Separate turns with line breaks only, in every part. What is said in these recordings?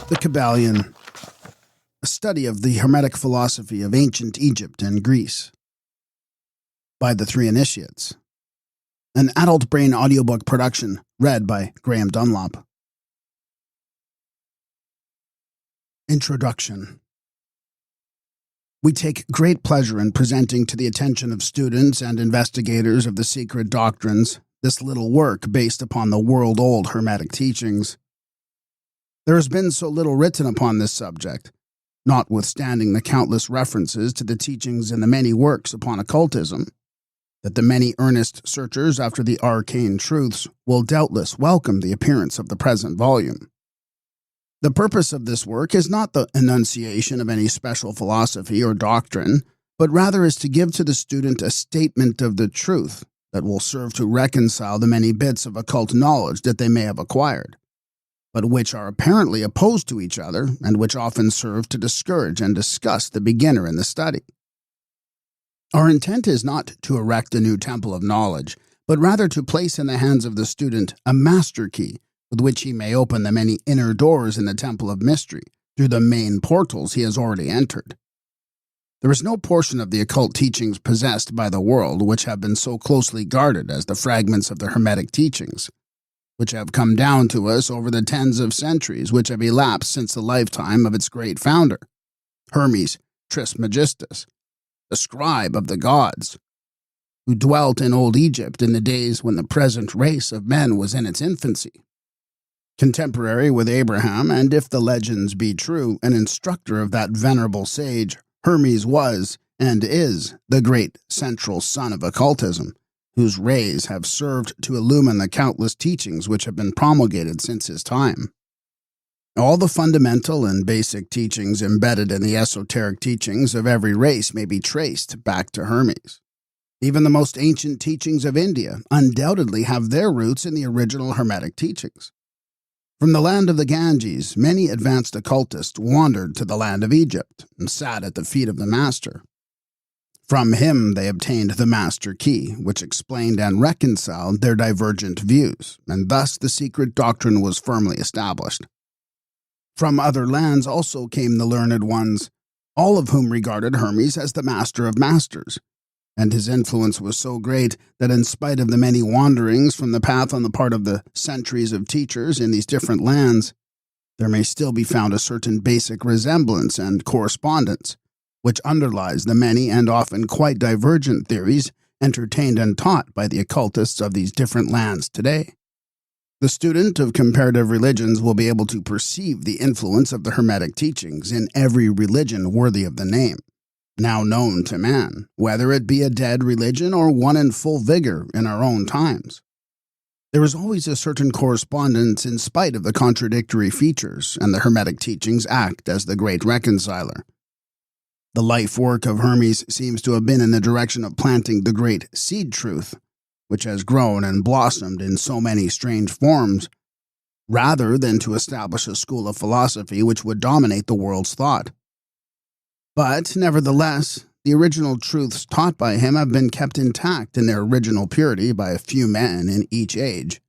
The Kybalion, a study of the Hermetic philosophy of ancient Egypt and Greece, by the Three Initiates. An adult brain audiobook production, read by Graham Dunlop. Introduction. We take great pleasure in presenting to the attention of students and investigators of the secret doctrines this little work based upon the world-old Hermetic teachings. There has been so little written upon this subject, notwithstanding the countless references to the teachings in the many works upon occultism, that the many earnest searchers after the arcane truths will doubtless welcome the appearance of the present volume. The purpose of this work is not the enunciation of any special philosophy or doctrine, but rather is to give to the student a statement of the truth that will serve to reconcile the many bits of occult knowledge that they may have acquired, but which are apparently opposed to each other and which often serve to discourage and disgust the beginner in the study. Our intent is not to erect a new temple of knowledge, but rather to place in the hands of the student a master key with which he may open the many inner doors in the temple of mystery through the main portals he has already entered. There is no portion of the occult teachings possessed by the world which have been so closely guarded as the fragments of the Hermetic teachings, which have come down to us over the tens of centuries which have elapsed since the lifetime of its great founder, Hermes Trismegistus, the scribe of the gods, who dwelt in old Egypt in the days when the present race of men was in its infancy. Contemporary with Abraham, and if the legends be true, an instructor of that venerable sage, Hermes was, and is, the great central sun of occultism, whose rays have served to illumine the countless teachings which have been promulgated since his time. All the fundamental and basic teachings embedded in the esoteric teachings of every race may be traced back to Hermes. Even the most ancient teachings of India undoubtedly have their roots in the original Hermetic teachings. From the land of the Ganges, many advanced occultists wandered to the land of Egypt and sat at the feet of the master. From him they obtained the master key, which explained and reconciled their divergent views, and thus the secret doctrine was firmly established. From other lands also came the learned ones, all of whom regarded Hermes as the master of masters, and his influence was so great that in spite of the many wanderings from the path on the part of the centuries of teachers in these different lands, there may still be found a certain basic resemblance and correspondence, which underlies the many and often quite divergent theories entertained and taught by the occultists of these different lands today. The student of comparative religions will be able to perceive the influence of the Hermetic teachings in every religion worthy of the name, now known to man, whether it be a dead religion or one in full vigor in our own times. There is always a certain correspondence in spite of the contradictory features, and the Hermetic teachings act as the great reconciler. The life work of Hermes seems to have been in the direction of planting the great seed truth, which has grown and blossomed in so many strange forms, rather than to establish a school of philosophy which would dominate the world's thought. But, nevertheless, the original truths taught by him have been kept intact in their original purity by a few men in each age,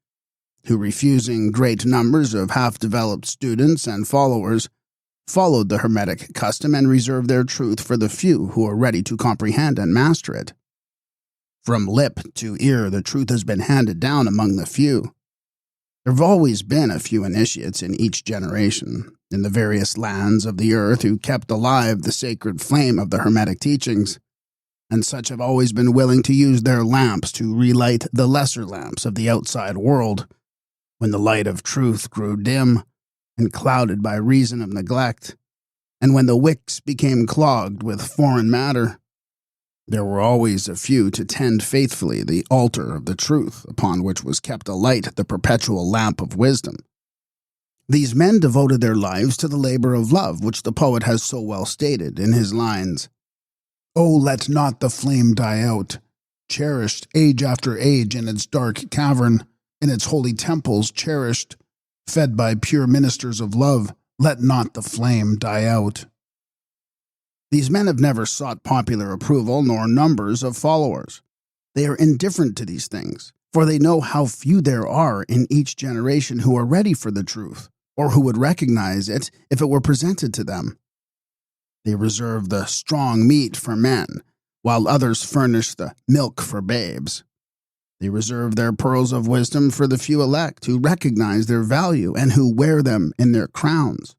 who, refusing great numbers of half-developed students and followers, followed the Hermetic custom and reserved their truth for the few who are ready to comprehend and master it. From lip to ear, the truth has been handed down among the few. There have always been a few initiates in each generation, in the various lands of the earth, who kept alive the sacred flame of the Hermetic teachings, and such have always been willing to use their lamps to relight the lesser lamps of the outside world, when the light of truth grew dim and clouded by reason of neglect, and when the wicks became clogged with foreign matter. There were always a few to tend faithfully the altar of the truth, upon which was kept alight the perpetual lamp of wisdom. These men devoted their lives to the labor of love, which the poet has so well stated in his lines, "Oh, let not the flame die out, cherished age after age in its dark cavern, in its holy temples cherished, fed by pure ministers of love, let not the flame die out." These men have never sought popular approval nor numbers of followers. They are indifferent to these things, for they know how few there are in each generation who are ready for the truth, or who would recognize it if it were presented to them. They reserve the strong meat for men, while others furnish the milk for babes. They reserve their pearls of wisdom for the few elect who recognize their value and who wear them in their crowns,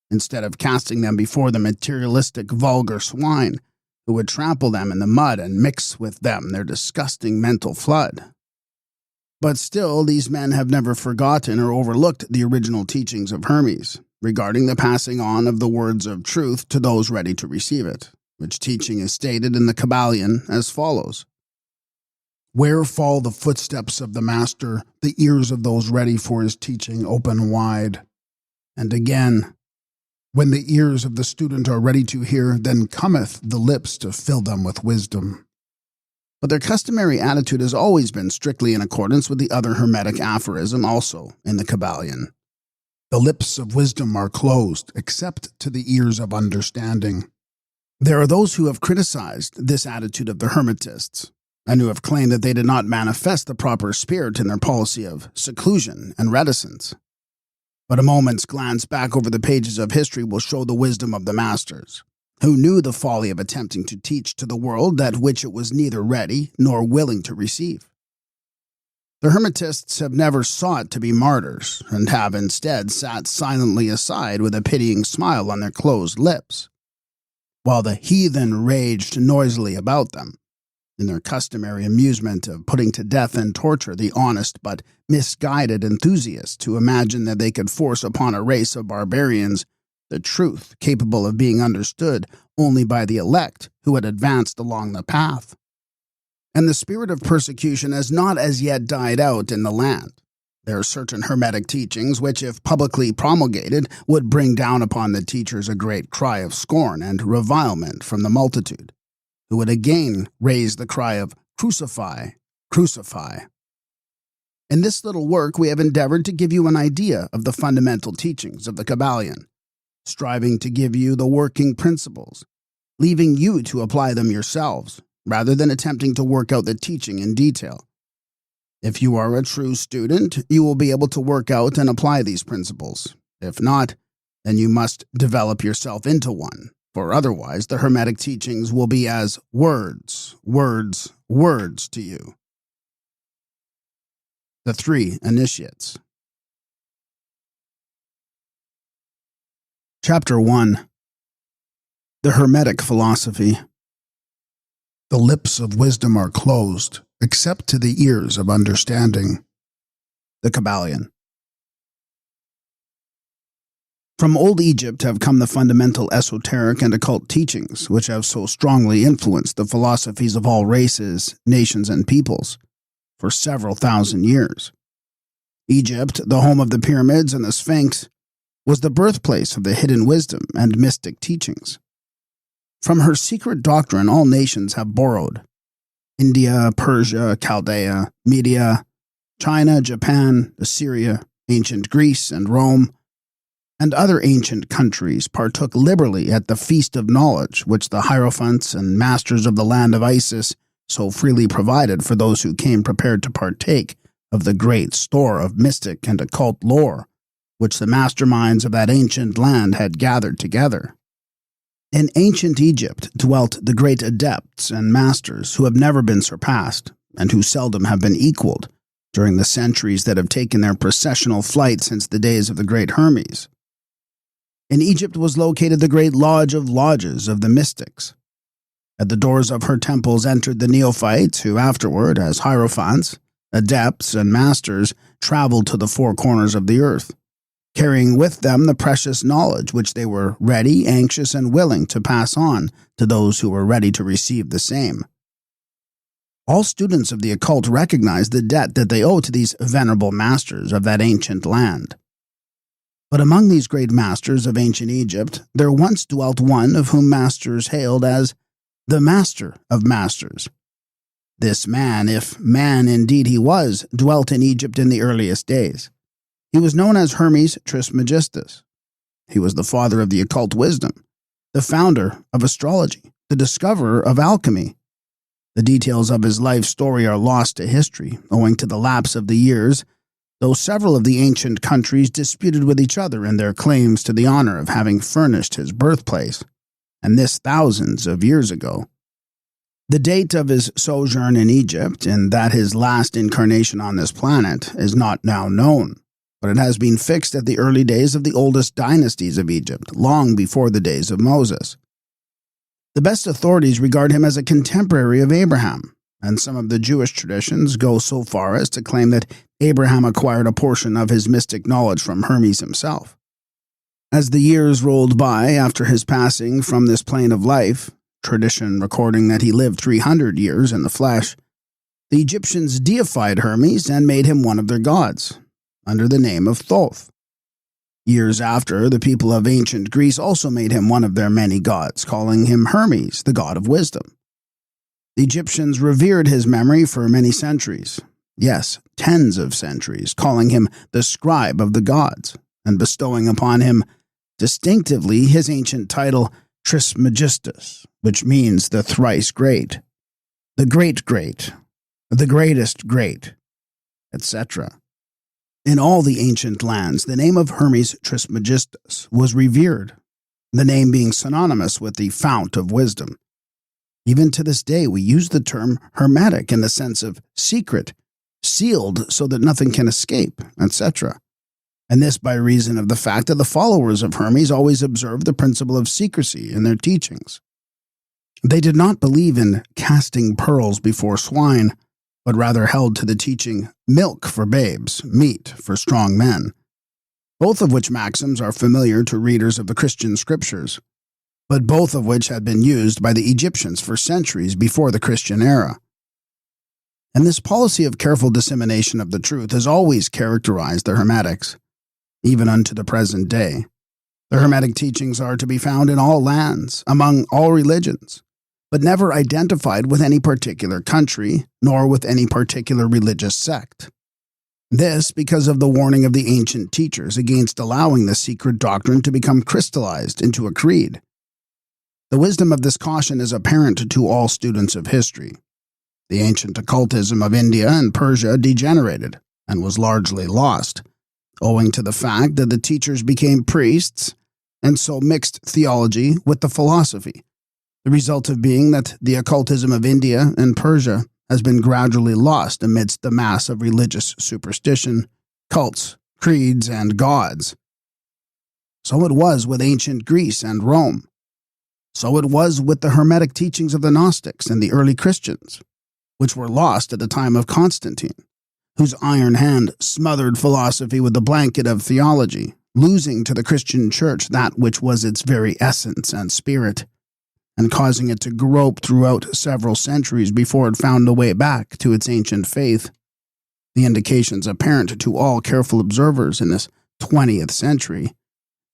instead of casting them before the materialistic, vulgar swine who would trample them in the mud and mix with them their disgusting mental flood. But still, these men have never forgotten or overlooked the original teachings of Hermes regarding the passing on of the words of truth to those ready to receive it, which teaching is stated in the Kybalion as follows. Where fall the footsteps of the master, the ears of those ready for his teaching open wide. And again, when the ears of the student are ready to hear, then cometh the lips to fill them with wisdom. But their customary attitude has always been strictly in accordance with the other Hermetic aphorism also in the Kybalion. The lips of wisdom are closed, except to the ears of understanding. There are those who have criticized this attitude of the Hermetists, and who have claimed that they did not manifest the proper spirit in their policy of seclusion and reticence. But a moment's glance back over the pages of history will show the wisdom of the masters, who knew the folly of attempting to teach to the world that which it was neither ready nor willing to receive. The Hermetists have never sought to be martyrs, and have instead sat silently aside with a pitying smile on their closed lips, while the heathen raged noisily about them, in their customary amusement of putting to death and torture the honest but misguided enthusiasts who imagine that they could force upon a race of barbarians the truth capable of being understood only by the elect who had advanced along the path. And the spirit of persecution has not as yet died out in the land. There are certain Hermetic teachings which, if publicly promulgated, would bring down upon the teachers a great cry of scorn and revilement from the multitude, who would again raise the cry of "Crucify, crucify." In this little work, we have endeavored to give you an idea of the fundamental teachings of the Kybalion, striving to give you the working principles, leaving you to apply them yourselves, rather than attempting to work out the teaching in detail. If you are a true student, you will be able to work out and apply these principles. If not, then you must develop yourself into one, for otherwise the Hermetic teachings will be as words, words, words to you. The Three Initiates. Chapter 1. The Hermetic Philosophy. The lips of wisdom are closed, except to the ears of understanding. The Kybalion. From old Egypt have come the fundamental esoteric and occult teachings which have so strongly influenced the philosophies of all races, nations, and peoples for several thousand years. Egypt, the home of the pyramids and the Sphinx, was the birthplace of the hidden wisdom and mystic teachings. From her secret doctrine all nations have borrowed. India, Persia, Chaldea, Media, China, Japan, Assyria, ancient Greece, and Rome, and other ancient countries partook liberally at the feast of knowledge which the hierophants and masters of the land of Isis so freely provided for those who came prepared to partake of the great store of mystic and occult lore which the masterminds of that ancient land had gathered together. In ancient Egypt dwelt the great adepts and masters who have never been surpassed, and who seldom have been equaled, during the centuries that have taken their processional flight since the days of the great Hermes. In Egypt was located the great lodge of lodges of the mystics. At the doors of her temples entered the neophytes who afterward, as hierophants, adepts, and masters, traveled to the four corners of the earth, carrying with them the precious knowledge which they were ready, anxious, and willing to pass on to those who were ready to receive the same. All students of the occult recognize the debt that they owe to these venerable masters of that ancient land. But among these great masters of ancient Egypt, there once dwelt one of whom masters hailed as the Master of Masters. This man, if man indeed he was, dwelt in Egypt in the earliest days. He was known as Hermes Trismegistus. He was the father of the occult wisdom, the founder of astrology, the discoverer of alchemy. The details of his life story are lost to history, owing to the lapse of the years, though several of the ancient countries disputed with each other in their claims to the honor of having furnished his birthplace, and this thousands of years ago. The date of his sojourn in Egypt, and that his last incarnation on this planet, is not now known, but it has been fixed at the early days of the oldest dynasties of Egypt, long before the days of Moses. The best authorities regard him as a contemporary of Abraham, and some of the Jewish traditions go so far as to claim that Abraham acquired a portion of his mystic knowledge from Hermes himself. As the years rolled by after his passing from this plane of life, tradition recording that he lived 300 years in the flesh, the Egyptians deified Hermes and made him one of their gods, under the name of Thoth. Years after, the people of ancient Greece also made him one of their many gods, calling him Hermes, the god of wisdom. The Egyptians revered his memory for many centuries, yes, tens of centuries, calling him the scribe of the gods, and bestowing upon him distinctively his ancient title Trismegistus, which means the thrice great, the great, the greatest great, etc. In all the ancient lands, the name of Hermes Trismegistus was revered, the name being synonymous with the fount of wisdom. Even to this day, we use the term hermetic in the sense of secret, sealed so that nothing can escape, etc. And this by reason of the fact that the followers of Hermes always observed the principle of secrecy in their teachings. They did not believe in casting pearls before swine, but rather held to the teaching milk for babes, meat for strong men, both of which maxims are familiar to readers of the Christian scriptures, but both of which had been used by the Egyptians for centuries before the Christian era. And this policy of careful dissemination of the truth has always characterized the Hermetics, even unto the present day. The Hermetic teachings are to be found in all lands, among all religions, but never identified with any particular country, nor with any particular religious sect. This because of the warning of the ancient teachers against allowing the secret doctrine to become crystallized into a creed. The wisdom of this caution is apparent to all students of history. The ancient occultism of India and Persia degenerated and was largely lost, owing to the fact that the teachers became priests and so mixed theology with the philosophy, the result of being that the occultism of India and Persia has been gradually lost amidst the mass of religious superstition, cults, creeds, and gods. So it was with ancient Greece and Rome. So it was with the Hermetic teachings of the Gnostics and the early Christians, which were lost at the time of Constantine, whose iron hand smothered philosophy with the blanket of theology, losing to the Christian church that which was its very essence and spirit, and causing it to grope throughout several centuries before it found a way back to its ancient faith. The indications apparent to all careful observers in this 20th century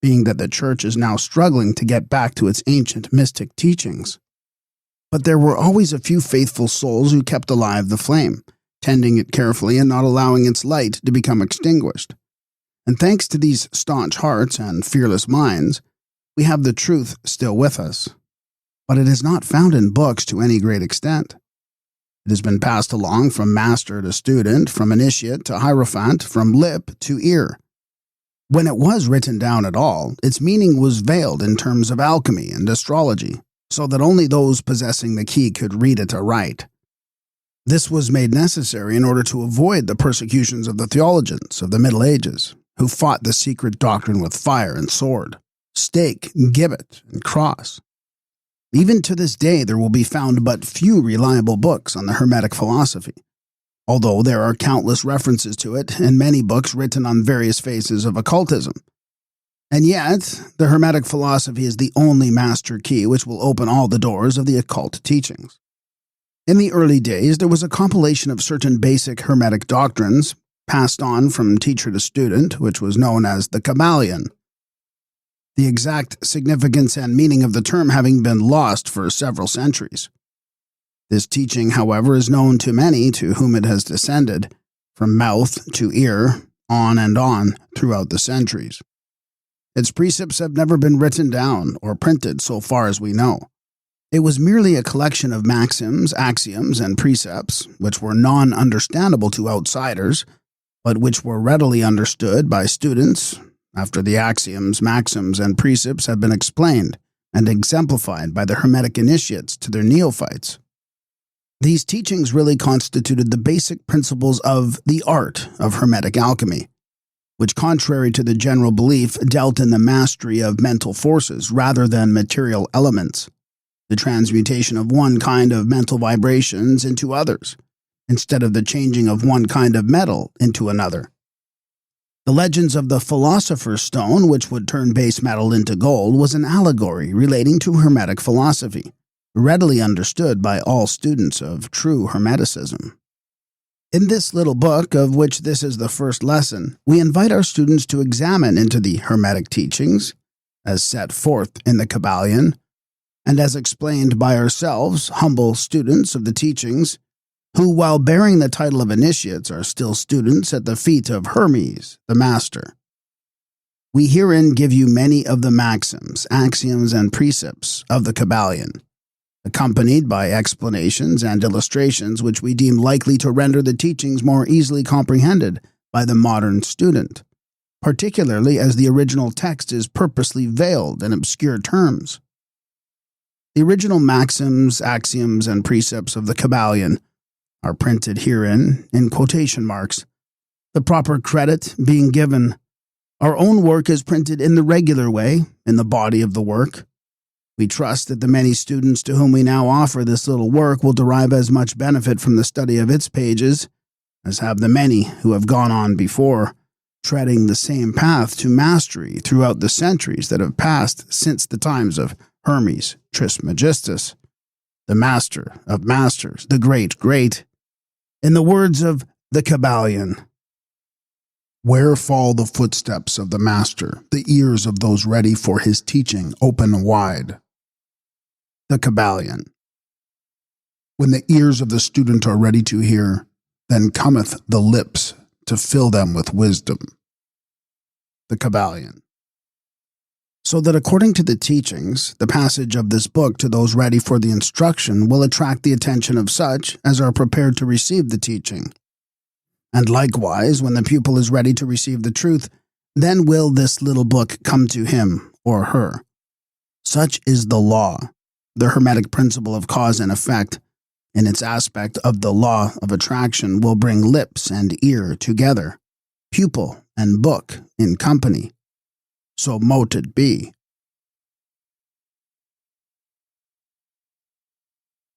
being that the church is now struggling to get back to its ancient mystic teachings. But there were always a few faithful souls who kept alive the flame, tending it carefully and not allowing its light to become extinguished. And thanks to these staunch hearts and fearless minds, we have the truth still with us. But it is not found in books to any great extent. It has been passed along from master to student, from initiate to hierophant, from lip to ear. When it was written down at all, its meaning was veiled in terms of alchemy and astrology, so that only those possessing the key could read it aright. This was made necessary in order to avoid the persecutions of the theologians of the Middle Ages, who fought the secret doctrine with fire and sword, stake, gibbet, and cross. Even to this day there will be found but few reliable books on the Hermetic philosophy, although there are countless references to it and many books written on various phases of occultism. And yet, the Hermetic philosophy is the only master key which will open all the doors of the occult teachings. In the early days, there was a compilation of certain basic Hermetic doctrines passed on from teacher to student, which was known as the Kybalion. The exact significance and meaning of the term having been lost for several centuries. This teaching, however, is known to many to whom it has descended, from mouth to ear, on and on, throughout the centuries. Its precepts have never been written down or printed so far as we know. It was merely a collection of maxims, axioms, and precepts, which were non-understandable to outsiders, but which were readily understood by students after the axioms, maxims, and precepts have been explained and exemplified by the Hermetic initiates to their neophytes. These teachings really constituted the basic principles of the art of Hermetic alchemy, which, contrary to the general belief, dealt in the mastery of mental forces rather than material elements, the transmutation of one kind of mental vibrations into others, instead of the changing of one kind of metal into another. The legends of the Philosopher's Stone, which would turn base metal into gold, was an allegory relating to Hermetic philosophy, readily understood by all students of true Hermeticism. In this little book, of which this is the first lesson, we invite our students to examine into the Hermetic teachings, as set forth in the Kybalion, and as explained by ourselves, humble students of the teachings, who, while bearing the title of initiates, are still students at the feet of Hermes, the Master. We herein give you many of the maxims, axioms, and precepts of the Kybalion, accompanied by explanations and illustrations which we deem likely to render the teachings more easily comprehended by the modern student, particularly as the original text is purposely veiled in obscure terms. The original maxims, axioms, and precepts of the Kybalion are printed herein in quotation marks, the proper credit being given. Our own work is printed in the regular way, in the body of the work. We trust that the many students to whom we now offer this little work will derive as much benefit from the study of its pages as have the many who have gone on before, treading the same path to mastery throughout the centuries that have passed since the times of Hermes Trismegistus, the master of masters, the great. In the words of the Kybalion, "Where fall the footsteps of the master, the ears of those ready for his teaching open wide." The Kybalion. When the ears of the student are ready to hear, then cometh the lips to fill them with wisdom. The Kybalion. So that according to the teachings, the passage of this book to those ready for the instruction will attract the attention of such as are prepared to receive the teaching. And likewise, when the pupil is ready to receive the truth, then will this little book come to him or her. Such is the law, the Hermetic principle of cause and effect, in its aspect of the law of attraction, will bring lips and ear together, pupil and book in company. So mote it be.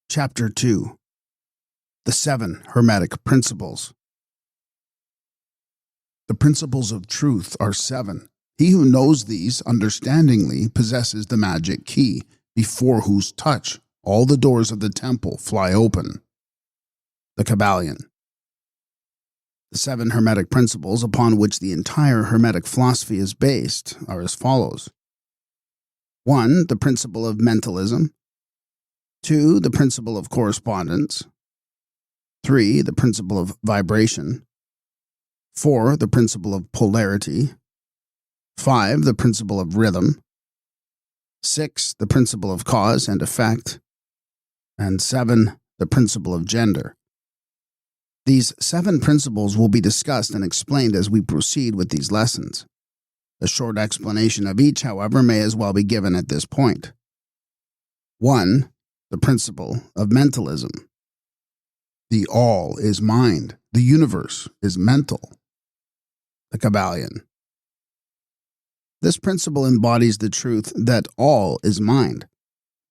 Chapter 2. The 7 Hermetic Principles. The principles of truth are 7. He who knows these understandingly possesses the magic key, before whose touch all the doors of the temple fly open. The Kybalion. The 7 Hermetic principles upon which the entire Hermetic philosophy is based are as follows. 1. The principle of mentalism. 2. The principle of correspondence. 3. The principle of vibration. 4. The principle of polarity. 5. The principle of rhythm. 6. The principle of cause and effect. And 7. The principle of gender. These 7 principles will be discussed and explained as we proceed with these lessons. A short explanation of each, however, may as well be given at this point. 1. The principle of mentalism. The all is mind. The universe is mental. The Kybalion. This principle embodies the truth that all is mind.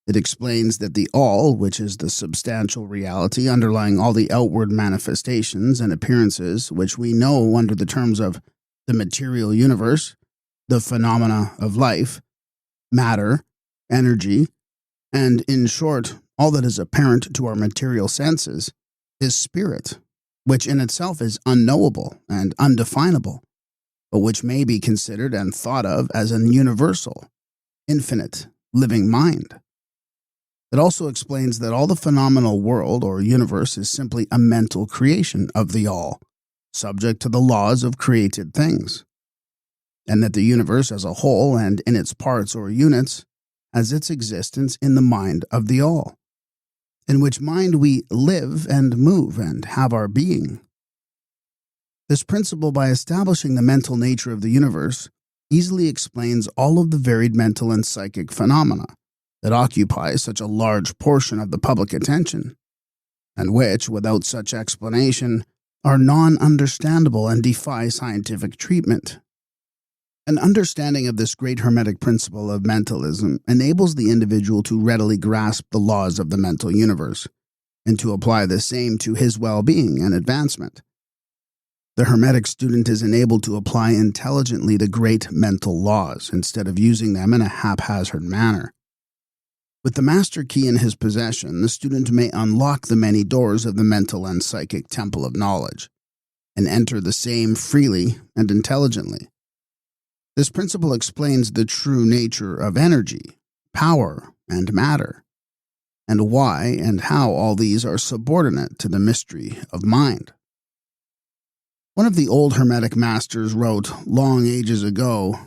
It explains that the all, which is the substantial reality underlying all the outward manifestations and appearances which we know under the terms of the material universe, the phenomena of life, matter, energy, and, in short, all that is apparent to our material senses, is spirit, which in itself is unknowable and undefinable, but which may be considered and thought of as an universal, infinite, living mind. It also explains that all the phenomenal world or universe is simply a mental creation of the all, subject to the laws of created things, and that the universe as a whole and in its parts or units has its existence in the mind of the all, in which mind we live and move and have our being. This principle, by establishing the mental nature of the universe, easily explains all of the varied mental and psychic phenomena that occupy such a large portion of the public attention, and which, without such explanation, are non-understandable and defy scientific treatment. An understanding of this great Hermetic principle of mentalism enables the individual to readily grasp the laws of the mental universe, and to apply the same to his well-being and advancement. The Hermetic student is enabled to apply intelligently the great mental laws instead of using them in a haphazard manner. With the master key in his possession, the student may unlock the many doors of the mental and psychic temple of knowledge, and enter the same freely and intelligently. This principle explains the true nature of energy, power, and matter, and why and how all these are subordinate to the mystery of mind. One of the old Hermetic masters wrote long ages ago,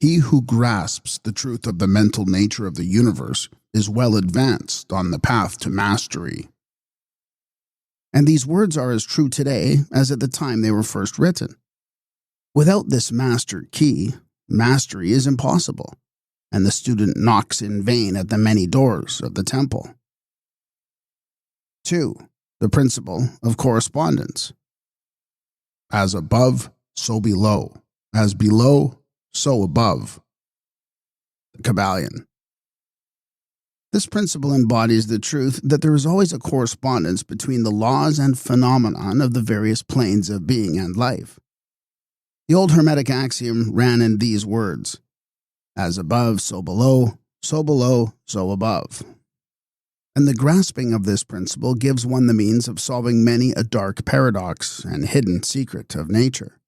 "He who grasps the truth of the mental nature of the universe is well advanced on the path to mastery." And these words are as true today as at the time they were first written. Without this master key, mastery is impossible, and the student knocks in vain at the many doors of the temple. 2. The principle of correspondence. As above, so below. As below, so above. The Kybalion. This principle embodies the truth that there is always a correspondence between the laws and phenomenon of the various planes of being and life. The old Hermetic axiom ran in these words: as above, so below, so above. And the grasping of this principle gives one the means of solving many a dark paradox and hidden secret of nature.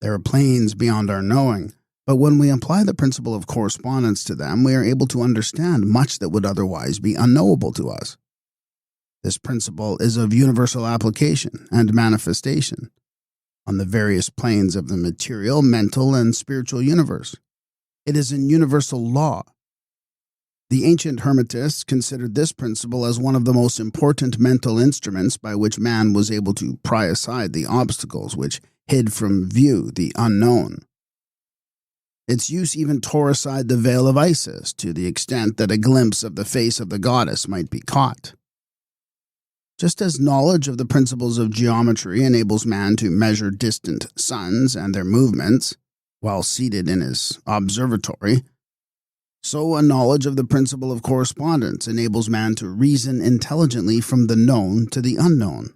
There are planes beyond our knowing, but when we apply the principle of correspondence to them, we are able to understand much that would otherwise be unknowable to us. This principle is of universal application and manifestation on the various planes of the material, mental, and spiritual universe. It is an universal law. The ancient Hermetists considered this principle as one of the most important mental instruments by which man was able to pry aside the obstacles which hid from view the unknown. Its use even tore aside the veil of Isis to the extent that a glimpse of the face of the goddess might be caught. Just as knowledge of the principles of geometry enables man to measure distant suns and their movements while seated in his observatory, so a knowledge of the principle of correspondence enables man to reason intelligently from the known to the unknown.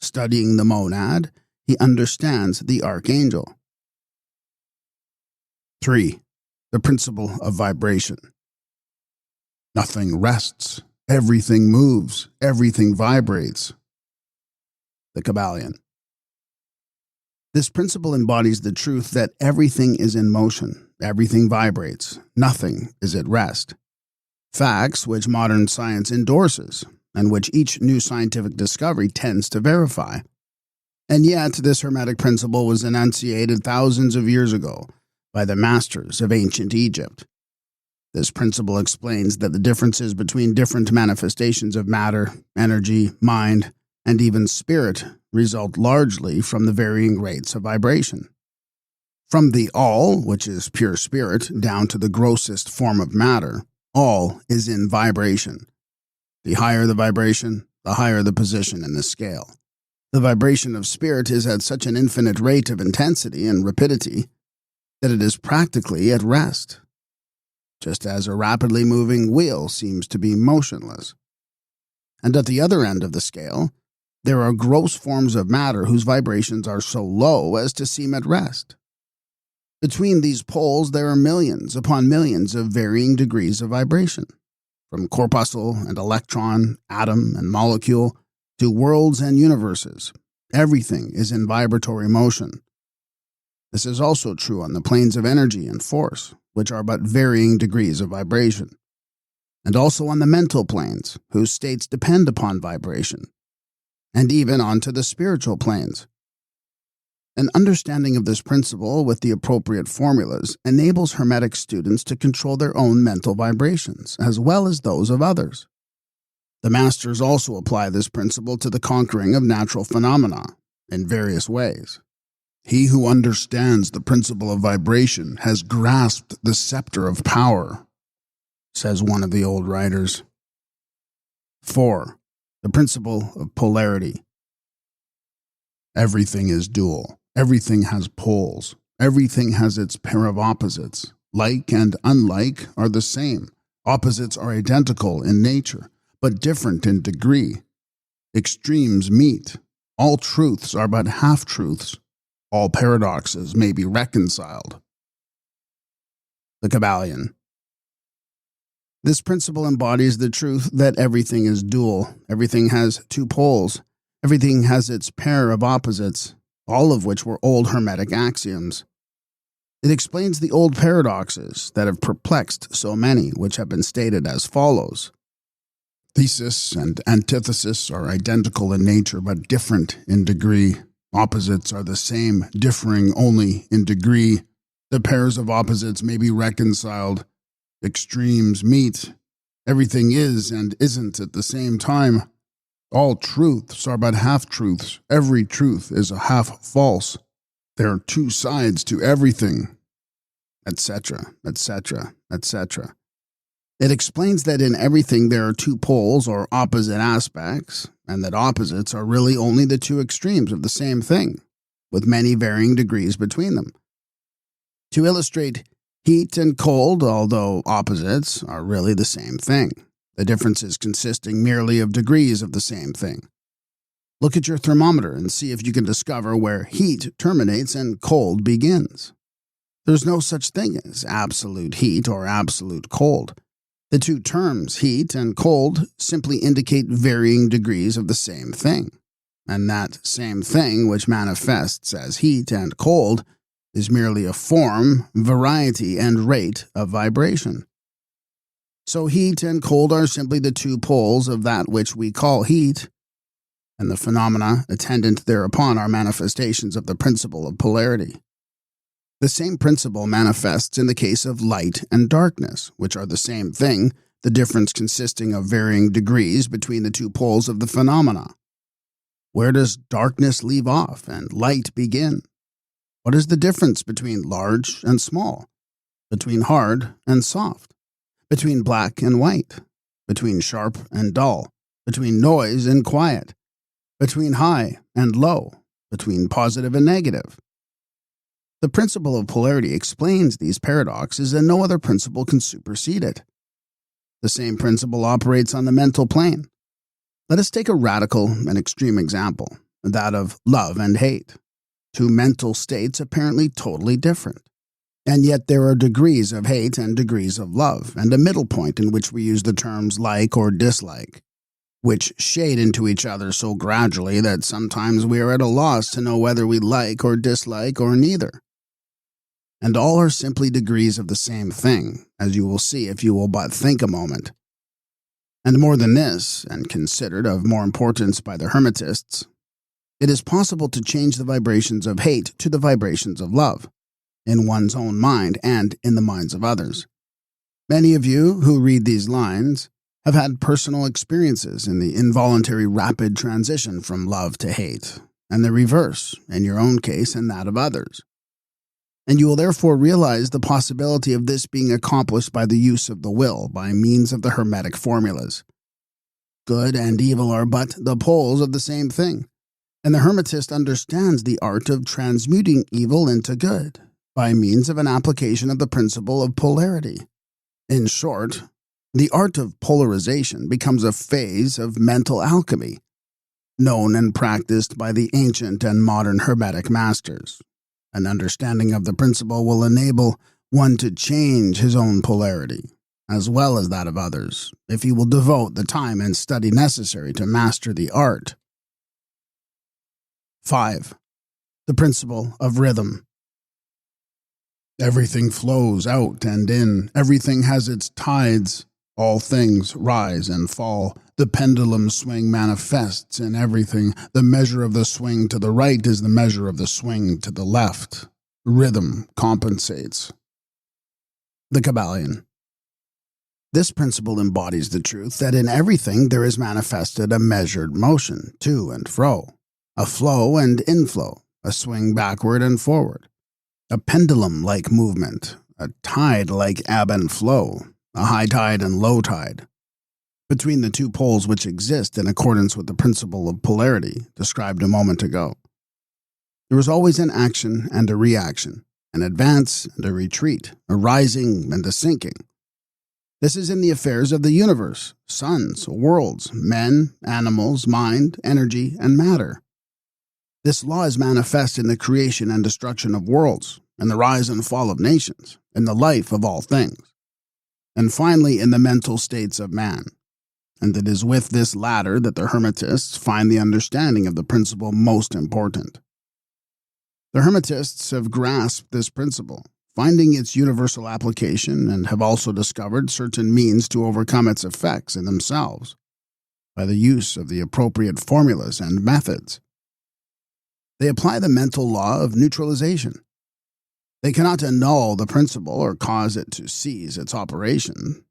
Studying the monad, he understands the archangel. 3. The principle of vibration. Nothing rests. Everything moves. Everything vibrates. The Kybalion. This principle embodies the truth that everything is in motion, everything vibrates, nothing is at rest. Facts which modern science endorses, and which each new scientific discovery tends to verify. And yet, this Hermetic principle was enunciated thousands of years ago by the masters of ancient Egypt. This principle explains that the differences between different manifestations of matter, energy, mind, and even spirit result largely from the varying rates of vibration. From the all, which is pure spirit, down to the grossest form of matter, all is in vibration. The higher the vibration, the higher the position in the scale. The vibration of spirit is at such an infinite rate of intensity and rapidity that it is practically at rest, just as a rapidly moving wheel seems to be motionless. And at the other end of the scale, there are gross forms of matter whose vibrations are so low as to seem at rest. Between these poles there are millions upon millions of varying degrees of vibration, from corpuscle and electron, atom and molecule, to worlds and universes. Everything is in vibratory motion. This is also true on the planes of energy and force, which are but varying degrees of vibration, and also on the mental planes, whose states depend upon vibration, and even onto the spiritual planes. An understanding of this principle with the appropriate formulas enables Hermetic students to control their own mental vibrations, as well as those of others. The masters also apply this principle to the conquering of natural phenomena, in various ways. He who understands the principle of vibration has grasped the scepter of power, says one of the old writers. 4. The principle of polarity. Everything is dual. Everything has poles. Everything has its pair of opposites. Like and unlike are the same. Opposites are identical in nature, but different in degree. Extremes meet. All truths are but half-truths. All paradoxes may be reconciled. The Kybalion. This principle embodies the truth that everything is dual. Everything has two poles. Everything has its pair of opposites, all of which were old Hermetic axioms. It explains the old paradoxes that have perplexed so many, which have been stated as follows. Thesis and antithesis are identical in nature but different in degree. Opposites are the same, differing only in degree. The pairs of opposites may be reconciled. Extremes meet. Everything is and isn't at the same time. All truths are but half-truths. Every truth is a half-false. There are two sides to everything, etc., etc., etc. It explains that in everything there are two poles or opposite aspects, and that opposites are really only the two extremes of the same thing, with many varying degrees between them. To illustrate heat and cold, although opposites, are really the same thing, the differences consisting merely of degrees of the same thing. Look at your thermometer and see if you can discover where heat terminates and cold begins. There's no such thing as absolute heat or absolute cold. The two terms, heat and cold, simply indicate varying degrees of the same thing, and that same thing which manifests as heat and cold is merely a form, variety, and rate of vibration. So heat and cold are simply the two poles of that which we call heat, and the phenomena attendant thereupon are manifestations of the principle of polarity. The same principle manifests in the case of light and darkness, which are the same thing, the difference consisting of varying degrees between the two poles of the phenomena. Where does darkness leave off and light begin? What is the difference between large and small, between hard and soft, between black and white, between sharp and dull, between noise and quiet, between high and low, between positive and negative? The principle of polarity explains these paradoxes, and no other principle can supersede it. The same principle operates on the mental plane. Let us take a radical and extreme example, that of love and hate. Two mental states apparently totally different. And yet there are degrees of hate and degrees of love, and a middle point in which we use the terms like or dislike, which shade into each other so gradually that sometimes we are at a loss to know whether we like or dislike or neither. And all are simply degrees of the same thing, as you will see if you will but think a moment. And more than this, and considered of more importance by the Hermetists, it is possible to change the vibrations of hate to the vibrations of love, in one's own mind and in the minds of others. Many of you who read these lines have had personal experiences in the involuntary rapid transition from love to hate, and the reverse, in your own case and that of others. And you will therefore realize the possibility of this being accomplished by the use of the will by means of the Hermetic formulas. Good and evil are but the poles of the same thing, and the Hermetist understands the art of transmuting evil into good by means of an application of the principle of polarity. In short, the art of polarization becomes a phase of mental alchemy, known and practiced by the ancient and modern Hermetic masters. An understanding of the principle will enable one to change his own polarity, as well as that of others, if he will devote the time and study necessary to master the art. 5. The principle of rhythm. Everything flows out and in. Everything has its tides. All things rise and fall. The pendulum swing manifests in everything. The measure of the swing to the right is the measure of the swing to the left. Rhythm compensates. The Kybalion. This principle embodies the truth that in everything there is manifested a measured motion to and fro. a flow and inflow, a swing backward and forward, a pendulum-like movement, a tide like ebb and flow, a high tide and low tide, between the two poles which exist in accordance with the principle of polarity described a moment ago. There is always an action and a reaction, an advance and a retreat, a rising and a sinking. This is in the affairs of the universe, suns, worlds, men, animals, mind, energy, and matter. This law is manifest in the creation and destruction of worlds, in the rise and fall of nations, in the life of all things, and finally in the mental states of man. And it is with this latter that the Hermetists find the understanding of the principle most important. The Hermetists have grasped this principle, finding its universal application, and have also discovered certain means to overcome its effects in themselves, by the use of the appropriate formulas and methods. They apply the mental law of neutralization. They cannot annul the principle or cause it to cease its operation,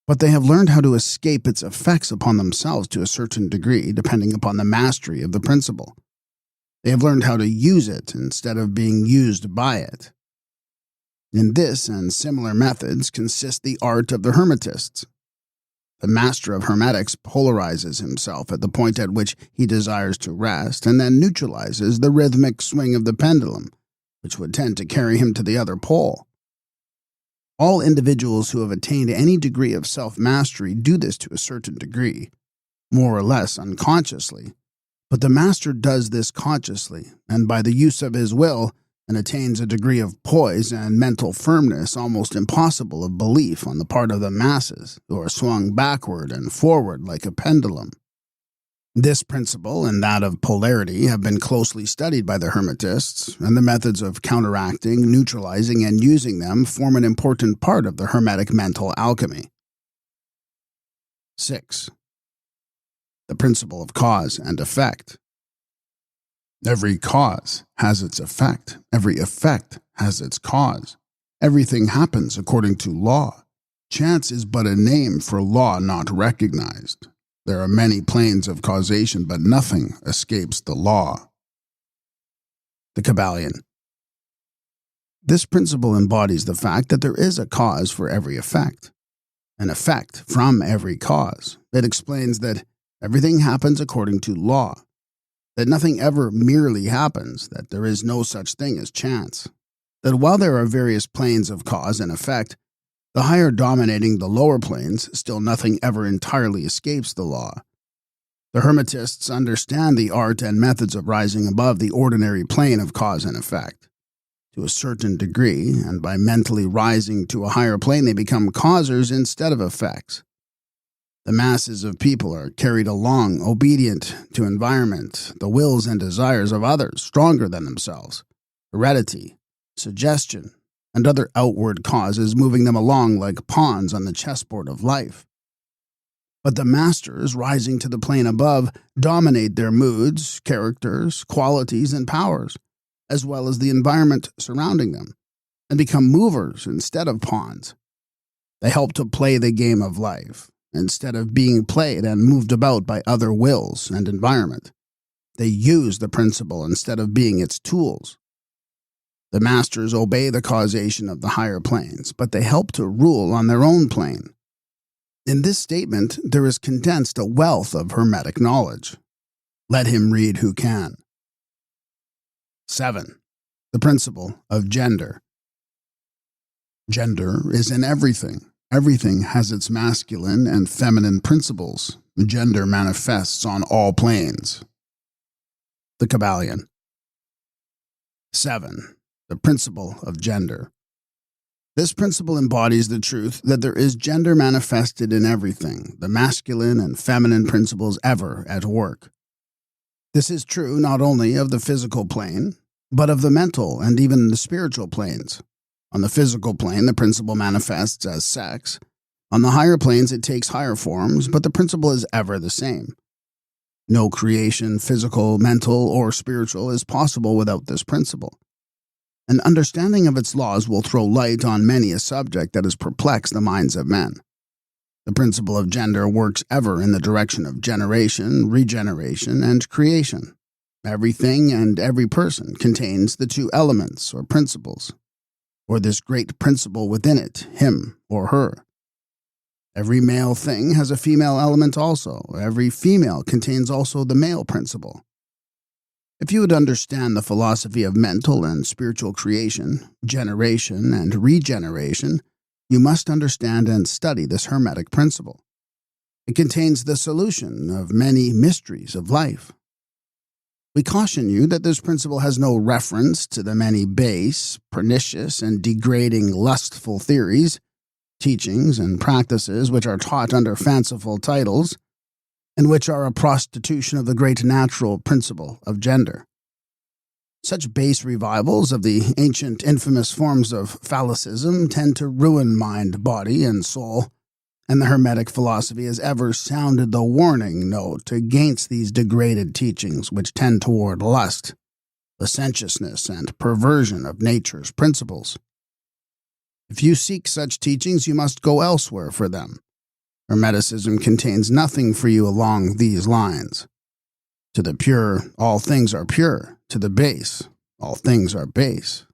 but they have learned how to escape its effects upon themselves to a certain degree, depending upon the mastery of the principle. They have learned how to use it instead of being used by it. In this and similar methods consists the art of the Hermetists. The master of Hermetics polarizes himself at the point at which he desires to rest, and then neutralizes the rhythmic swing of the pendulum, which would tend to carry him to the other pole. All individuals who have attained any degree of self-mastery do this to a certain degree, more or less unconsciously, but the master does this consciously, and by the use of his will, and attains a degree of poise and mental firmness almost impossible of belief on the part of the masses, who are swung backward and forward like a pendulum. This principle and that of polarity have been closely studied by the Hermetists, and the methods of counteracting, neutralizing, and using them form an important part of the Hermetic mental alchemy. 6. The principle of cause and effect. Every cause has its effect. Every effect has its cause. Everything happens according to law. Chance is but a name for law not recognized. There are many planes of causation, but nothing escapes the law. The Kybalion. This principle embodies the fact that there is a cause for every effect, an effect from every cause. It explains that everything happens according to law, that nothing ever merely happens, that there is no such thing as chance, that while there are various planes of cause and effect, the higher dominating the lower planes, still nothing ever entirely escapes the law. The Hermetists understand the art and methods of rising above the ordinary plane of cause and effect. To a certain degree, and by mentally rising to a higher plane, they become causers instead of effects. The masses of people are carried along, obedient to environment, the wills and desires of others, stronger than themselves, heredity, suggestion, and other outward causes moving them along like pawns on the chessboard of life. But the masters, rising to the plane above, dominate their moods, characters, qualities, and powers, as well as the environment surrounding them, and become movers instead of pawns. They help to play the game of life, instead of being played and moved about by other wills and environment. They use the principle instead of being its tools. The masters obey the causation of the higher planes, but they help to rule on their own plane. In this statement, there is condensed a wealth of Hermetic knowledge. Let him read who can. 7. The principle of gender. Gender is in everything. Everything has its masculine and feminine principles. Gender manifests on all planes. The Kybalion. 7. The principle of gender. This principle embodies the truth that there is gender manifested in everything, the masculine and feminine principles ever at work. This is true not only of the physical plane, but of the mental and even the spiritual planes. On the physical plane, the principle manifests as sex. On the higher planes, it takes higher forms, but the principle is ever the same. No creation, physical, mental, or spiritual, is possible without this principle. An understanding of its laws will throw light on many a subject that has perplexed the minds of men. The principle of gender works ever in the direction of generation, regeneration, and creation. Everything and every person contains the two elements or principles, or this great principle within it, him or her. Every male thing has a female element also. Every female contains also the male principle. If you would understand the philosophy of mental and spiritual creation, generation and regeneration, you must understand and study this Hermetic principle. It contains the solution of many mysteries of life. We caution you that this principle has no reference to the many base, pernicious, and degrading lustful theories, teachings, and practices which are taught under fanciful titles, and which are a prostitution of the great natural principle of gender. Such base revivals of the ancient infamous forms of phallicism tend to ruin mind, body, and soul, and the Hermetic philosophy has ever sounded the warning note against these degraded teachings which tend toward lust, licentiousness, and perversion of nature's principles. If you seek such teachings, you must go elsewhere for them. Hermeticism contains nothing for you along these lines. To the pure, all things are pure. To the base, all things are base.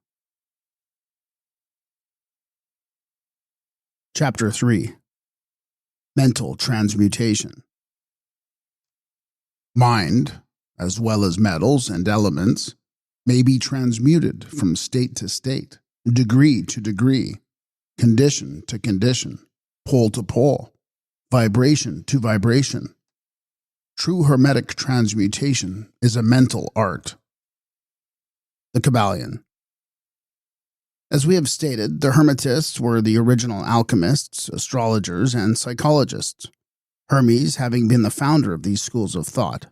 Chapter 3. Mental Transmutation. Mind, as well as metals and elements, may be transmuted from state to state, degree to degree, condition to condition, pole to pole, vibration to vibration. True Hermetic transmutation is a mental art. The Kybalion. As we have stated, the Hermetists were the original alchemists, astrologers, and psychologists, Hermes having been the founder of these schools of thought.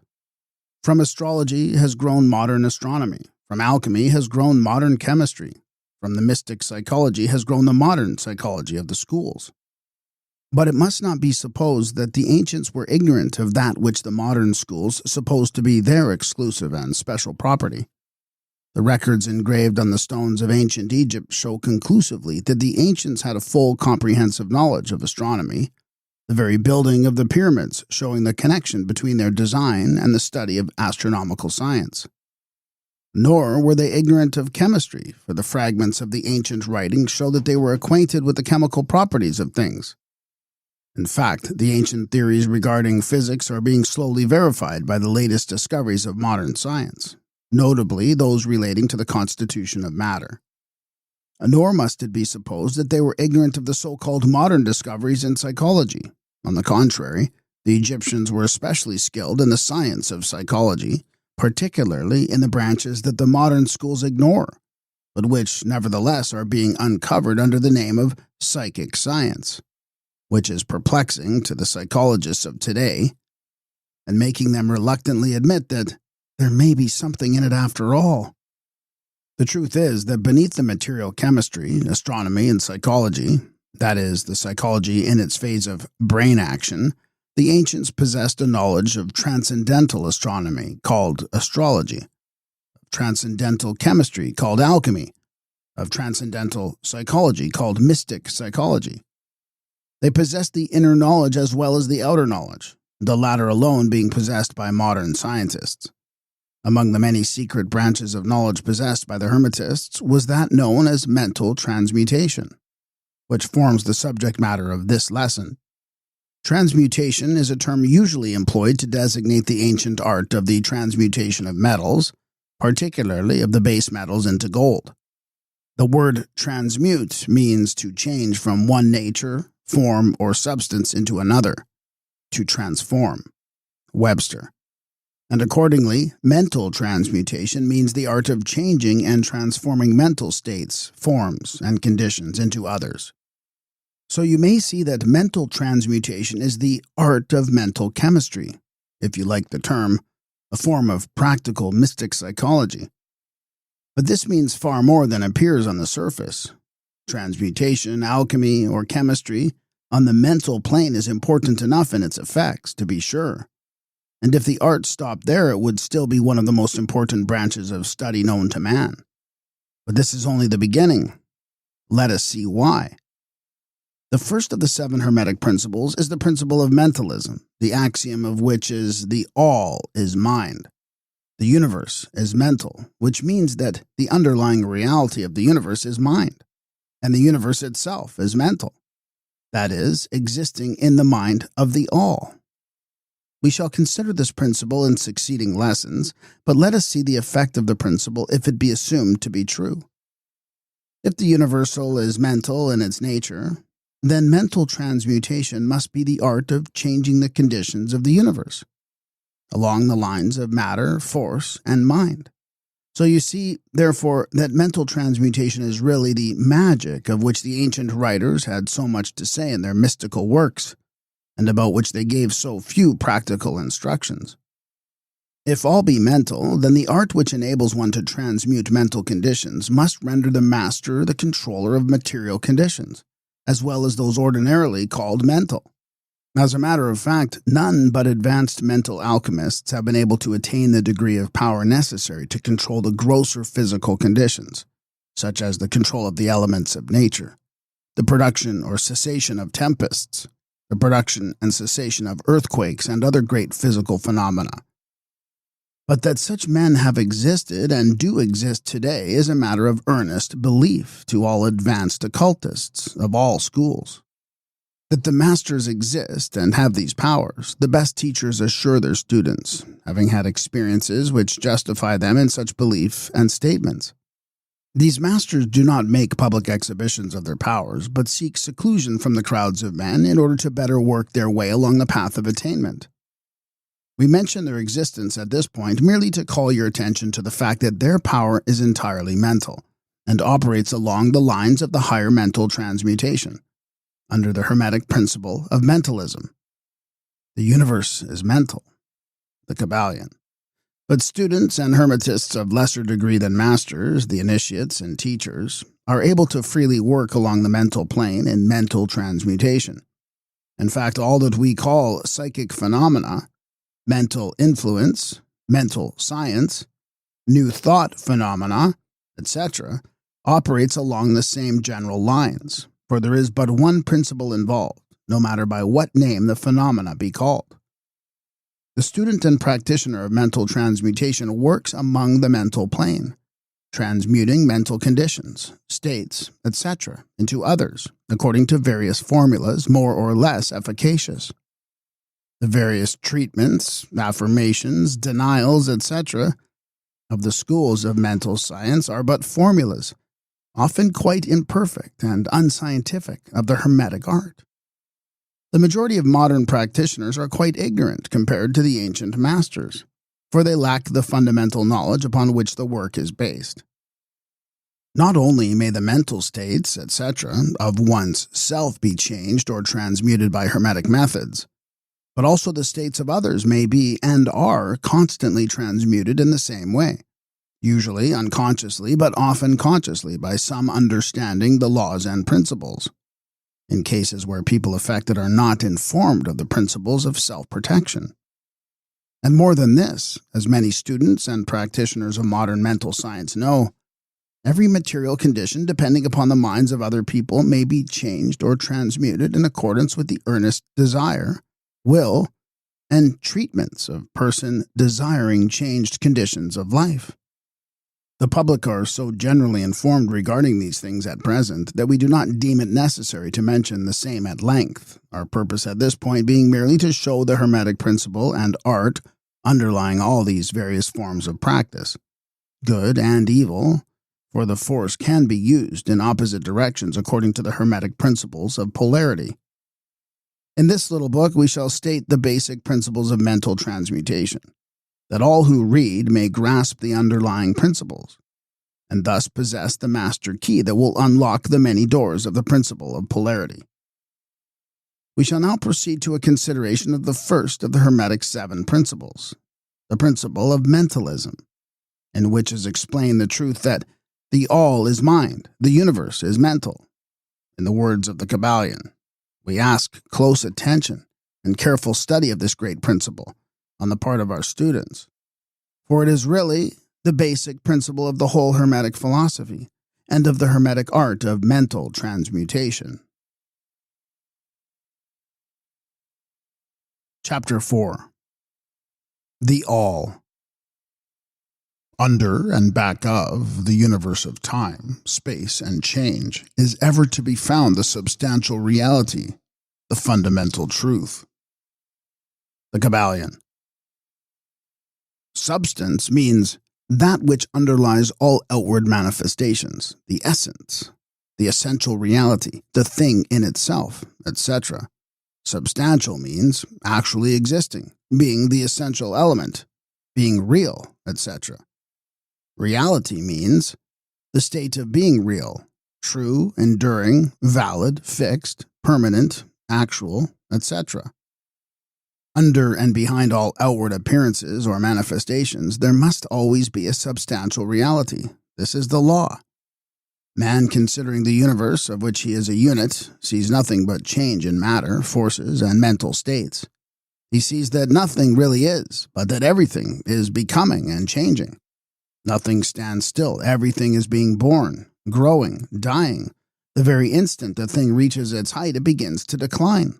From astrology has grown modern astronomy. From alchemy has grown modern chemistry. From the mystic psychology has grown the modern psychology of the schools. But it must not be supposed that the ancients were ignorant of that which the modern schools suppose to be their exclusive and special property. The records engraved on the stones of ancient Egypt show conclusively that the ancients had a full comprehensive knowledge of astronomy, the very building of the pyramids showing the connection between their design and the study of astronomical science. Nor were they ignorant of chemistry, for the fragments of the ancient writings show that they were acquainted with the chemical properties of things. In fact, the ancient theories regarding physics are being slowly verified by the latest discoveries of modern science, notably those relating to the constitution of matter. Nor must it be supposed that they were ignorant of the so-called modern discoveries in psychology. On the contrary, the Egyptians were especially skilled in the science of psychology, particularly in the branches that the modern schools ignore, but which, nevertheless, are being uncovered under the name of psychic science, which is perplexing to the psychologists of today, and making them reluctantly admit that there may be something in it after all. The truth is that beneath the material chemistry, astronomy, and psychology, that is, the psychology in its phase of brain action, the ancients possessed a knowledge of transcendental astronomy, called astrology, of transcendental chemistry, called alchemy, of transcendental psychology, called mystic psychology. They possessed the inner knowledge as well as the outer knowledge, the latter alone being possessed by modern scientists. Among the many secret branches of knowledge possessed by the Hermetists was that known as mental transmutation, which forms the subject matter of this lesson. Transmutation is a term usually employed to designate the ancient art of the transmutation of metals, particularly of the base metals into gold. The word transmute means to change from one nature, form, or substance into another, to transform. Webster. And accordingly, mental transmutation means the art of changing and transforming mental states, forms, and conditions into others. So you may see that mental transmutation is the art of mental chemistry, if you like the term, a form of practical mystic psychology. But this means far more than appears on the surface. Transmutation, alchemy, or chemistry on the mental plane is important enough in its effects, to be sure. And if the art stopped there, it would still be one of the most important branches of study known to man. But this is only the beginning. Let us see why. The first of the 7 Hermetic principles is the principle of mentalism, the axiom of which is the all is mind. The universe is mental, which means that the underlying reality of the universe is mind, and the universe itself is mental, that is, existing in the mind of the all. We shall consider this principle in succeeding lessons, but let us see the effect of the principle if it be assumed to be true. If the universal is mental in its nature, then mental transmutation must be the art of changing the conditions of the universe, along the lines of matter, force, and mind. So you see, therefore, that mental transmutation is really the magic of which the ancient writers had so much to say in their mystical works, and about which they gave so few practical instructions. If all be mental, then the art which enables one to transmute mental conditions must render the master the controller of material conditions, as well as those ordinarily called mental. As a matter of fact, none but advanced mental alchemists have been able to attain the degree of power necessary to control the grosser physical conditions, such as the control of the elements of nature, the production or cessation of tempests, the production and cessation of earthquakes and other great physical phenomena. But that such men have existed and do exist today is a matter of earnest belief to all advanced occultists of all schools. That the masters exist and have these powers, the best teachers assure their students, having had experiences which justify them in such belief and statements. These masters do not make public exhibitions of their powers, but seek seclusion from the crowds of men in order to better work their way along the path of attainment. We mention their existence at this point merely to call your attention to the fact that their power is entirely mental, and operates along the lines of the higher mental transmutation, under the Hermetic principle of mentalism. The universe is mental, the Kybalion. But students and Hermetists of lesser degree than masters, the initiates and teachers, are able to freely work along the mental plane in mental transmutation. In fact, all that we call psychic phenomena, mental influence, mental science, new thought phenomena, etc., operates along the same general lines, for there is but one principle involved, no matter by what name the phenomena be called. The student and practitioner of mental transmutation works among the mental plane, transmuting mental conditions, states, etc., into others, according to various formulas more or less efficacious. The various treatments, affirmations, denials, etc., of the schools of mental science are but formulas, often quite imperfect and unscientific, of the Hermetic art. The majority of modern practitioners are quite ignorant compared to the ancient masters, for they lack the fundamental knowledge upon which the work is based. Not only may the mental states, etc., of one's self be changed or transmuted by Hermetic methods, but also the states of others may be and are constantly transmuted in the same way, usually unconsciously but often consciously by some understanding the laws and principles, in cases where people affected are not informed of the principles of self-protection. And more than this, as many students and practitioners of modern mental science know, every material condition depending upon the minds of other people may be changed or transmuted in accordance with the earnest desire, will, and treatments of person desiring changed conditions of life. The public are so generally informed regarding these things at present that we do not deem it necessary to mention the same at length, our purpose at this point being merely to show the Hermetic principle and art underlying all these various forms of practice, good and evil, for the force can be used in opposite directions according to the Hermetic principles of polarity. In this little book we shall state the basic principles of mental transmutation, that all who read may grasp the underlying principles, and thus possess the master key that will unlock the many doors of the principle of polarity. We shall now proceed to a consideration of the first of the Hermetic 7 principles, the principle of mentalism, in which is explained the truth that the all is mind, the universe is mental. In the words of the Kybalion, we ask close attention and careful study of this great principle on the part of our students, for it is really the basic principle of the whole Hermetic philosophy and of the Hermetic art of mental transmutation. Chapter 4. The All. Under and back of the universe of time, space, and change is ever to be found the substantial reality, the fundamental truth. The Kybalion. Substance means that which underlies all outward manifestations, the essence, the essential reality, the thing in itself, etc. Substantial means actually existing, being the essential element, being real, etc. Reality means the state of being real, true, enduring, valid, fixed, permanent, actual, etc. Under and behind all outward appearances or manifestations, there must always be a substantial reality. This is the law. Man, considering the universe of which he is a unit, sees nothing but change in matter, forces, and mental states. He sees that nothing really is, but that everything is becoming and changing. Nothing stands still. Everything is being born, growing, dying. The very instant a thing reaches its height, it begins to decline.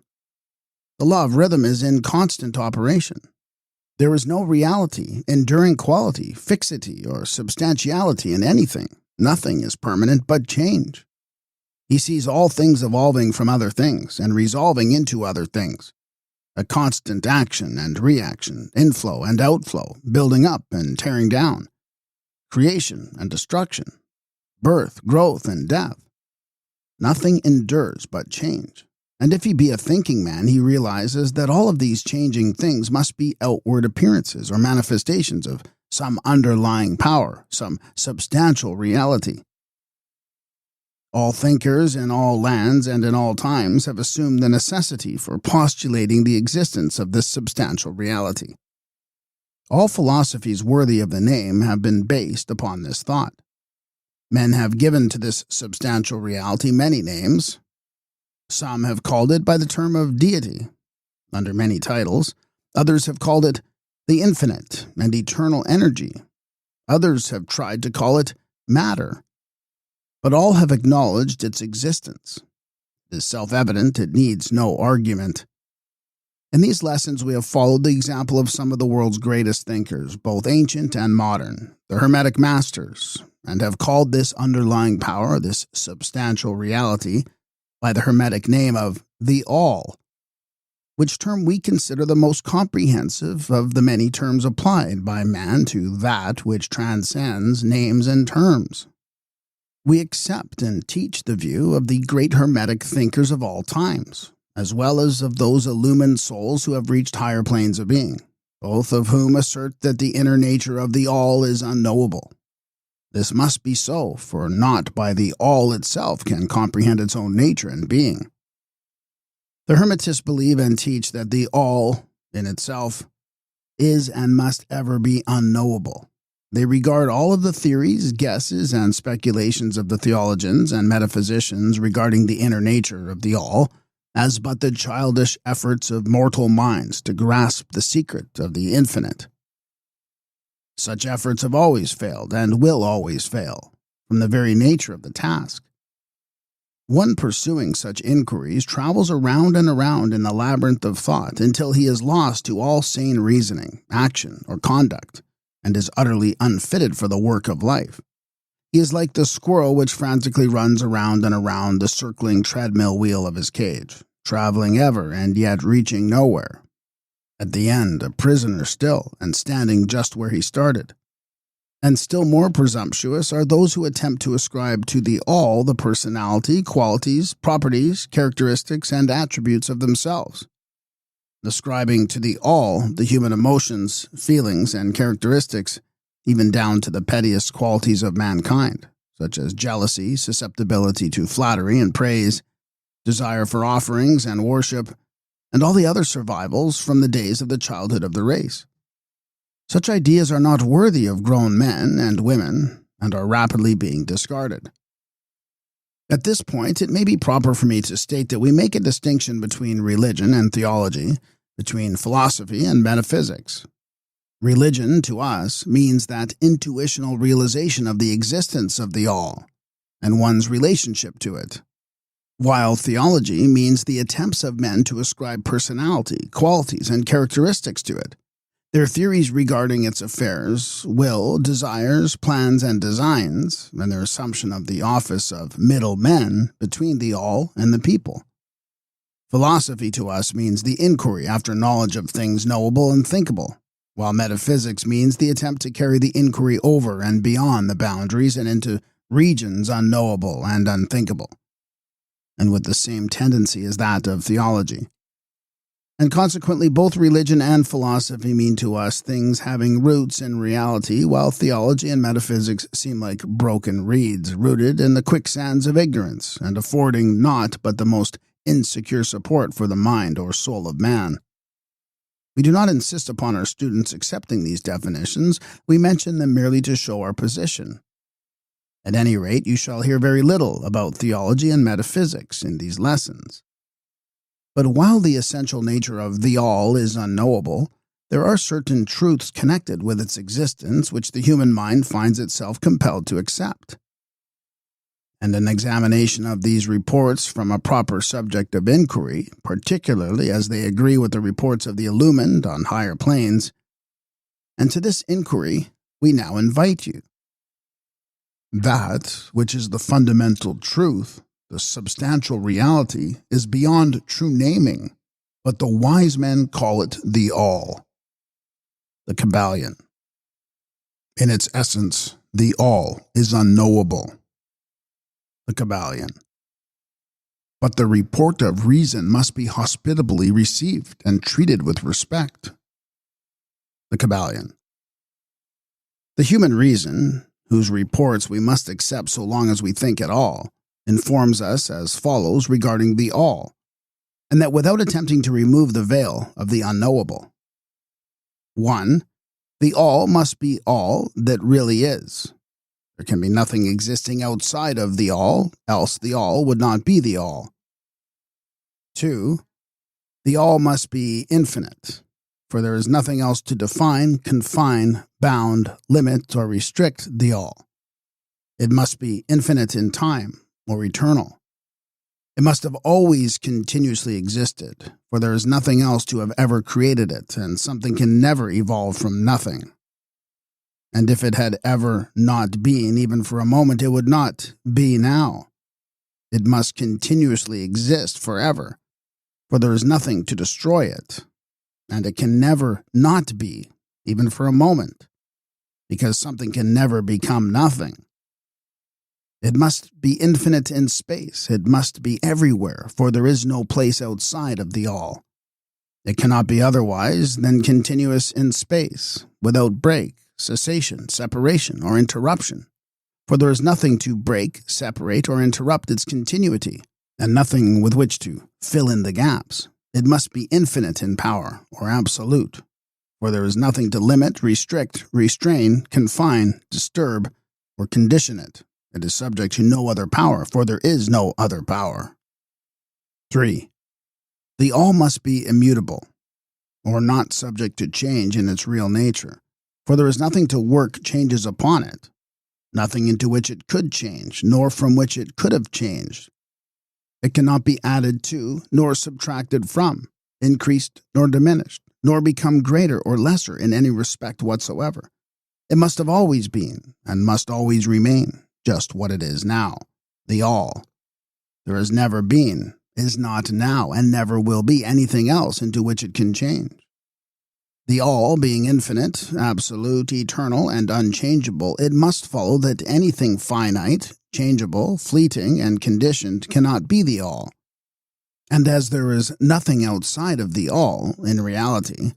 The law of rhythm is in constant operation. There is no reality, enduring quality, fixity, or substantiality in anything. Nothing is permanent but change. He sees all things evolving from other things and resolving into other things. A constant action and reaction, inflow and outflow, building up and tearing down. Creation and destruction, birth, growth, and death. Nothing endures but change. And if he be a thinking man, he realizes that all of these changing things must be outward appearances or manifestations of some underlying power, some substantial reality. All thinkers in all lands and in all times have assumed the necessity for postulating the existence of this substantial reality. All philosophies worthy of the name have been based upon this thought. Men have given to this substantial reality many names. Some have called it by the term of deity, under many titles. Others have called it the infinite and eternal energy. Others have tried to call it matter. But all have acknowledged its existence. It is self-evident, it needs no argument. In these lessons, we have followed the example of some of the world's greatest thinkers, both ancient and modern, the Hermetic masters, and have called this underlying power, this substantial reality, by the Hermetic name of the All, which term we consider the most comprehensive of the many terms applied by man to that which transcends names and terms. We accept and teach the view of the great Hermetic thinkers of all times, as well as of those illumined souls who have reached higher planes of being, both of whom assert that the inner nature of the All is unknowable. This must be so, for not by the All itself can comprehend its own nature and being. The Hermetists believe and teach that the All, in itself, is and must ever be unknowable. They regard all of the theories, guesses, and speculations of the theologians and metaphysicians regarding the inner nature of the All as but the childish efforts of mortal minds to grasp the secret of the infinite. Such efforts have always failed and will always fail, from the very nature of the task. One pursuing such inquiries travels around and around in the labyrinth of thought until he is lost to all sane reasoning, action, or conduct, and is utterly unfitted for the work of life. He is like the squirrel which frantically runs around and around the circling treadmill wheel of his cage, traveling ever and yet reaching nowhere. At the end, a prisoner still, and standing just where he started. And still more presumptuous are those who attempt to ascribe to the All the personality, qualities, properties, characteristics, and attributes of themselves. Ascribing to the All the human emotions, feelings, and characteristics, even down to the pettiest qualities of mankind, such as jealousy, susceptibility to flattery and praise, desire for offerings and worship, and all the other survivals from the days of the childhood of the race. Such ideas are not worthy of grown men and women, and are rapidly being discarded. At this point, it may be proper for me to state that we make a distinction between religion and theology, between philosophy and metaphysics. Religion, to us, means that intuitional realization of the existence of the All, and one's relationship to it, while theology means the attempts of men to ascribe personality, qualities, and characteristics to it. Their theories regarding its affairs, will, desires, plans, and designs, and their assumption of the office of middlemen between the all and the people. Philosophy to us means the inquiry after knowledge of things knowable and thinkable, while metaphysics means the attempt to carry the inquiry over and beyond the boundaries and into regions unknowable and unthinkable, and with the same tendency as that of theology. And consequently, both religion and philosophy mean to us things having roots in reality, while theology and metaphysics seem like broken reeds rooted in the quicksands of ignorance and affording naught but the most insecure support for the mind or soul of man. We do not insist upon our students accepting these definitions. We mention them merely to show our position. At any rate, you shall hear very little about theology and metaphysics in these lessons. But while the essential nature of the all is unknowable, there are certain truths connected with its existence which the human mind finds itself compelled to accept. And an examination of these reports from a proper subject of inquiry, particularly as they agree with the reports of the illumined on higher planes, and to this inquiry we now invite you. That which is the fundamental truth, the substantial reality, is beyond true naming, but the wise men call it the all. The Kybalion. In its essence, the all is unknowable. The Kybalion. But the report of reason must be hospitably received and treated with respect. The Kybalion. The human reason, whose reports we must accept so long as we think at all, informs us as follows regarding the all, and that without attempting to remove the veil of the unknowable. 1. The all must be all that really is. There can be nothing existing outside of the all, else the all would not be the all. 2. The all must be infinite, for there is nothing else to define, confine, bound, limit, or restrict the all. It must be infinite in time, or eternal. It must have always continuously existed, for there is nothing else to have ever created it, and something can never evolve from nothing. And if it had ever not been, even for a moment, it would not be now. It must continuously exist forever, for there is nothing to destroy it, and it can never not be, even for a moment, because something can never become nothing. It must be infinite in space. It must be everywhere, for there is no place outside of the all. It cannot be otherwise than continuous in space, without break, cessation, separation, or interruption, for there is nothing to break, separate, or interrupt its continuity, and nothing with which to fill in the gaps. It must be infinite in power, or absolute, for there is nothing to limit, restrict, restrain, confine, disturb, or condition it. It is subject to no other power, for there is no other power. 3. The all must be immutable, or not subject to change in its real nature, for there is nothing to work changes upon it, nothing into which it could change, nor from which it could have changed. It cannot be added to, nor subtracted from, increased nor diminished, nor become greater or lesser in any respect whatsoever. It must have always been, and must always remain, just what it is now, the all. There has never been, is not now, and never will be anything else into which it can change. The all being infinite, absolute, eternal, and unchangeable, it must follow that anything finite, changeable, fleeting, and conditioned cannot be the all. And as there is nothing outside of the all, in reality,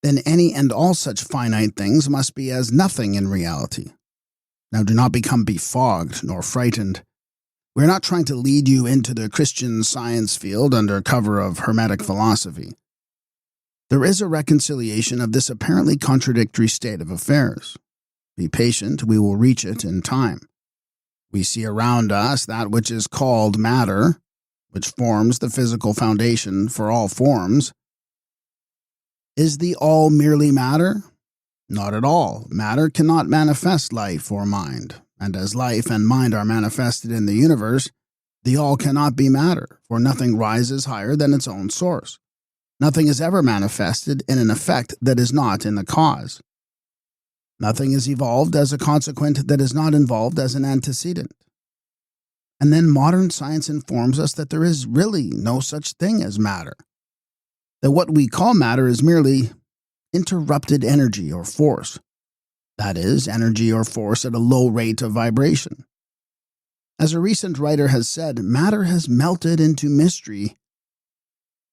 then any and all such finite things must be as nothing in reality. Now do not become befogged nor frightened. We are not trying to lead you into the Christian Science field under cover of Hermetic philosophy. There is a reconciliation of this apparently contradictory state of affairs. Be patient, we will reach it in time. We see around us that which is called matter, which forms the physical foundation for all forms. Is the all merely matter? Not at all. Matter cannot manifest life or mind, and as life and mind are manifested in the universe, the all cannot be matter, for nothing rises higher than its own source. Nothing is ever manifested in an effect that is not in the cause. Nothing is evolved as a consequent that is not involved as an antecedent. And then modern science informs us that there is really no such thing as matter. That what we call matter is merely interrupted energy or force. That is, energy or force at a low rate of vibration. As a recent writer has said, matter has melted into mystery.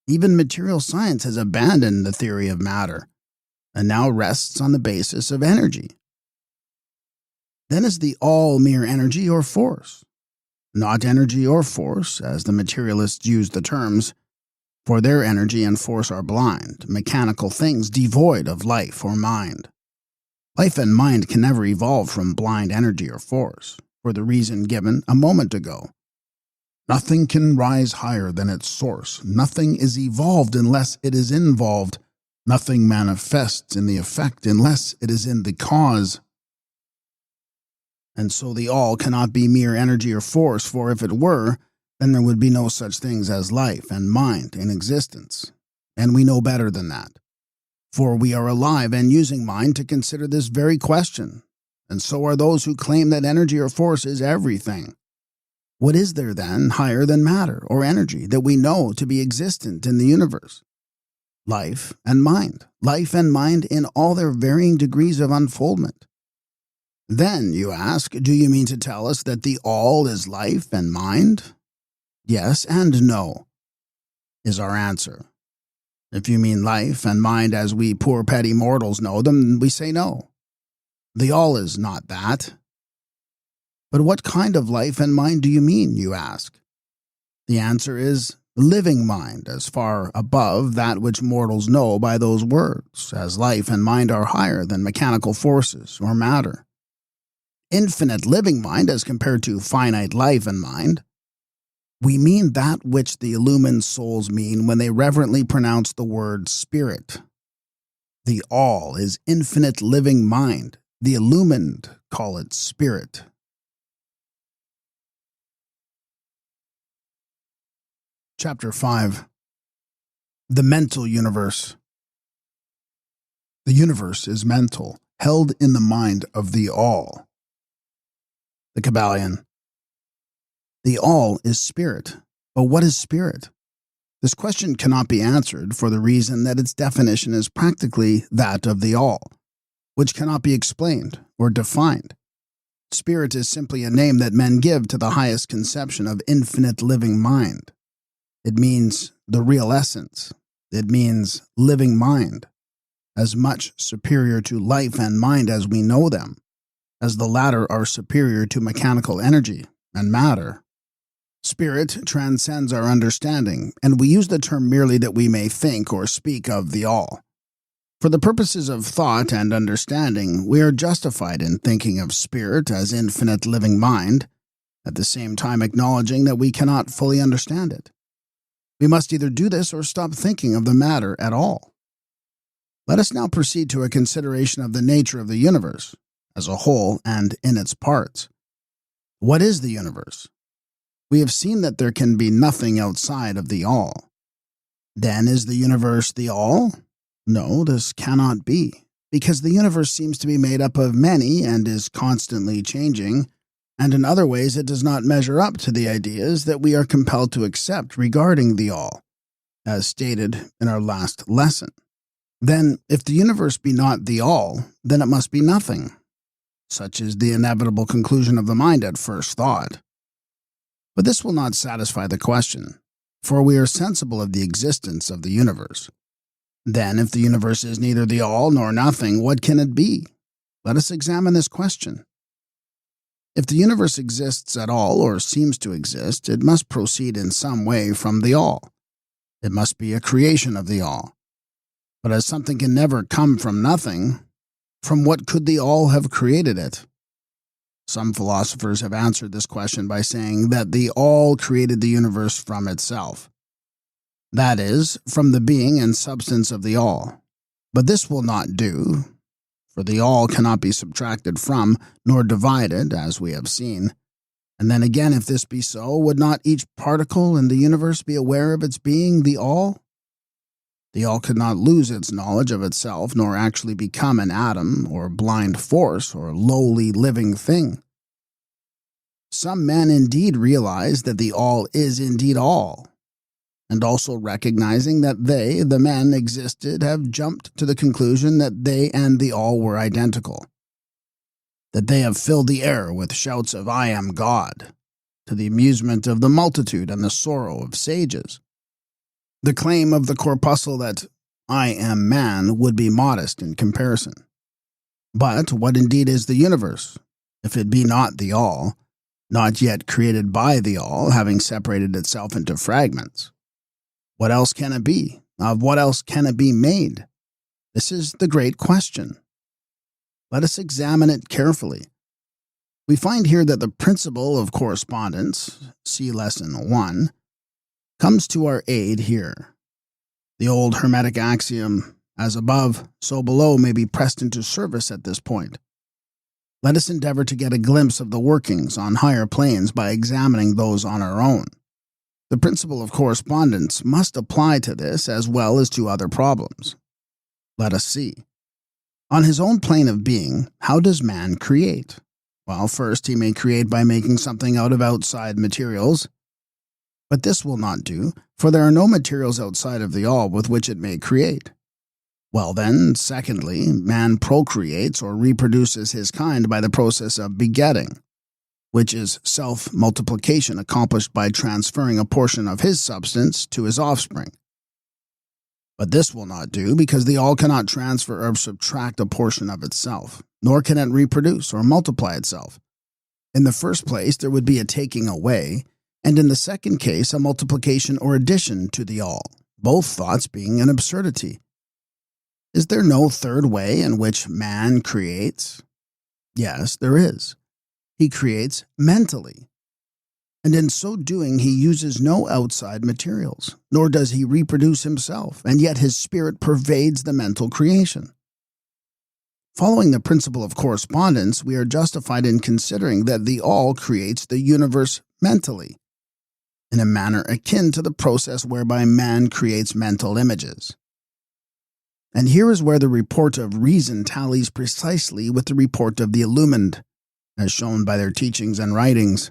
Even material science has abandoned the theory of matter, and now rests on the basis of energy. Then is the all mere energy or force? Not energy or force, as the materialists use the terms, for their energy and force are blind, mechanical things devoid of life or mind. Life and mind can never evolve from blind energy or force, for the reason given a moment ago. Nothing can rise higher than its source. Nothing is evolved unless it is involved. Nothing manifests in the effect unless it is in the cause. And so the all cannot be mere energy or force, for if it were, then there would be no such things as life and mind in existence. And we know better than that. For we are alive and using mind to consider this very question. And so are those who claim that energy or force is everything. What is there, then, higher than matter or energy that we know to be existent in the universe? Life and mind in all their varying degrees of unfoldment. Then, you ask, do you mean to tell us that the all is life and mind? Yes and no, is our answer. If you mean life and mind as we poor petty mortals know them, we say no. The all is not that. But what kind of life and mind do you mean, you ask? The answer is living mind, as far above that which mortals know by those words, as life and mind are higher than mechanical forces or matter. Infinite living mind as compared to finite life and mind. We mean that which the illumined souls mean when they reverently pronounce the word spirit. The all is infinite living mind. The illumined call it spirit. Chapter 5. The Mental Universe. The universe is mental, held in the mind of the all. The Kybalion. The all is spirit. But what is spirit? This question cannot be answered for the reason that its definition is practically that of the all, which cannot be explained or defined. Spirit is simply a name that men give to the highest conception of infinite living mind. It means the real essence. It means living mind, as much superior to life and mind as we know them, as the latter are superior to mechanical energy and matter. Spirit transcends our understanding, and we use the term merely that we may think or speak of the all. For the purposes of thought and understanding, we are justified in thinking of spirit as infinite living mind, at the same time acknowledging that we cannot fully understand it. We must either do this or stop thinking of the matter at all. Let us now proceed to a consideration of the nature of the universe, as a whole and in its parts. What is the universe? We have seen that there can be nothing outside of the all. Then is the universe the all? No, this cannot be, because the universe seems to be made up of many and is constantly changing, and in other ways it does not measure up to the ideas that we are compelled to accept regarding the all, as stated in our last lesson. Then, if the universe be not the all, then it must be nothing. Such is the inevitable conclusion of the mind at first thought. But this will not satisfy the question, for we are sensible of the existence of the universe. Then, if the universe is neither the all nor nothing, what can it be? Let us examine this question. If the universe exists at all or seems to exist, it must proceed in some way from the all. It must be a creation of the all. But as something can never come from nothing, from what could the all have created it? Some philosophers have answered this question by saying that the all created the universe from itself. That is, from the being and substance of the all. But this will not do, for the all cannot be subtracted from, nor divided, as we have seen. And then again, if this be so, would not each particle in the universe be aware of its being the all? The all could not lose its knowledge of itself, nor actually become an atom, or blind force, or lowly living thing. Some men indeed realize that the all is indeed all, and also recognizing that they, the men, existed, have jumped to the conclusion that they and the all were identical, that they have filled the air with shouts of "I am God," to the amusement of the multitude and the sorrow of sages. The claim of the corpuscle that "I am man" would be modest in comparison. But what indeed is the universe, if it be not the all, not yet created by the all, having separated itself into fragments? What else can it be? Of what else can it be made? This is the great question. Let us examine it carefully. We find here that the principle of correspondence, see Lesson 1, comes to our aid here. The old Hermetic axiom, "as above, so below," may be pressed into service at this point. Let us endeavor to get a glimpse of the workings on higher planes by examining those on our own. The principle of correspondence must apply to this as well as to other problems. Let us see. On his own plane of being, how does man create? Well, first he may create by making something out of outside materials. But this will not do, for there are no materials outside of the all with which it may create. Well then, secondly, man procreates or reproduces his kind by the process of begetting, which is self-multiplication accomplished by transferring a portion of his substance to his offspring. But this will not do, because the all cannot transfer or subtract a portion of itself, nor can it reproduce or multiply itself. In the first place, there would be a taking away, and in the second case, a multiplication or addition to the all, both thoughts being an absurdity. Is there no third way in which man creates? Yes, there is. He creates mentally. And in so doing, he uses no outside materials, nor does he reproduce himself, and yet his spirit pervades the mental creation. Following the principle of correspondence, we are justified in considering that the all creates the universe mentally, in a manner akin to the process whereby man creates mental images. And here is where the report of reason tallies precisely with the report of the illumined, as shown by their teachings and writings.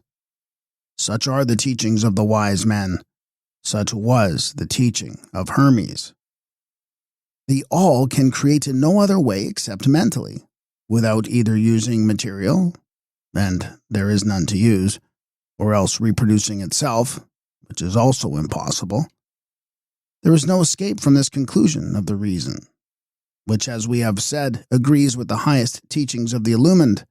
Such are the teachings of the wise men. Such was the teaching of Hermes. The all can create in no other way except mentally, without either using material, and there is none to use, or else reproducing itself, which is also impossible. There is no escape from this conclusion of the reason, which, as we have said, agrees with the highest teachings of the illumined.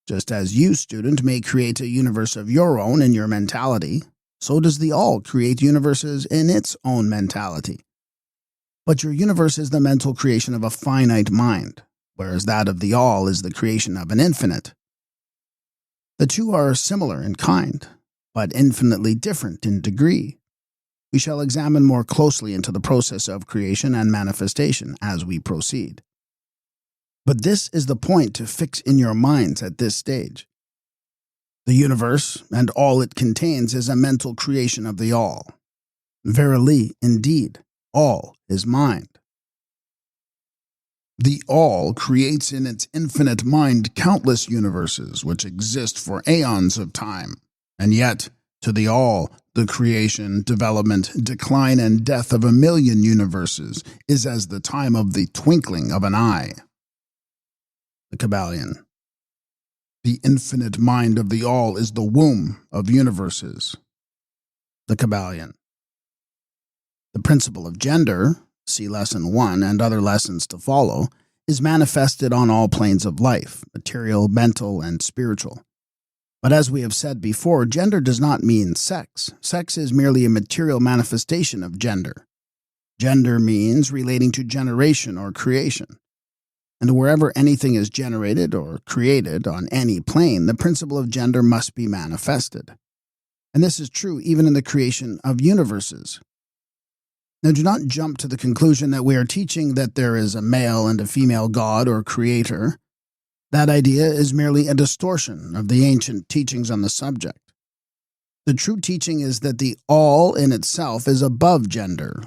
Just as you, student, may create a universe of your own in your mentality, so does the all create universes in its own mentality. But your universe is the mental creation of a finite mind, whereas that of the all is the creation of an infinite. The two are similar in kind, but infinitely different in degree. We shall examine more closely into the process of creation and manifestation as we proceed. But this is the point to fix in your minds at this stage. The universe and all it contains is a mental creation of the all. Verily, indeed, all is mind. The all creates in its infinite mind countless universes which exist for aeons of time, and yet, to the all, the creation, development, decline, and death of a million universes is as the time of the twinkling of an eye. The Kybalion. The infinite mind of the all is the womb of universes. The Kybalion. The principle of gender, see Lesson 1 and other lessons to follow, is manifested on all planes of life, material, mental, and spiritual. But as we have said before, gender does not mean sex. Sex is merely a material manifestation of gender. Gender means relating to generation or creation. And wherever anything is generated or created on any plane, the principle of gender must be manifested. And this is true even in the creation of universes. Now, do not jump to the conclusion that we are teaching that there is a male and a female God or creator. That idea is merely a distortion of the ancient teachings on the subject. The true teaching is that the all in itself is above gender,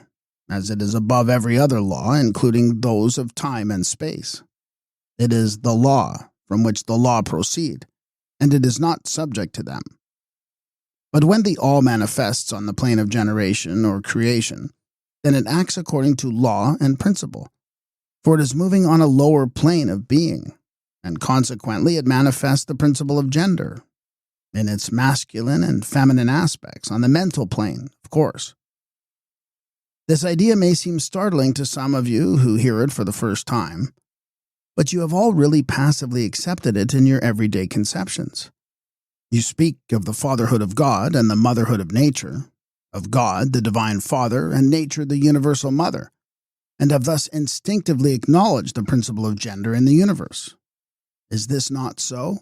as it is above every other law, including those of time and space. It is the law from which the law proceed, and it is not subject to them. But when the all manifests on the plane of generation or creation, then it acts according to law and principle, for it is moving on a lower plane of being, and consequently it manifests the principle of gender, in its masculine and feminine aspects, on the mental plane, of course. This idea may seem startling to some of you who hear it for the first time, but you have all really passively accepted it in your everyday conceptions. You speak of the fatherhood of God and the motherhood of nature, of God, the divine Father, and nature, the universal mother, and have thus instinctively acknowledged the principle of gender in the universe. Is this not so?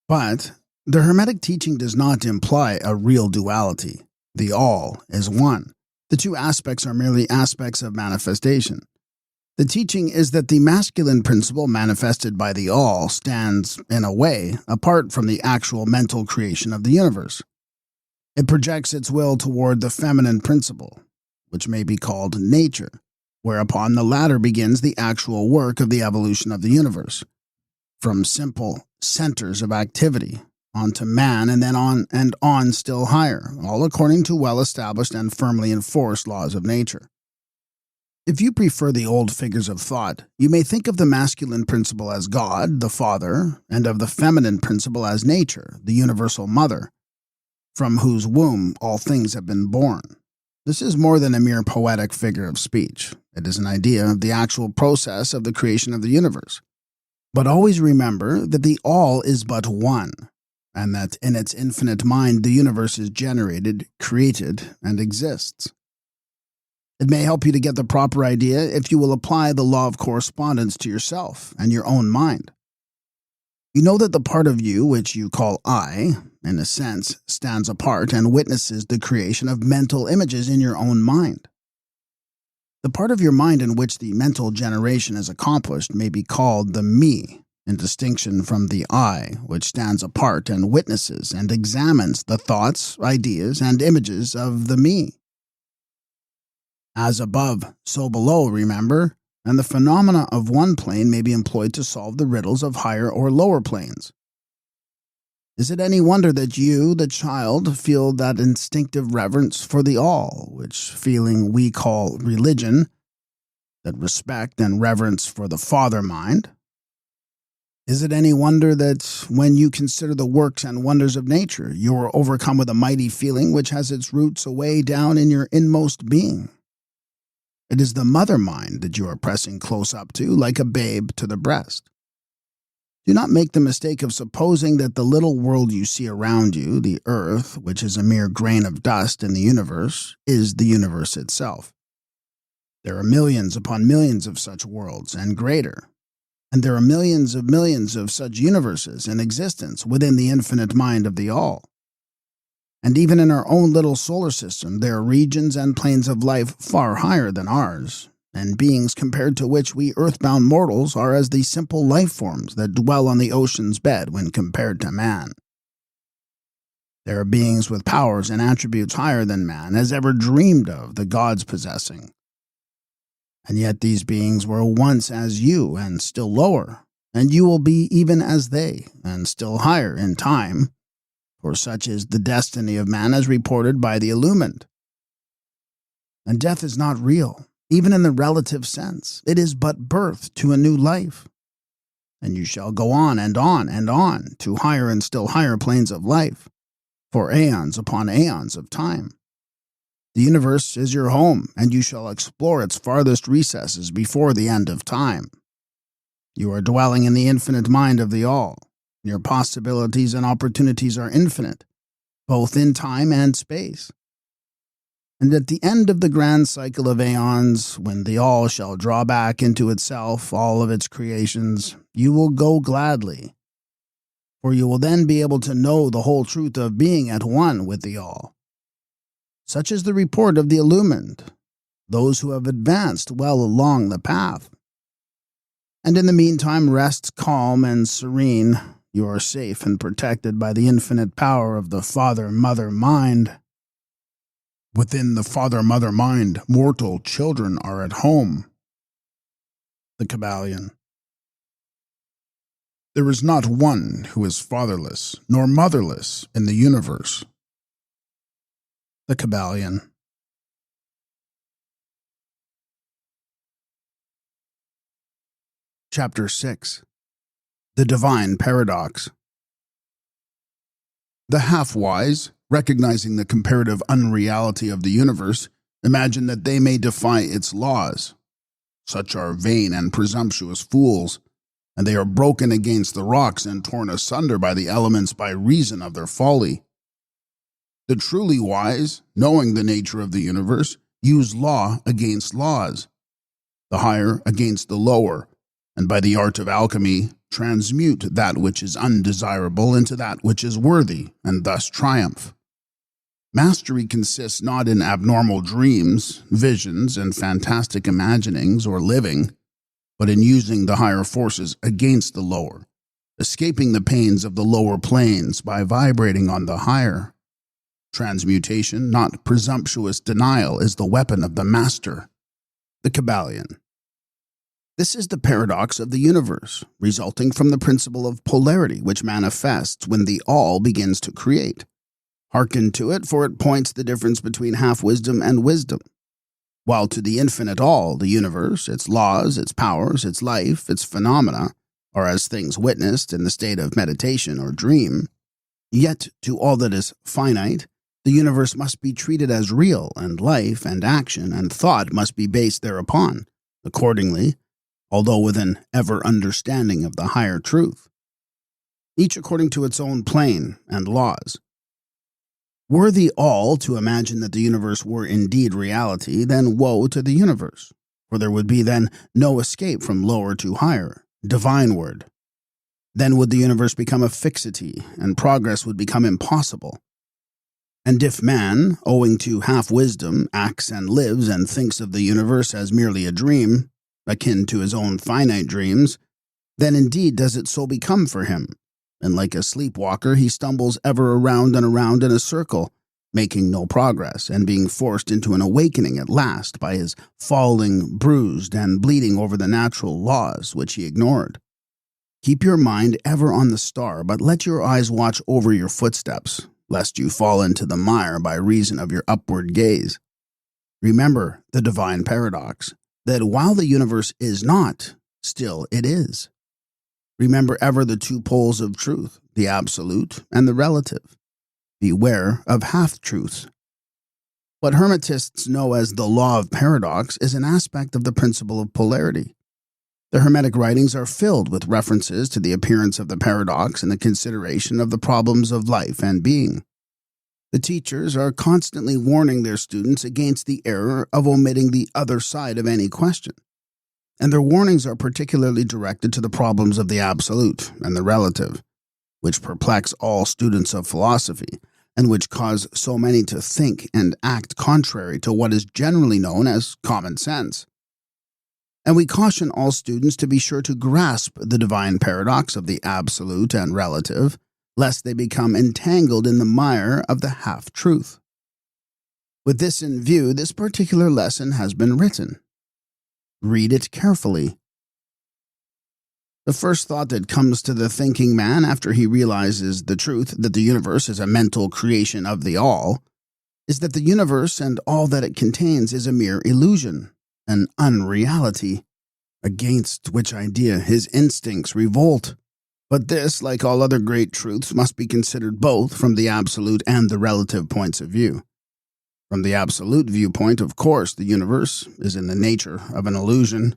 But the Hermetic teaching does not imply a real duality. The all is one. The two aspects are merely aspects of manifestation. The teaching is that the masculine principle manifested by the all stands, in a way, apart from the actual mental creation of the universe. It projects its will toward the feminine principle, which may be called nature, whereupon the latter begins the actual work of the evolution of the universe, from simple centers of activity onto man and then on still higher, all according to well-established and firmly enforced laws of nature. If you prefer the old figures of thought, you may think of the masculine principle as God, the Father, and of the feminine principle as nature, the universal mother, from whose womb all things have been born. This is more than a mere poetic figure of speech. It is an idea of the actual process of the creation of the universe. But always remember that the all is but one, and that in its infinite mind the universe is generated, created, and exists. It may help you to get the proper idea if you will apply the law of correspondence to yourself and your own mind. You know that the part of you which you call I, in a sense, stands apart and witnesses the creation of mental images in your own mind. The part of your mind in which the mental generation is accomplished may be called the me, in distinction from the I, which stands apart and witnesses and examines the thoughts, ideas, and images of the me. As above, so below, remember, and the phenomena of one plane may be employed to solve the riddles of higher or lower planes. Is it any wonder that you, the child, feel that instinctive reverence for the all, which feeling we call religion, that respect and reverence for the father mind? Is it any wonder that when you consider the works and wonders of nature, you are overcome with a mighty feeling which has its roots away down in your inmost being? It is the mother mind that you are pressing close up to, like a babe to the breast. Do not make the mistake of supposing that the little world you see around you, the earth, which is a mere grain of dust in the universe, is the universe itself. There are millions upon millions of such worlds, and greater. And there are millions of such universes in existence within the infinite mind of the all. And even in our own little solar system, there are regions and planes of life far higher than ours, and beings compared to which we earthbound mortals are as the simple life forms that dwell on the ocean's bed when compared to man. There are beings with powers and attributes higher than man has ever dreamed of the gods possessing. And yet these beings were once as you and still lower, and you will be even as they, and still higher in time, for such is the destiny of man as reported by the illumined. And death is not real, even in the relative sense. It is but birth to a new life. And you shall go on and on and on to higher and still higher planes of life, for aeons upon aeons of time. The universe is your home, and you shall explore its farthest recesses before the end of time. You are dwelling in the infinite mind of the all. Your possibilities and opportunities are infinite, both in time and space. And at the end of the grand cycle of aeons, when the all shall draw back into itself all of its creations, you will go gladly, for you will then be able to know the whole truth of being at one with the all. Such is the report of the illumined, those who have advanced well along the path. And in the meantime rest calm and serene. You are safe and protected by the infinite power of the Father-Mother mind. Within the father-mother mind, mortal children are at home. The Kybalion. There is not one who is fatherless nor motherless in the universe. The Kybalion. Chapter 6. The Divine Paradox. The half-wise, recognizing the comparative unreality of the universe, imagine that they may defy its laws. Such are vain and presumptuous fools, and they are broken against the rocks and torn asunder by the elements by reason of their folly. The truly wise, knowing the nature of the universe, use law against laws, the higher against the lower, and by the art of alchemy transmute that which is undesirable into that which is worthy, and thus triumph. Mastery consists not in abnormal dreams, visions, and fantastic imaginings or living, but in using the higher forces against the lower, escaping the pains of the lower planes by vibrating on the higher. Transmutation, not presumptuous denial, is the weapon of the master. The Kybalion. This is the paradox of the universe, resulting from the principle of polarity which manifests when the all begins to create. Hearken to it, for it points the difference between half-wisdom and wisdom. While to the infinite all, the universe, its laws, its powers, its life, its phenomena, are as things witnessed in the state of meditation or dream, yet to all that is finite, the universe must be treated as real, and life and action and thought must be based thereupon. Accordingly, although with an ever-understanding of the higher truth, each according to its own plane and laws. Were the all to imagine that the universe were indeed reality, then woe to the universe, for there would be then no escape from lower to higher, divineward. Then would the universe become a fixity, and progress would become impossible. And if man, owing to half-wisdom, acts and lives and thinks of the universe as merely a dream, akin to his own finite dreams, then indeed does it so become for him, and like a sleepwalker he stumbles ever around and around in a circle, making no progress, and being forced into an awakening at last by his falling, bruised, and bleeding over the natural laws which he ignored. Keep your mind ever on the star, but let your eyes watch over your footsteps, lest you fall into the mire by reason of your upward gaze. Remember the divine paradox, that while the universe is not, still it is. Remember ever the two poles of truth, the absolute and the relative. Beware of half-truths. What Hermetists know as the law of paradox is an aspect of the principle of polarity. The Hermetic writings are filled with references to the appearance of the paradox and the consideration of the problems of life and being. The teachers are constantly warning their students against the error of omitting the other side of any question. And their warnings are particularly directed to the problems of the absolute and the relative, which perplex all students of philosophy, and which cause so many to think and act contrary to what is generally known as common sense. And we caution all students to be sure to grasp the divine paradox of the absolute and relative, lest they become entangled in the mire of the half-truth. With this in view, this particular lesson has been written. Read it carefully. The first thought that comes to the thinking man after he realizes the truth that the universe is a mental creation of the all is that the universe and all that it contains is a mere illusion, an unreality, against which idea his instincts revolt. But this, like all other great truths, must be considered both from the absolute and the relative points of view. From the absolute viewpoint, of course, the universe is in the nature of an illusion,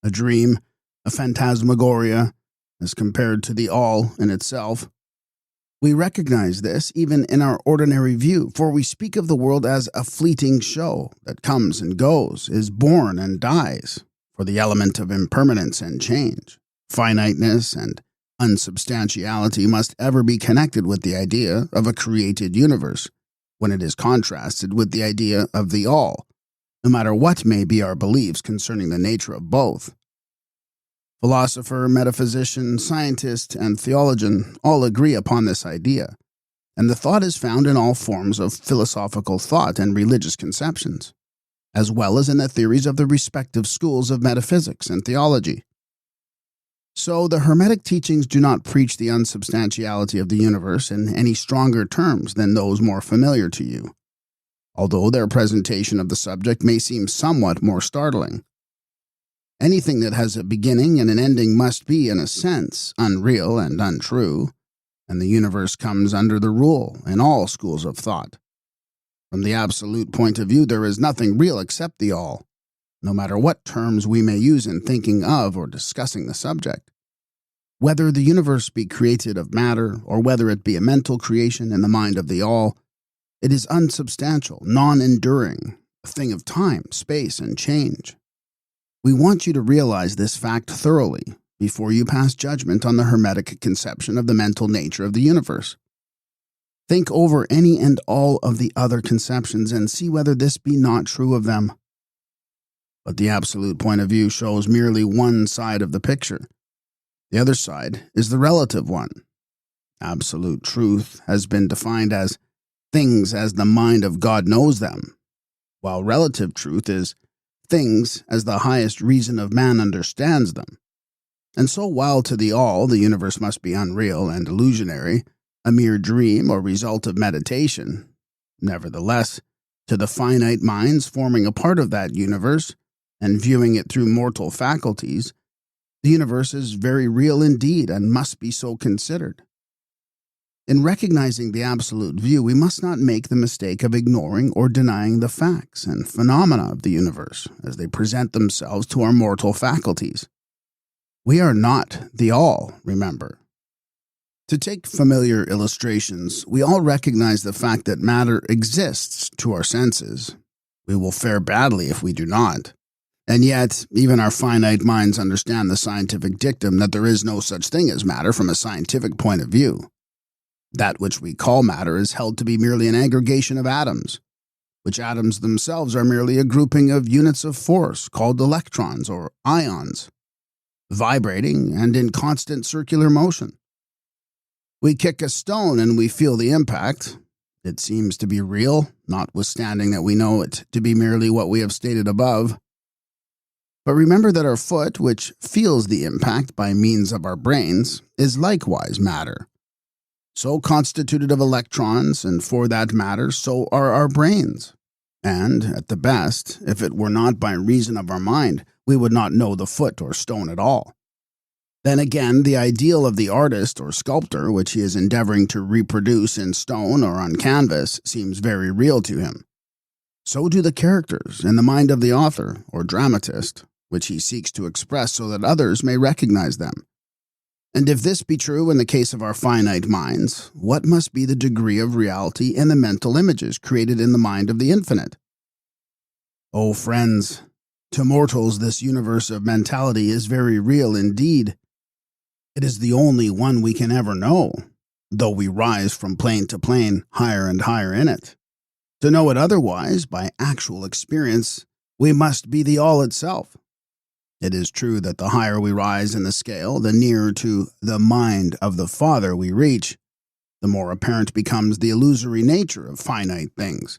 a dream, a phantasmagoria, as compared to the all in itself. We recognize this even in our ordinary view, for we speak of the world as a fleeting show that comes and goes, is born and dies, for the element of impermanence and change, finiteness and unsubstantiality must ever be connected with the idea of a created universe, when it is contrasted with the idea of the all, no matter what may be our beliefs concerning the nature of both. Philosopher, metaphysician, scientist, and theologian all agree upon this idea, and the thought is found in all forms of philosophical thought and religious conceptions, as well as in the theories of the respective schools of metaphysics and theology. So the Hermetic teachings do not preach the unsubstantiality of the universe in any stronger terms than those more familiar to you, although their presentation of the subject may seem somewhat more startling. Anything that has a beginning and an ending must be, in a sense, unreal and untrue, and the universe comes under the rule in all schools of thought. From the absolute point of view, there is nothing real except the all, no matter what terms we may use in thinking of or discussing the subject. Whether the universe be created of matter, or whether it be a mental creation in the mind of the all, it is unsubstantial, non-enduring, a thing of time, space, and change. We want you to realize this fact thoroughly before you pass judgment on the Hermetic conception of the mental nature of the universe. Think over any and all of the other conceptions and see whether this be not true of them. But the absolute point of view shows merely one side of the picture. The other side is the relative one. Absolute truth has been defined as things as the mind of God knows them, while relative truth is things as the highest reason of man understands them. And so while to the all the universe must be unreal and illusionary, a mere dream or result of meditation, nevertheless, to the finite minds forming a part of that universe, and viewing it through mortal faculties, the universe is very real indeed and must be so considered. In recognizing the absolute view, we must not make the mistake of ignoring or denying the facts and phenomena of the universe as they present themselves to our mortal faculties. We are not the all, remember. To take familiar illustrations, we all recognize the fact that matter exists to our senses. We will fare badly if we do not. And yet, even our finite minds understand the scientific dictum that there is no such thing as matter from a scientific point of view. That which we call matter is held to be merely an aggregation of atoms, which atoms themselves are merely a grouping of units of force called electrons or ions, vibrating and in constant circular motion. We kick a stone and we feel the impact. It seems to be real, notwithstanding that we know it to be merely what we have stated above. But remember that our foot, which feels the impact by means of our brains, is likewise matter, so constituted of electrons, and for that matter, so are our brains. And, at the best, if it were not by reason of our mind, we would not know the foot or stone at all. Then again, the ideal of the artist or sculptor, which he is endeavoring to reproduce in stone or on canvas, seems very real to him. So do the characters in the mind of the author or dramatist, which he seeks to express so that others may recognize them. And if this be true in the case of our finite minds, what must be the degree of reality in the mental images created in the mind of the infinite? Oh, friends, to mortals this universe of mentality is very real indeed. It is the only one we can ever know, though we rise from plane to plane, higher and higher in it. To know it otherwise, by actual experience, we must be the all itself. It is true that the higher we rise in the scale, the nearer to the mind of the Father we reach, the more apparent becomes the illusory nature of finite things.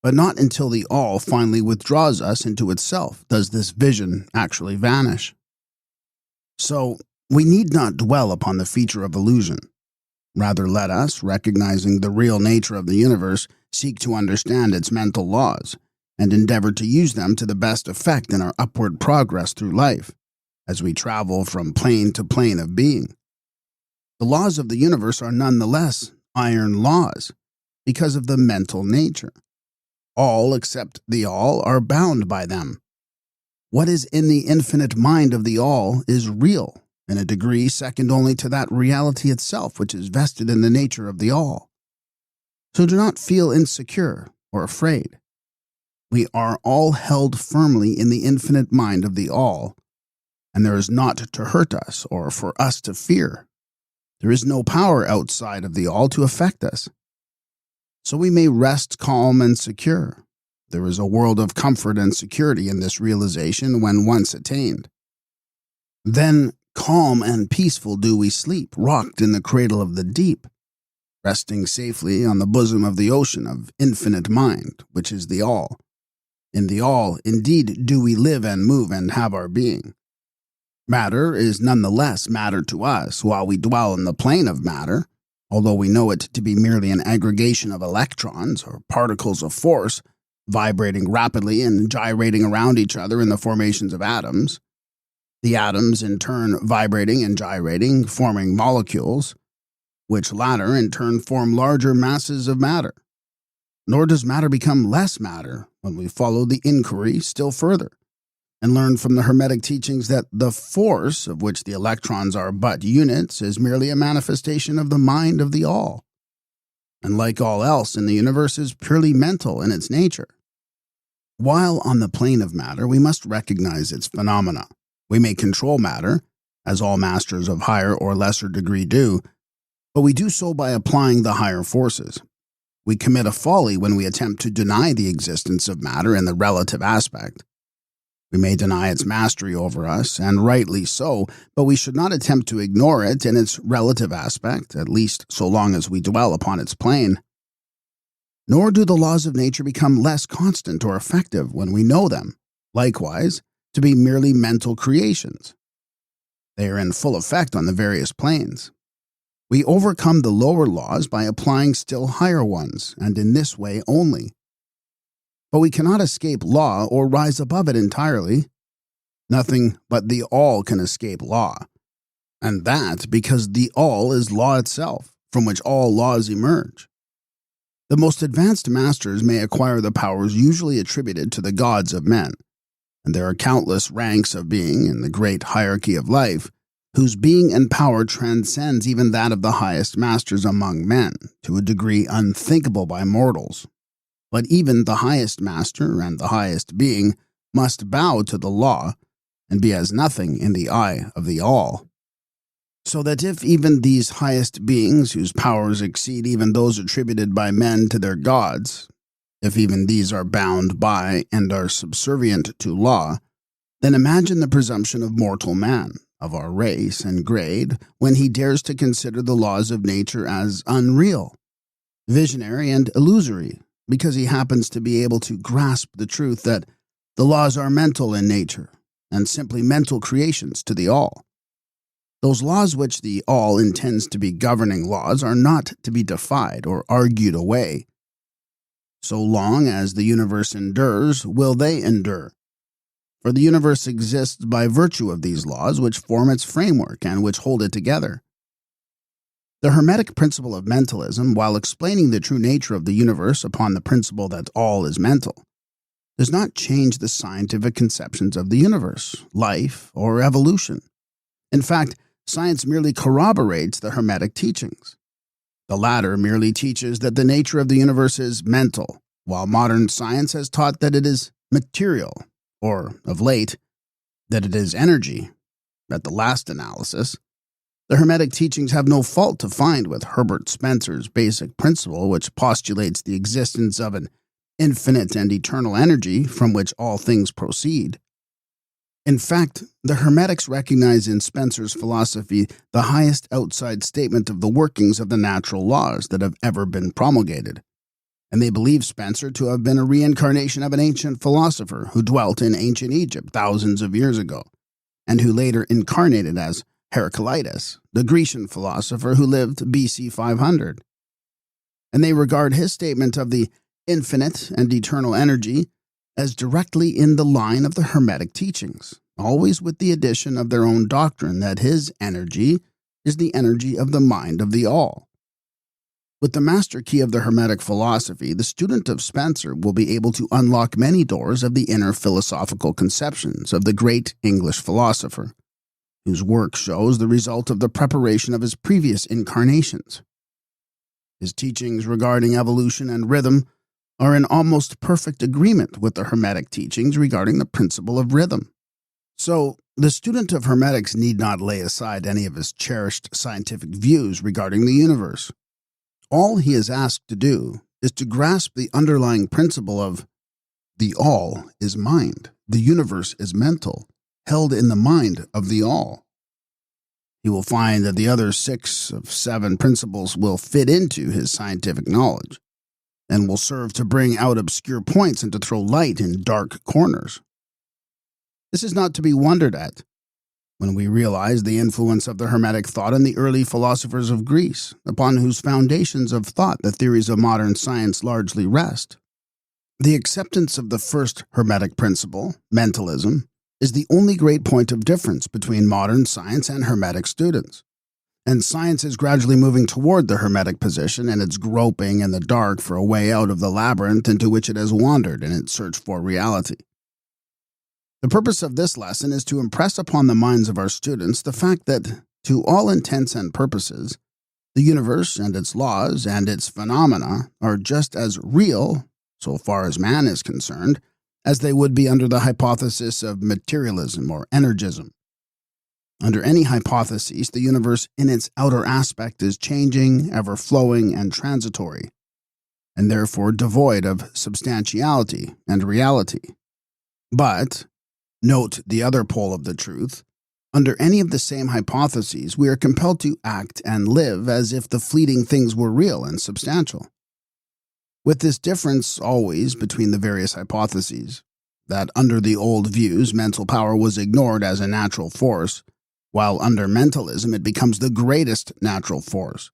But not until the all finally withdraws us into itself does this vision actually vanish. So, we need not dwell upon the feature of illusion. Rather, let us, recognizing the real nature of the universe, seek to understand its mental laws, and endeavor to use them to the best effect in our upward progress through life, as we travel from plane to plane of being. The laws of the universe are nonetheless iron laws, because of the mental nature. All except the all are bound by them. What is in the infinite mind of the all is real, in a degree second only to that reality itself which is vested in the nature of the all. So do not feel insecure or afraid. We are all held firmly in the infinite mind of the all, and there is naught to hurt us or for us to fear. There is no power outside of the all to affect us. So we may rest calm and secure. There is a world of comfort and security in this realization when once attained. Then calm and peaceful do we sleep, rocked in the cradle of the deep. resting safely on the bosom of the ocean of infinite mind, which is the All. In the All, indeed, do we live and move and have our being. Matter is nonetheless matter to us while we dwell in the plane of matter, although we know it to be merely an aggregation of electrons or particles of force, vibrating rapidly and gyrating around each other in the formations of atoms. The atoms, in turn, vibrating and gyrating, forming molecules, which latter, in turn, form larger masses of matter. Nor does matter become less matter when we follow the inquiry still further, and learn from the Hermetic teachings that the force, of which the electrons are but units, is merely a manifestation of the mind of the All, and like all else in the universe is purely mental in its nature. While on the plane of matter, we must recognize its phenomena. We may control matter, as all masters of higher or lesser degree do, but we do so by applying the higher forces. We commit a folly when we attempt to deny the existence of matter in the relative aspect. We may deny its mastery over us, and rightly so, but we should not attempt to ignore it in its relative aspect, at least so long as we dwell upon its plane. Nor do the laws of nature become less constant or effective when we know them, likewise, to be merely mental creations. They are in full effect on the various planes. We overcome the lower laws by applying still higher ones, and in this way only. But we cannot escape law or rise above it entirely. Nothing but the All can escape law, and that because the All is law itself, from which all laws emerge. The most advanced masters may acquire the powers usually attributed to the gods of men, and there are countless ranks of being in the great hierarchy of life, whose being and power transcends even that of the highest masters among men, to a degree unthinkable by mortals. But even the highest master and the highest being must bow to the law and be as nothing in the eye of the All. So that if even these highest beings, whose powers exceed even those attributed by men to their gods, if even these are bound by and are subservient to law, then imagine the presumption of mortal man, of our race and grade, when he dares to consider the laws of nature as unreal, visionary, and illusory, because he happens to be able to grasp the truth that the laws are mental in nature, and simply mental creations to the All. Those laws which the All intends to be governing laws are not to be defied or argued away. So long as the universe endures, will they endure. For the universe exists by virtue of these laws which form its framework and which hold it together. The Hermetic principle of mentalism, while explaining the true nature of the universe upon the principle that all is mental, does not change the scientific conceptions of the universe, life, or evolution. In fact, science merely corroborates the Hermetic teachings. The latter merely teaches that the nature of the universe is mental, while modern science has taught that it is material, or, of late, that it is energy. At the last analysis, the Hermetic teachings have no fault to find with Herbert Spencer's basic principle, which postulates the existence of an infinite and eternal energy from which all things proceed. In fact, the Hermetics recognize in Spencer's philosophy the highest outside statement of the workings of the natural laws that have ever been promulgated, and they believe Spencer to have been a reincarnation of an ancient philosopher who dwelt in ancient Egypt thousands of years ago, and who later incarnated as Heraclitus, the Grecian philosopher who lived BC 500. And they regard his statement of the infinite and eternal energy as directly in the line of the Hermetic teachings, always with the addition of their own doctrine that his energy is the energy of the mind of the All. With the master key of the Hermetic philosophy, the student of Spencer will be able to unlock many doors of the inner philosophical conceptions of the great English philosopher, whose work shows the result of the preparation of his previous incarnations. His teachings regarding evolution and rhythm are in almost perfect agreement with the Hermetic teachings regarding the principle of rhythm. So, the student of Hermetics need not lay aside any of his cherished scientific views regarding the universe. All he is asked to do is to grasp the underlying principle of the All is mind, the universe is mental, held in the mind of the All. he will find that the other 6 of 7 principles will fit into his scientific knowledge and will serve to bring out obscure points and to throw light in dark corners. This is not to be wondered at when we realize the influence of the Hermetic thought on the early philosophers of Greece, upon whose foundations of thought the theories of modern science largely rest. The acceptance of the first Hermetic principle, mentalism, is the only great point of difference between modern science and Hermetic students. And science is gradually moving toward the Hermetic position in its groping in the dark for a way out of the labyrinth into which it has wandered in its search for reality. The purpose of this lesson is to impress upon the minds of our students the fact that, to all intents and purposes, the universe and its laws and its phenomena are just as real, so far as man is concerned, as they would be under the hypothesis of materialism or energism. Under any hypothesis, the universe in its outer aspect is changing, ever-flowing, and transitory, and therefore devoid of substantiality and reality. But, note the other pole of the truth, under any of the same hypotheses, we are compelled to act and live as if the fleeting things were real and substantial. With this difference always between the various hypotheses, that under the old views mental power was ignored as a natural force, while under mentalism it becomes the greatest natural force.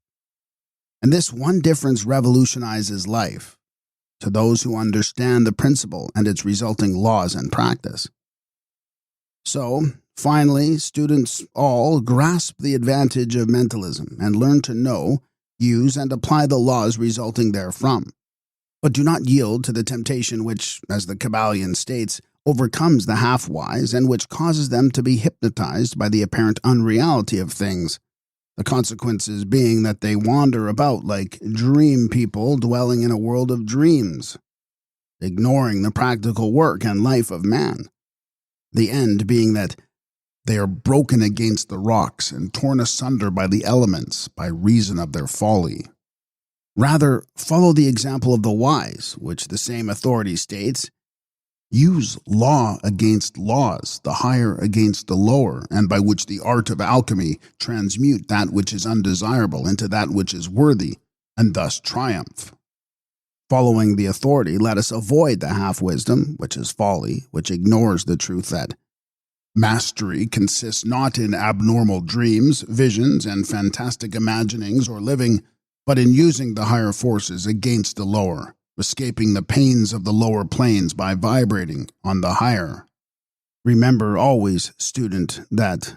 And this one difference revolutionizes life to those who understand the principle and its resulting laws and practice. So, finally, students all grasp the advantage of mentalism and learn to know, use, and apply the laws resulting therefrom. But do not yield to the temptation which, as the Kybalion states, overcomes the half-wise and which causes them to be hypnotized by the apparent unreality of things, the consequences being that they wander about like dream people dwelling in a world of dreams, ignoring the practical work and life of man, the end being that they are broken against the rocks and torn asunder by the elements by reason of their folly. Rather, follow the example of the wise, which the same authority states, use law against laws, the higher against the lower, and by which the art of alchemy transmute that which is undesirable into that which is worthy, and thus triumph. Following the authority, let us avoid the half-wisdom, which is folly, which ignores the truth that mastery consists not in abnormal dreams, visions, and fantastic imaginings or living, but in using the higher forces against the lower, escaping the pains of the lower planes by vibrating on the higher. Remember always, student, that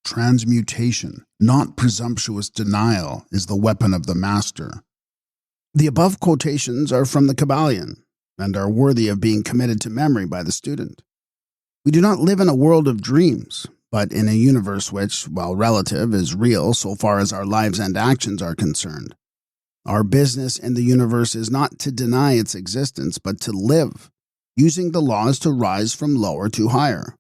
transmutation, not presumptuous denial, is the weapon of the master. The above quotations are from the Kybalion and are worthy of being committed to memory by the student. We do not live in a world of dreams, but in a universe which, while relative, is real so far as our lives and actions are concerned. Our business in the universe is not to deny its existence, but to live, using the laws to rise from lower to higher.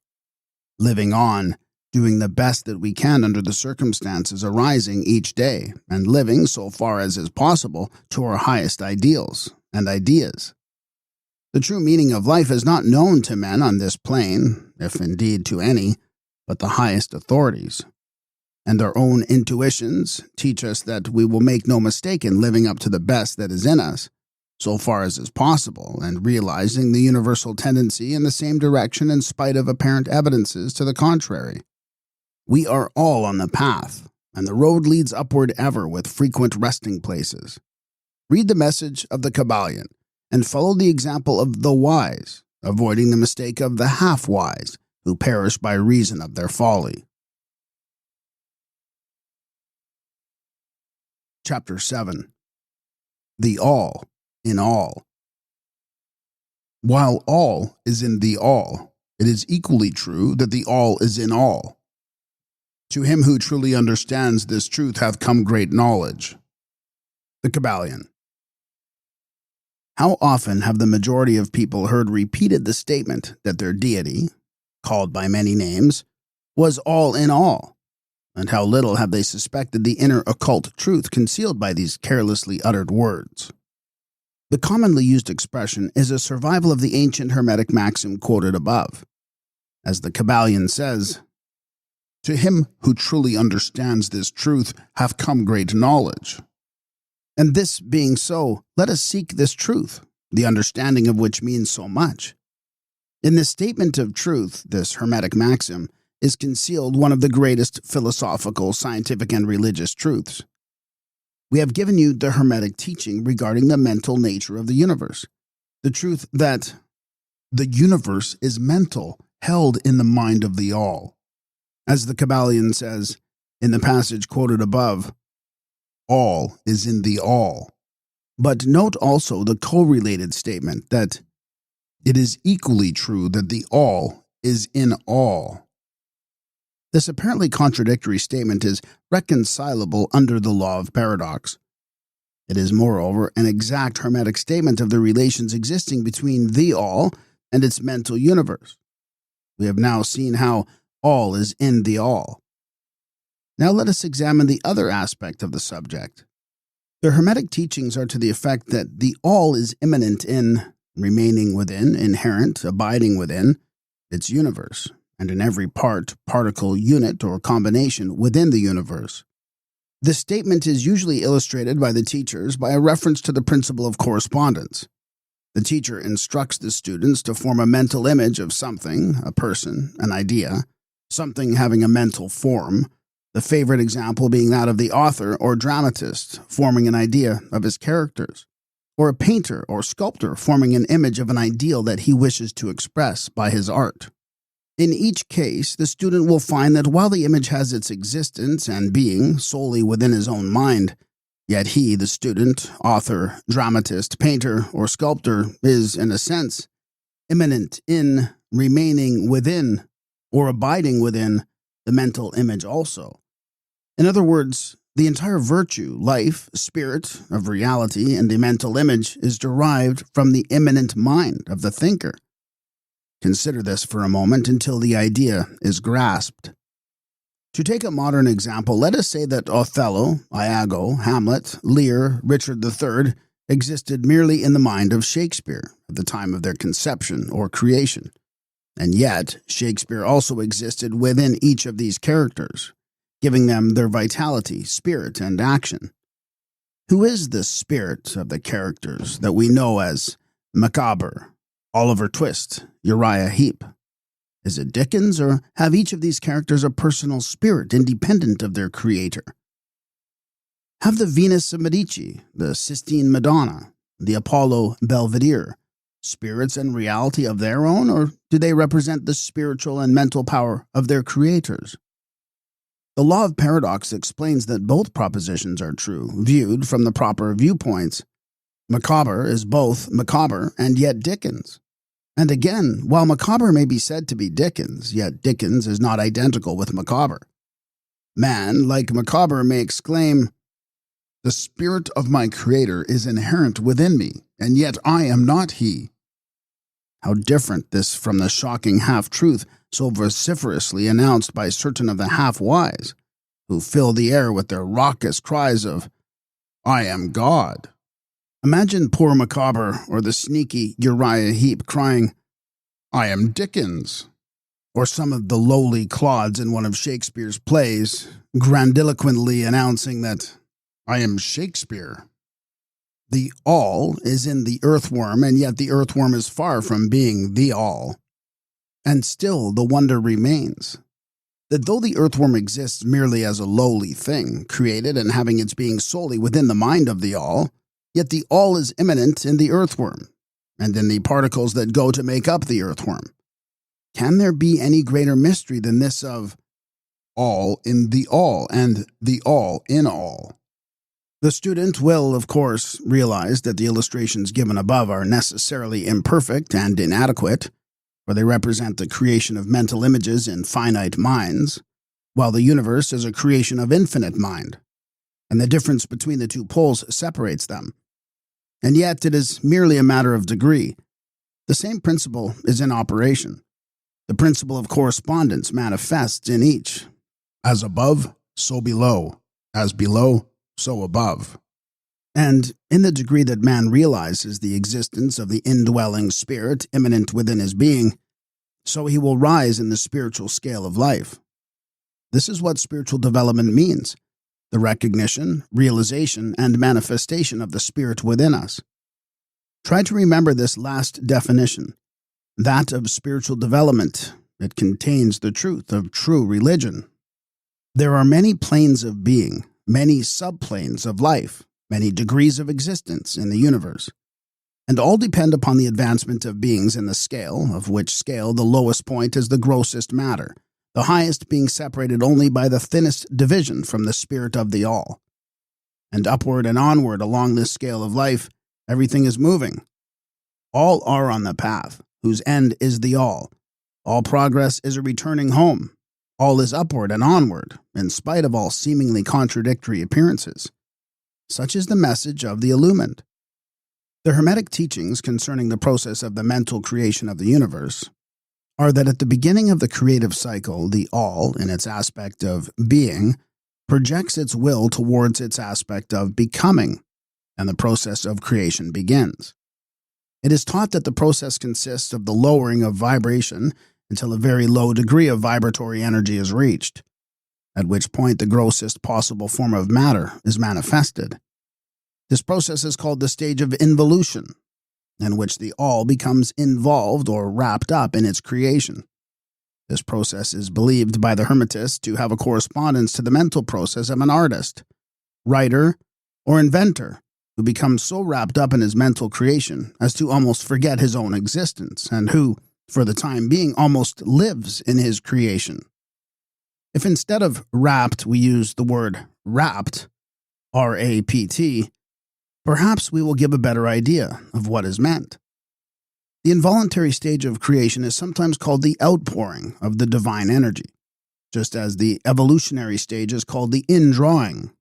Living on, doing the best that we can under the circumstances arising each day, and living, so far as is possible, to our highest ideals and ideas. The true meaning of life is not known to men on this plane, if indeed to any, but the highest authorities. And our own intuitions teach us that we will make no mistake in living up to the best that is in us, so far as is possible, and realizing the universal tendency in the same direction in spite of apparent evidences to the contrary. We are all on the path, and the road leads upward ever with frequent resting places. Read the message of the Kybalion, and follow the example of the wise, avoiding the mistake of the half-wise, who perish by reason of their folly. Chapter 7. The All in All. While all is in the all, it is equally true that the all is in all. To him who truly understands this truth hath come great knowledge. The Kybalion. How often have the majority of people heard repeated the statement that their deity, called by many names, was all in all? And how little have they suspected the inner occult truth concealed by these carelessly uttered words? The commonly used expression is a survival of the ancient Hermetic maxim quoted above. As the Kybalion says, To him who truly understands this truth hath come great knowledge. And this being so, let us seek this truth, the understanding of which means so much. In this statement of truth, this Hermetic maxim, is concealed one of the greatest philosophical, scientific, and religious truths. We have given you the Hermetic teaching regarding the mental nature of the universe, the truth that the universe is mental, held in the mind of the All. As the Kybalion says in the passage quoted above, all is in the All. But note also the correlated statement that it is equally true that the All is in all. This apparently contradictory statement is reconcilable under the law of paradox. It is, moreover, an exact Hermetic statement of the relations existing between the All and its mental universe. We have now seen how all is in the All. Now let us examine the other aspect of the subject. The Hermetic teachings are to the effect that the All is immanent in, remaining within, inherent, abiding within, its universe, and in every part, particle, unit, or combination within the universe. This statement is usually illustrated by the teachers by a reference to the principle of correspondence. The teacher instructs the students to form a mental image of something, a person, an idea, something having a mental form, the favorite example being that of the author or dramatist forming an idea of his characters, or a painter or sculptor forming an image of an ideal that he wishes to express by his art. In each case, the student will find that while the image has its existence and being solely within his own mind, yet he, the student, author, dramatist, painter, or sculptor, is, in a sense, immanent in, remaining within, or abiding within the mental image also. In other words, the entire virtue, life, spirit of reality in the mental image is derived from the immanent mind of the thinker. Consider this for a moment until the idea is grasped. To take a modern example, let us say that Othello, Iago, Hamlet, Lear, Richard III existed merely in the mind of Shakespeare at the time of their conception or creation. And yet, Shakespeare also existed within each of these characters, giving them their vitality, spirit, and action. Who is the spirit of the characters that we know as Macabre, Oliver Twist, Uriah Heep? Is it Dickens, or have each of these characters a personal spirit independent of their creator? Have the Venus of Medici, the Sistine Madonna, the Apollo Belvedere, spirits and reality of their own, or do they represent the spiritual and mental power of their creators? The law of paradox explains that both propositions are true, viewed from the proper viewpoints. Macabre is both Macabre and yet Dickens. And again, while Macabre may be said to be Dickens, yet Dickens is not identical with Macabre. Man, like Macabre, may exclaim, "The spirit of my creator is inherent within me, and yet I am not he." How different this from the shocking half-truth so vociferously announced by certain of the half-wise, who fill the air with their raucous cries of, "I am God." Imagine poor Macabre or the sneaky Uriah Heep crying, "I am Dickens," or some of the lowly clods in one of Shakespeare's plays grandiloquently announcing that, "I am Shakespeare." The All is in the earthworm, and yet the earthworm is far from being the All. And still the wonder remains that though the earthworm exists merely as a lowly thing, created and having its being solely within the mind of the All, yet the All is immanent in the earthworm, and in the particles that go to make up the earthworm. Can there be any greater mystery than this of all in the All, and the All in all? The student will, of course, realize that the illustrations given above are necessarily imperfect and inadequate, for they represent the creation of mental images in finite minds, while the universe is a creation of infinite mind, and the difference between the two poles separates them. And yet it is merely a matter of degree. The same principle is in operation. The principle of correspondence manifests in each. As above, so below. As below, so above. And in the degree that man realizes the existence of the indwelling spirit immanent within his being, so he will rise in the spiritual scale of life. This is what spiritual development means: the recognition, realization, and manifestation of the Spirit within us. Try to remember this last definition, that of spiritual development. It contains the truth of true religion. There are many planes of being, many subplanes of life, many degrees of existence in the universe, and all depend upon the advancement of beings in the scale, of which scale the lowest point is the grossest matter, the highest being separated only by the thinnest division from the spirit of the all. And upward and onward along this scale of life, everything is moving. All are on the path, whose end is the all. All progress is a returning home. All is upward and onward, in spite of all seemingly contradictory appearances. Such is the message of the illumined. The Hermetic teachings concerning the process of the mental creation of the universe are that at the beginning of the creative cycle, the all, in its aspect of being, projects its will towards its aspect of becoming, and the process of creation begins. It is taught that the process consists of the lowering of vibration until a very low degree of vibratory energy is reached, at which point the grossest possible form of matter is manifested. This process is called the stage of involution, in which the all becomes involved or wrapped up in its creation. This process is believed by the Hermetists to have a correspondence to the mental process of an artist, writer, or inventor who becomes so wrapped up in his mental creation as to almost forget his own existence, and who, for the time being, almost lives in his creation. If instead of wrapped we use the word rapt, R-A-P-T, perhaps we will give a better idea of what is meant. The involuntary stage of creation is sometimes called the outpouring of the divine energy, just as the evolutionary stage is called the indrawing.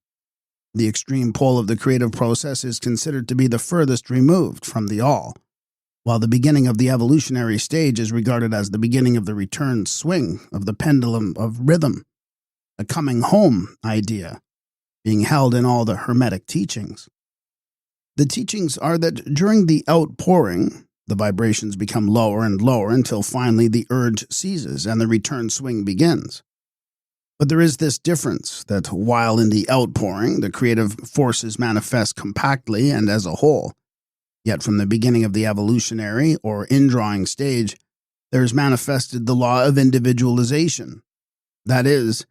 The extreme pole of the creative process is considered to be the furthest removed from the all, while the beginning of the evolutionary stage is regarded as the beginning of the return swing of the pendulum of rhythm, a coming home idea being held in all the Hermetic teachings. The teachings are that during the outpouring, the vibrations become lower and lower until finally the urge ceases and the return swing begins. But there is this difference, that while in the outpouring the creative forces manifest compactly and as a whole, yet from the beginning of the evolutionary or indrawing stage, there is manifested the law of individualization, that is,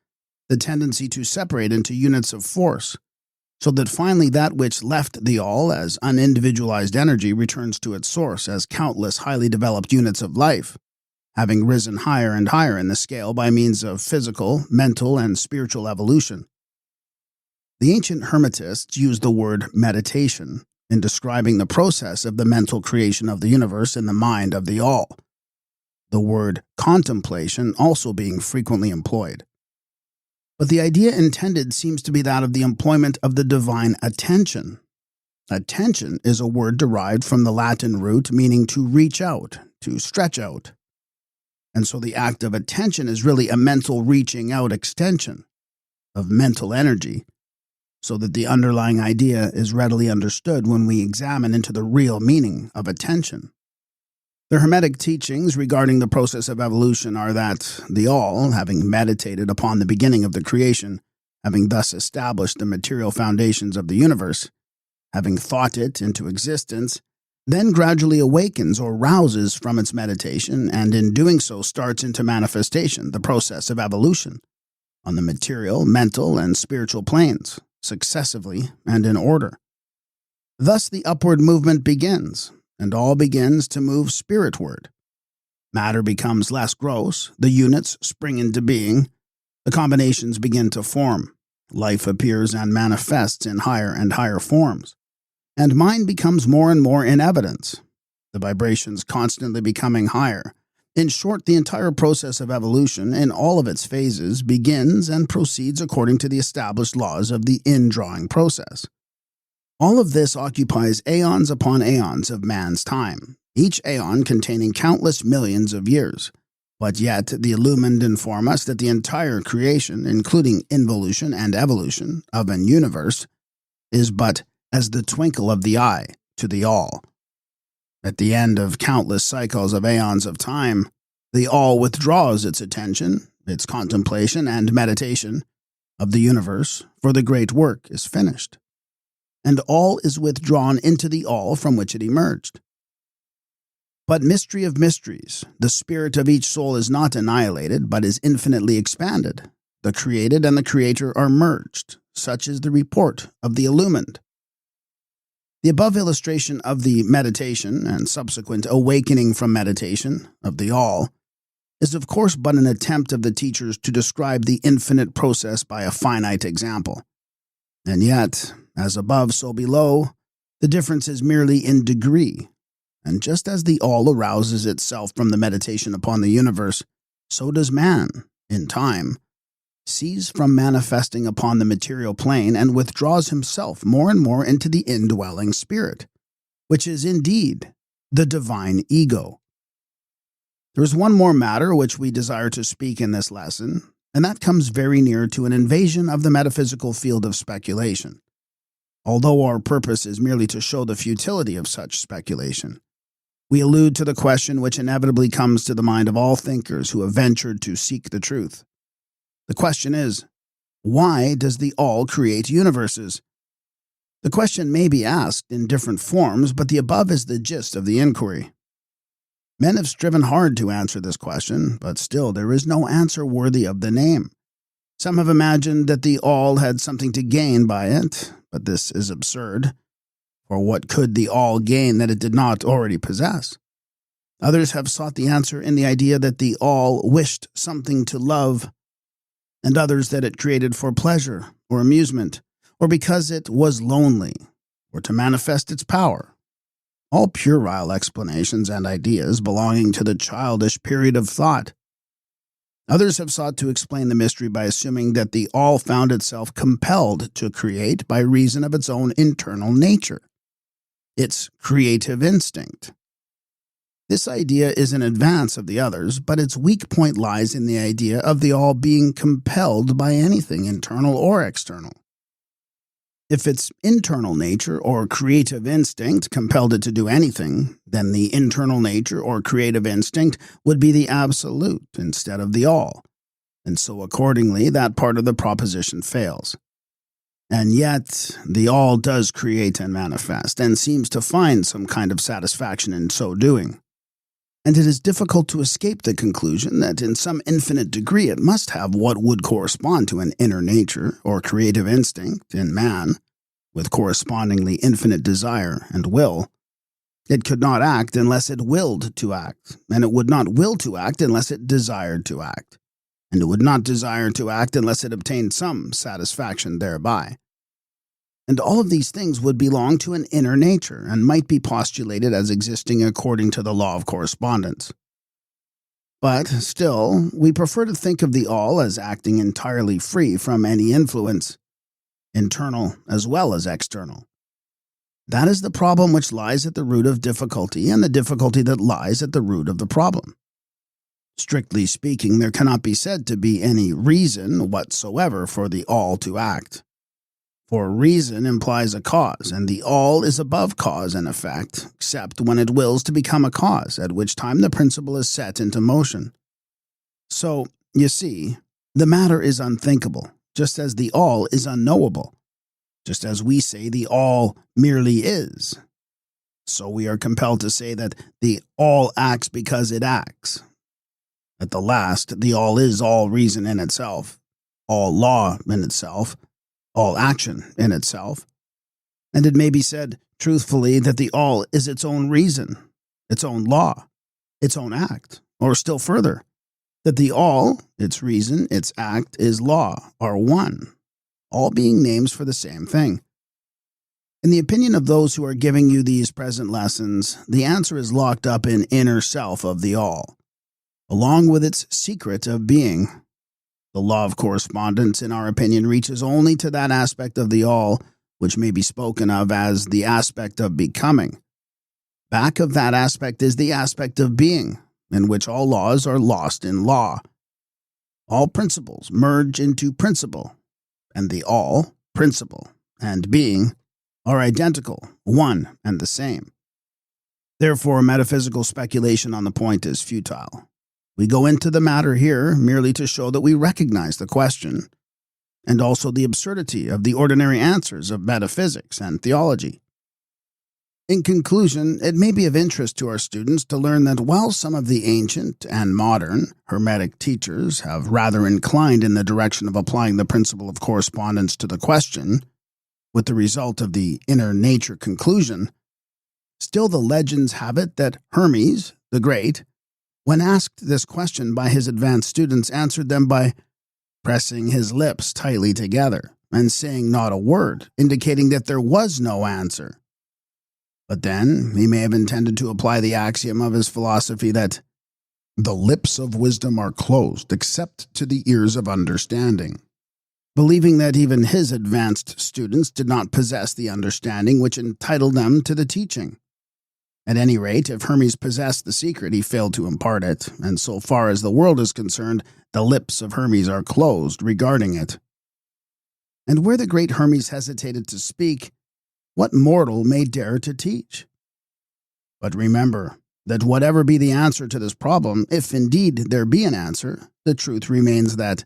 the tendency to separate into units of force, so that finally that which left the all as unindividualized energy returns to its source as countless highly developed units of life, having risen higher and higher in the scale by means of physical, mental, and spiritual evolution. The ancient Hermetists used the word meditation in describing the process of the mental creation of the universe in the mind of the all, the word contemplation also being frequently employed. But the idea intended seems to be that of the employment of the divine attention. Attention is a word derived from the Latin root meaning to reach out, to stretch out. And so the act of attention is really a mental reaching out extension of mental energy, so that the underlying idea is readily understood when we examine into the real meaning of attention. The Hermetic teachings regarding the process of evolution are that the all, having meditated upon the beginning of the creation, having thus established the material foundations of the universe, having thought it into existence, then gradually awakens or rouses from its meditation, and in doing so starts into manifestation the process of evolution on the material, mental, and spiritual planes, successively and in order. Thus the upward movement begins, and all begins to move spiritward. Matter becomes less gross, the units spring into being, the combinations begin to form, life appears and manifests in higher and higher forms, and mind becomes more and more in evidence, the vibrations constantly becoming higher. In short, the entire process of evolution, in all of its phases, begins and proceeds according to the established laws of the indrawing process. All of this occupies aeons upon aeons of man's time, each aeon containing countless millions of years. But yet, the illumined inform us that the entire creation, including involution and evolution, of an universe, is but as the twinkle of the eye to the all. At the end of countless cycles of aeons of time, the all withdraws its attention, its contemplation and meditation, of the universe, for the great work is finished, and all is withdrawn into the all from which it emerged. But mystery of mysteries, the spirit of each soul is not annihilated, but is infinitely expanded. The created and the creator are merged. Such is the report of the illumined. The above illustration of the meditation and subsequent awakening from meditation of the all is of course but an attempt of the teachers to describe the infinite process by a finite example. And yet, as above so below, the difference is merely in degree. And just as the all arouses itself from the meditation upon the universe, so does man, in time, cease from manifesting upon the material plane and withdraws himself more and more into the indwelling spirit, which is indeed the divine ego. There is one more matter which we desire to speak in this lesson, and that comes very near to an invasion of the metaphysical field of speculation, although our purpose is merely to show the futility of such speculation. We allude to the question which inevitably comes to the mind of all thinkers who have ventured to seek the truth. The question is, why does the all create universes? The question may be asked in different forms, but the above is the gist of the inquiry. Men have striven hard to answer this question, but still there is no answer worthy of the name. Some have imagined that the all had something to gain by it, but this is absurd. For what could the all gain that it did not already possess? Others have sought the answer in the idea that the all wished something to love, and others that it created for pleasure or amusement, or because it was lonely, or to manifest its power. All puerile explanations and ideas belonging to the childish period of thought. Others have sought to explain the mystery by assuming that the all found itself compelled to create by reason of its own internal nature, its creative instinct. This idea is in advance of the others, but its weak point lies in the idea of the all being compelled by anything internal or external. If its internal nature or creative instinct compelled it to do anything, then the internal nature or creative instinct would be the absolute instead of the all, and so accordingly that part of the proposition fails. And yet, the all does create and manifest, and seems to find some kind of satisfaction in so doing. And it is difficult to escape the conclusion that in some infinite degree it must have what would correspond to an inner nature or creative instinct in man, with correspondingly infinite desire and will. It could not act unless it willed to act, and it would not will to act unless it desired to act, and it would not desire to act unless it obtained some satisfaction thereby. And all of these things would belong to an inner nature and might be postulated as existing according to the law of correspondence. But still, we prefer to think of the all as acting entirely free from any influence, internal as well as external. That is the problem which lies at the root of difficulty, and the difficulty that lies at the root of the problem. Strictly speaking, there cannot be said to be any reason whatsoever for the all to act. For reason implies a cause, and the all is above cause and effect, except when it wills to become a cause, at which time the principle is set into motion. So, you see, the matter is unthinkable, just as the all is unknowable. Just as we say the all merely is, so we are compelled to say that the all acts because it acts. At the last, the all is all reason in itself, all law in itself, all action in itself. And it may be said truthfully that the all is its own reason, its own law, its own act, or still further, that the all, its reason, its act, is law, are one, all being names for the same thing. In the opinion of those who are giving you these present lessons, the answer is locked up in inner self of the all, along with its secret of being. The law of correspondence, in our opinion, reaches only to that aspect of the all which may be spoken of as the aspect of becoming. Back of that aspect is the aspect of being, in which all laws are lost in law. All principles merge into principle, and the all, principle, and being are identical, one and the same. Therefore, metaphysical speculation on the point is futile. We go into the matter here merely to show that we recognize the question, and also the absurdity of the ordinary answers of metaphysics and theology. In conclusion, it may be of interest to our students to learn that while some of the ancient and modern Hermetic teachers have rather inclined in the direction of applying the principle of correspondence to the question, with the result of the inner nature conclusion, still the legends have it that Hermes, the Great, when asked this question by his advanced students, answered them by pressing his lips tightly together and saying not a word, indicating that there was no answer. But then he may have intended to apply the axiom of his philosophy that the lips of wisdom are closed except to the ears of understanding, believing that even his advanced students did not possess the understanding which entitled them to the teaching. At any rate, if Hermes possessed the secret, he failed to impart it, and so far as the world is concerned, the lips of Hermes are closed regarding it. And where the great Hermes hesitated to speak, what mortal may dare to teach? But remember that whatever be the answer to this problem, if indeed there be an answer, the truth remains that,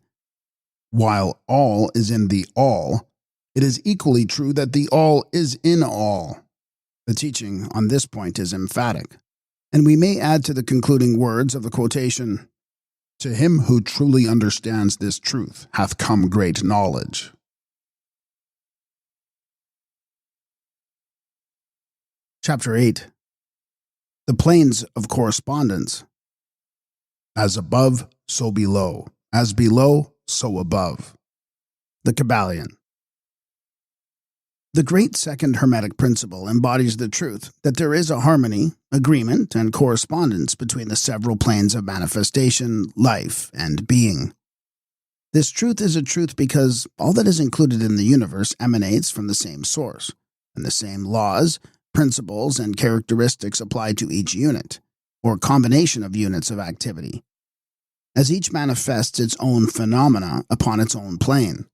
while all is in the all, it is equally true that the all is in all. The teaching on this point is emphatic, and we may add to the concluding words of the quotation, "To him who truly understands this truth hath come great knowledge." Chapter 8. The Planes of Correspondence. As above, so below. As below, so above. The Kybalion. The great second Hermetic principle embodies the truth that there is a harmony, agreement, and correspondence between the several planes of manifestation, life, and being. This truth is a truth because all that is included in the universe emanates from the same source, and the same laws, principles, and characteristics apply to each unit, or combination of units of activity, as each manifests its own phenomena upon its own plane.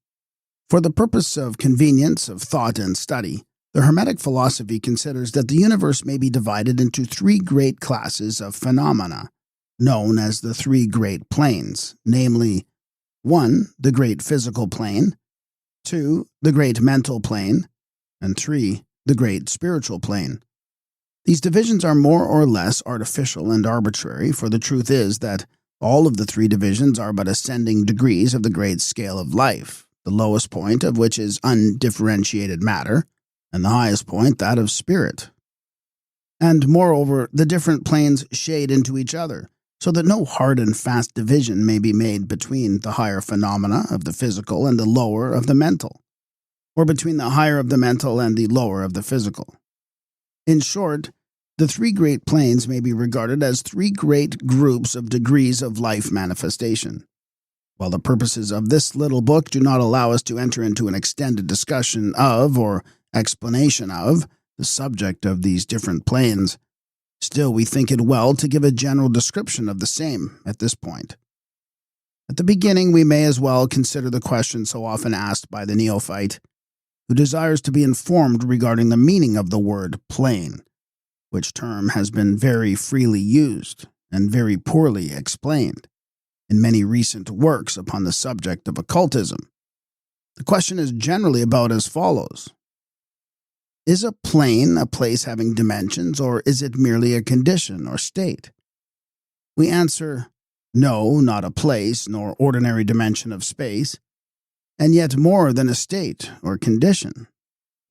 For the purpose of convenience of thought and study, the Hermetic philosophy considers that the universe may be divided into three great classes of phenomena, known as the three great planes, namely 1. The great physical plane, 2. The great mental plane, and 3. The great spiritual plane. These divisions are more or less artificial and arbitrary, for the truth is that all of the three divisions are but ascending degrees of the great scale of life, the lowest point of which is undifferentiated matter, and the highest point that of spirit. And moreover, the different planes shade into each other, so that no hard and fast division may be made between the higher phenomena of the physical and the lower of the mental, or between the higher of the mental and the lower of the physical. In short, the three great planes may be regarded as three great groups of degrees of life manifestation. While the purposes of this little book do not allow us to enter into an extended discussion of, or explanation of, the subject of these different planes, still we think it well to give a general description of the same at this point. At the beginning, we may as well consider the question so often asked by the neophyte, who desires to be informed regarding the meaning of the word plane, which term has been very freely used and very poorly explained in many recent works upon the subject of occultism. The question is generally about as follows. Is a plane a place having dimensions, or is it merely a condition or state? We answer, no, not a place, nor ordinary dimension of space, and yet more than a state or condition.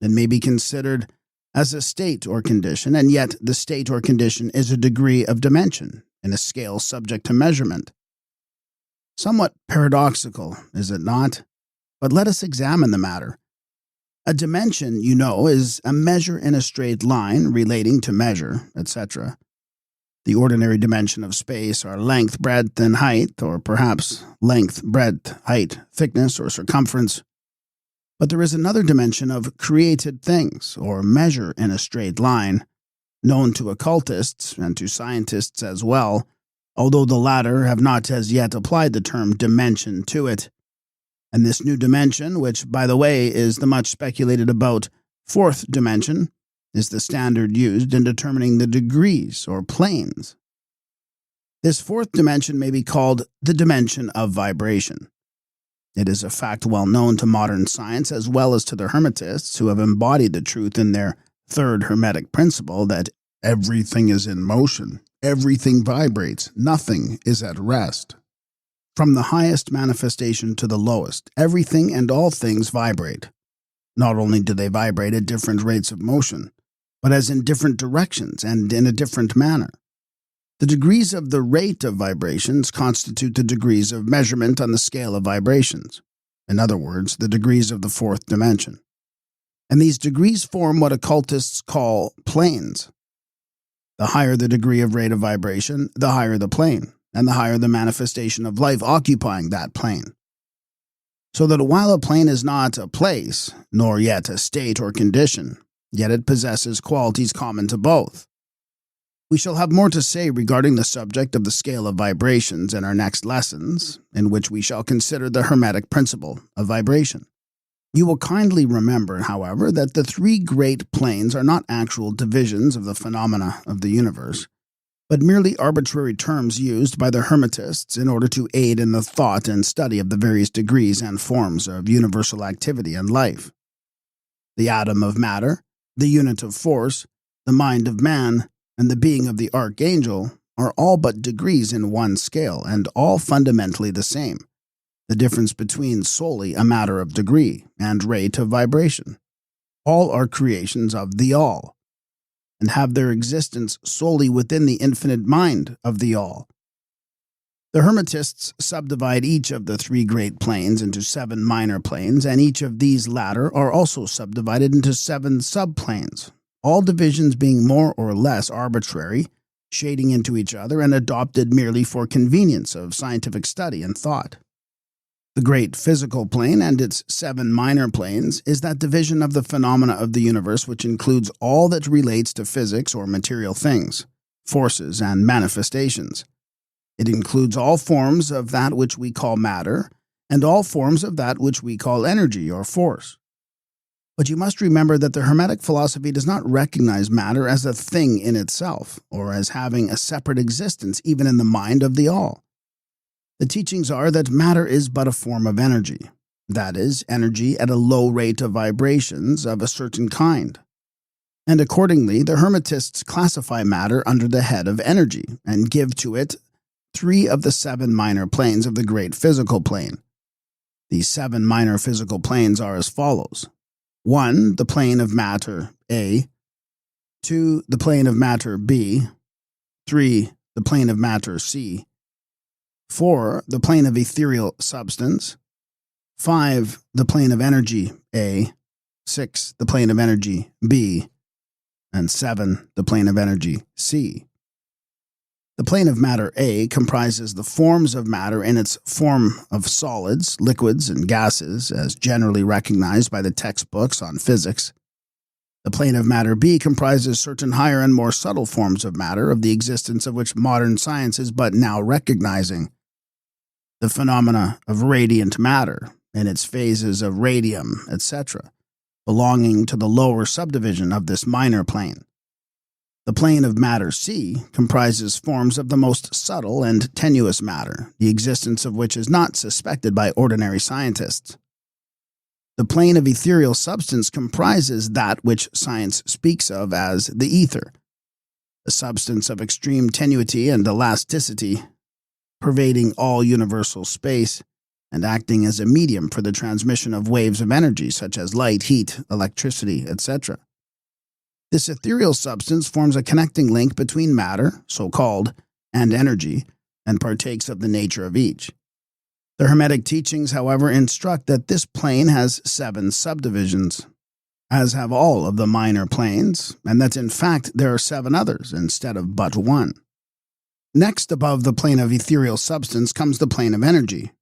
It may be considered as a state or condition, and yet the state or condition is a degree of dimension in a scale subject to measurement. Somewhat paradoxical, is it not? But let us examine the matter. A dimension, you know, is a measure in a straight line relating to measure, etc. The ordinary dimension of space are length, breadth, and height, or perhaps length, breadth, height, thickness, or circumference. But there is another dimension of created things, or measure in a straight line, known to occultists and to scientists as well, although the latter have not as yet applied the term dimension to it. And this new dimension, which, by the way, is the much speculated about fourth dimension, is the standard used in determining the degrees or planes. This fourth dimension may be called the dimension of vibration. It is a fact well known to modern science as well as to the Hermetists, who have embodied the truth in their third Hermetic principle that everything is in motion, everything vibrates, nothing is at rest. From the highest manifestation to the lowest, everything and all things vibrate. Not only do they vibrate at different rates of motion, but as in different directions and in a different manner. The degrees of the rate of vibrations constitute the degrees of measurement on the scale of vibrations. In other words, the degrees of the fourth dimension. And these degrees form what occultists call planes. The higher the degree of rate of vibration, the higher the plane, and the higher the manifestation of life occupying that plane. So that while a plane is not a place, nor yet a state or condition, yet it possesses qualities common to both. We shall have more to say regarding the subject of the scale of vibrations in our next lessons, in which we shall consider the Hermetic principle of vibration. You will kindly remember, however, that the three great planes are not actual divisions of the phenomena of the universe, but merely arbitrary terms used by the Hermetists in order to aid in the thought and study of the various degrees and forms of universal activity and life. The atom of matter, the unit of force, the mind of man, and the being of the archangel are all but degrees in one scale, and all fundamentally the same, the difference between solely a matter of degree and rate of vibration. All are creations of the All, and have their existence solely within the infinite mind of the All. The Hermetists subdivide each of the three great planes into 7 minor planes, and each of these latter are also subdivided into 7 subplanes, all divisions being more or less arbitrary, shading into each other, and adopted merely for convenience of scientific study and thought. The great physical plane and its 7 minor planes is that division of the phenomena of the universe which includes all that relates to physics or material things, forces, and manifestations. It includes all forms of that which we call matter, and all forms of that which we call energy or force. But you must remember that the Hermetic philosophy does not recognize matter as a thing in itself, or as having a separate existence even in the mind of the All. The teachings are that matter is but a form of energy, that is, energy at a low rate of vibrations of a certain kind. And accordingly, the Hermetists classify matter under the head of energy, and give to it 3 of the 7 minor planes of the great physical plane. These 7 minor physical planes are as follows. 1. The plane of matter, A. 2. The plane of matter, B. 3. The plane of matter, C. 4. The plane of ethereal substance. 5. The plane of energy, A. 6. The plane of energy, B. And 7. The plane of energy, C. The plane of matter A comprises the forms of matter in its form of solids, liquids, and gases, as generally recognized by the textbooks on physics. The plane of matter B comprises certain higher and more subtle forms of matter, of the existence of which modern science is but now recognizing. The phenomena of radiant matter, in its phases of radium, etc., belonging to the lower subdivision of this minor plane. The plane of matter C comprises forms of the most subtle and tenuous matter, the existence of which is not suspected by ordinary scientists. The plane of ethereal substance comprises that which science speaks of as the ether, a substance of extreme tenuity and elasticity, pervading all universal space and acting as a medium for the transmission of waves of energy such as light, heat, electricity, etc. This ethereal substance forms a connecting link between matter, so-called, and energy, and partakes of the nature of each. The Hermetic teachings, however, instruct that this plane has 7 subdivisions, as have all of the minor planes, and that in fact there are 7 others instead of but 1. Next above the plane of ethereal substance comes the plane of energy,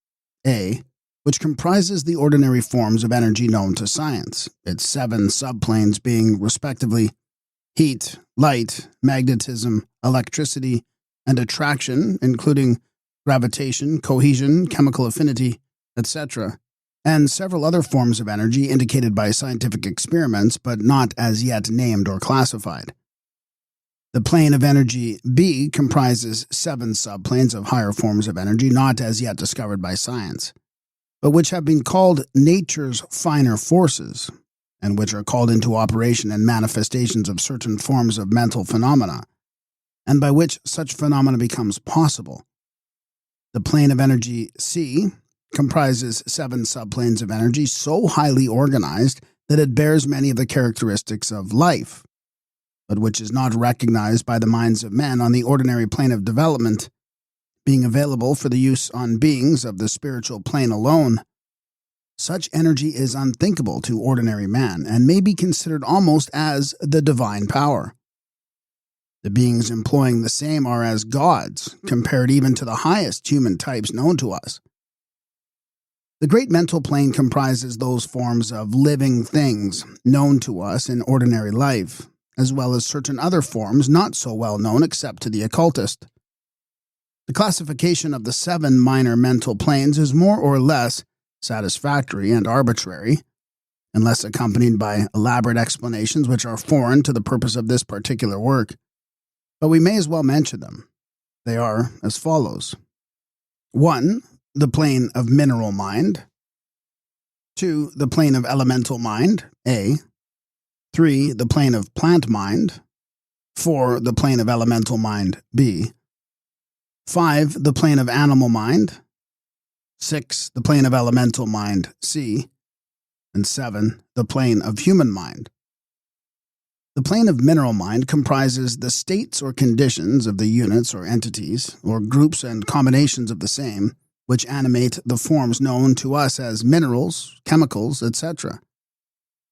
A, which comprises the ordinary forms of energy known to science, its 7 subplanes being, respectively, heat, light, magnetism, electricity, and attraction, including gravitation, cohesion, chemical affinity, etc., and several other forms of energy indicated by scientific experiments but not as yet named or classified. The plane of energy B comprises 7 subplanes of higher forms of energy not as yet discovered by science, but which have been called nature's finer forces, and which are called into operation in manifestations of certain forms of mental phenomena, and by which such phenomena becomes possible. The plane of energy C comprises 7 subplanes of energy so highly organized that it bears many of the characteristics of life, but which is not recognized by the minds of men on the ordinary plane of development, being available for the use on beings of the spiritual plane alone. Such energy is unthinkable to ordinary man, and may be considered almost as the divine power. The beings employing the same are as gods, compared even to the highest human types known to us. The great mental plane comprises those forms of living things known to us in ordinary life, as well as certain other forms not so well known except to the occultist. The classification of the 7 minor mental planes is more or less satisfactory and arbitrary, unless accompanied by elaborate explanations which are foreign to the purpose of this particular work. But we may as well mention them. They are as follows. 1. The plane of mineral mind. 2. The plane of elemental mind, A. 3. The plane of plant mind. 4. The plane of elemental mind, B. 5. The plane of animal mind. 6. The plane of elemental mind, C. And 7. The plane of human mind. The plane of mineral mind comprises the states or conditions of the units or entities, or groups and combinations of the same, which animate the forms known to us as minerals, chemicals, etc.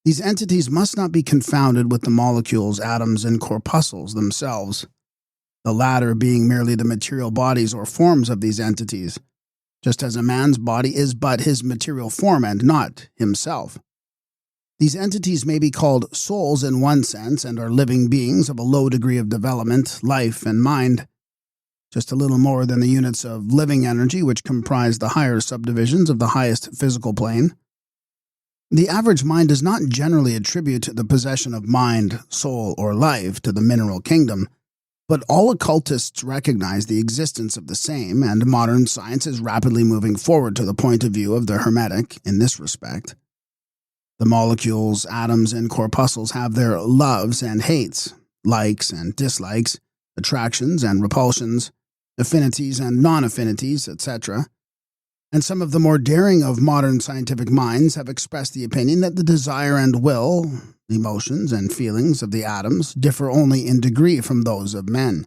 These entities must not be confounded with the molecules, atoms, and corpuscles themselves, the latter being merely the material bodies or forms of these entities, just as a man's body is but his material form and not himself. These entities may be called souls in one sense and are living beings of a low degree of development, life, and mind, just a little more than the units of living energy which comprise the higher subdivisions of the highest physical plane. The average mind does not generally attribute the possession of mind, soul, or life to the mineral kingdom, but all occultists recognize the existence of the same, and modern science is rapidly moving forward to the point of view of the Hermetic in this respect. The molecules, atoms, and corpuscles have their loves and hates, likes and dislikes, attractions and repulsions, affinities and non-affinities, etc. And some of the more daring of modern scientific minds have expressed the opinion that the desire and will, emotions and feelings of the atoms differ only in degree from those of men.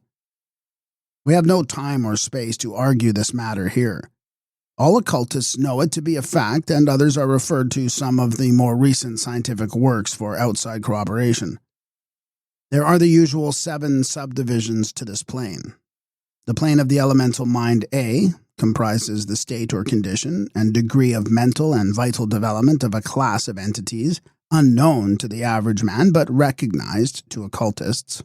We have no time or space to argue this matter here. All occultists know it to be a fact, and others are referred to some of the more recent scientific works for outside corroboration. There are the usual 7 subdivisions to this plane. The plane of the elemental mind A comprises the state or condition and degree of mental and vital development of a class of entities unknown to the average man but recognized to occultists.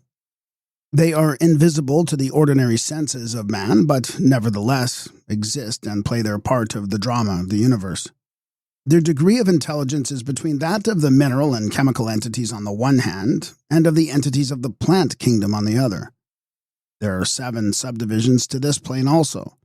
They are invisible to the ordinary senses of man, but nevertheless exist and play their part of the drama of the universe. Their degree of intelligence is between that of the mineral and chemical entities on the one hand, and of the entities of the plant kingdom on the other. There are 7 subdivisions to this plane also.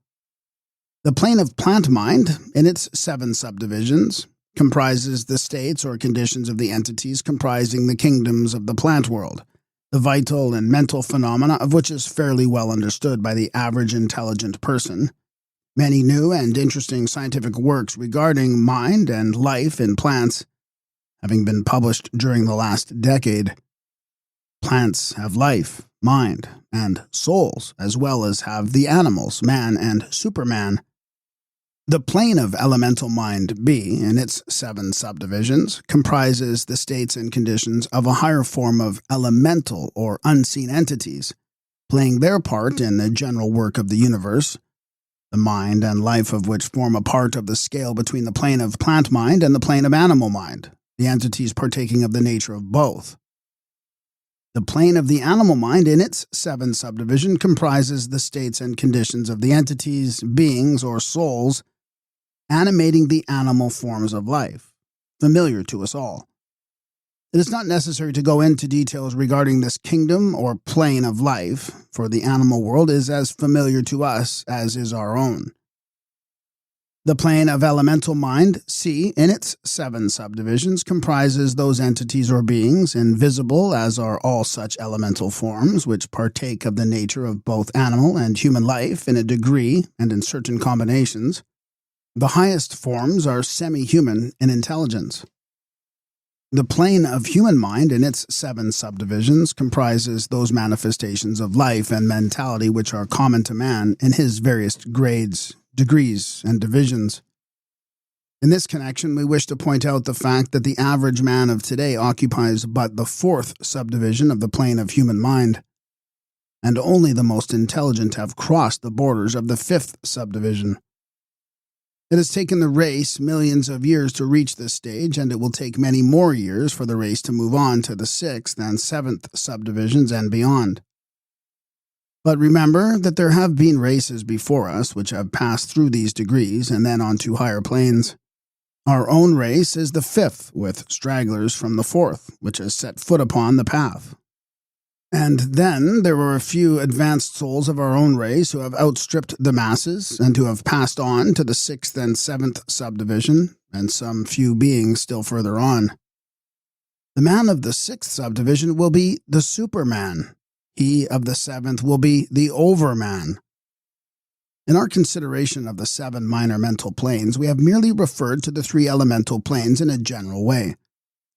The plane of plant mind, in its 7 subdivisions, comprises the states or conditions of the entities comprising the kingdoms of the plant world, the vital and mental phenomena of which is fairly well understood by the average intelligent person. Many new and interesting scientific works regarding mind and life in plants having been published during the last decade. Plants have life, mind, and souls, as well as have the animals, man and superman. The plane of elemental mind B, in its 7 subdivisions, comprises the states and conditions of a higher form of elemental or unseen entities, playing their part in the general work of the universe, the mind and life of which form a part of the scale between the plane of plant mind and the plane of animal mind, the entities partaking of the nature of both. The plane of the animal mind in its 7 subdivision comprises the states and conditions of the entities, beings, or souls animating the animal forms of life, familiar to us all. It is not necessary to go into details regarding this kingdom or plane of life, for the animal world is as familiar to us as is our own. The plane of elemental mind, C, in its 7 subdivisions, comprises those entities or beings, invisible as are all such elemental forms, which partake of the nature of both animal and human life in a degree and in certain combinations. The highest forms are semi-human in intelligence. The plane of human mind, in its 7 subdivisions, comprises those manifestations of life and mentality which are common to man in his various grades, degrees, and divisions. In this connection, we wish to point out the fact that the average man of today occupies but the 4th subdivision of the plane of human mind, and only the most intelligent have crossed the borders of the 5th subdivision. It has taken the race millions of years to reach this stage, and it will take many more years for the race to move on to the 6th and 7th subdivisions and beyond. But remember that there have been races before us which have passed through these degrees and then on to higher planes. Our own race is the 5th, with stragglers from the 4th, which has set foot upon the path. And then there were a few advanced souls of our own race who have outstripped the masses and who have passed on to the 6th and 7th subdivision, and some few beings still further on. The man of the 6th subdivision will be the Superman. He of the 7th will be the Overman. In our consideration of the 7 minor mental planes, we have merely referred to the 3 elemental planes in a general way.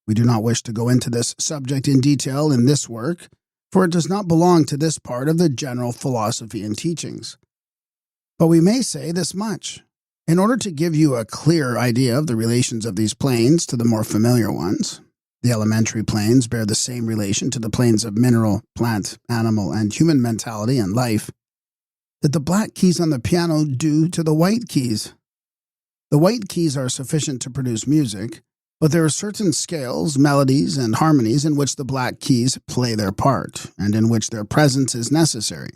We do not wish to go into this subject in detail in this work, for it does not belong to this part of the general philosophy and teachings. But we may say this much. In order to give you a clear idea of the relations of these planes to the more familiar ones, the elementary planes bear the same relation to the planes of mineral, plant, animal, and human mentality and life that the black keys on the piano do to the white keys. The white keys are sufficient to produce music, but there are certain scales, melodies, and harmonies in which the black keys play their part, and in which their presence is necessary.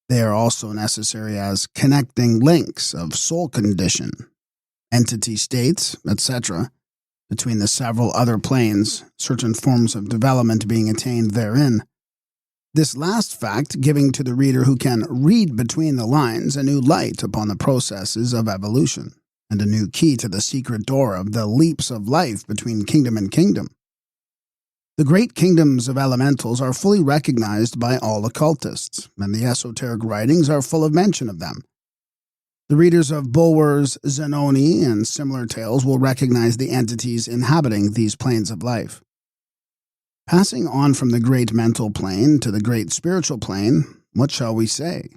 They are also necessary as connecting links of soul condition, entity states, etc., between the several other planes, certain forms of development being attained therein. This last fact giving to the reader who can read between the lines a new light upon the processes of evolution, and a new key to the secret door of the leaps of life between kingdom and kingdom. The great kingdoms of elementals are fully recognized by all occultists, and the esoteric writings are full of mention of them. The readers of Bulwer's Zanoni and similar tales will recognize the entities inhabiting these planes of life. Passing on from the great mental plane to the great spiritual plane, what shall we say?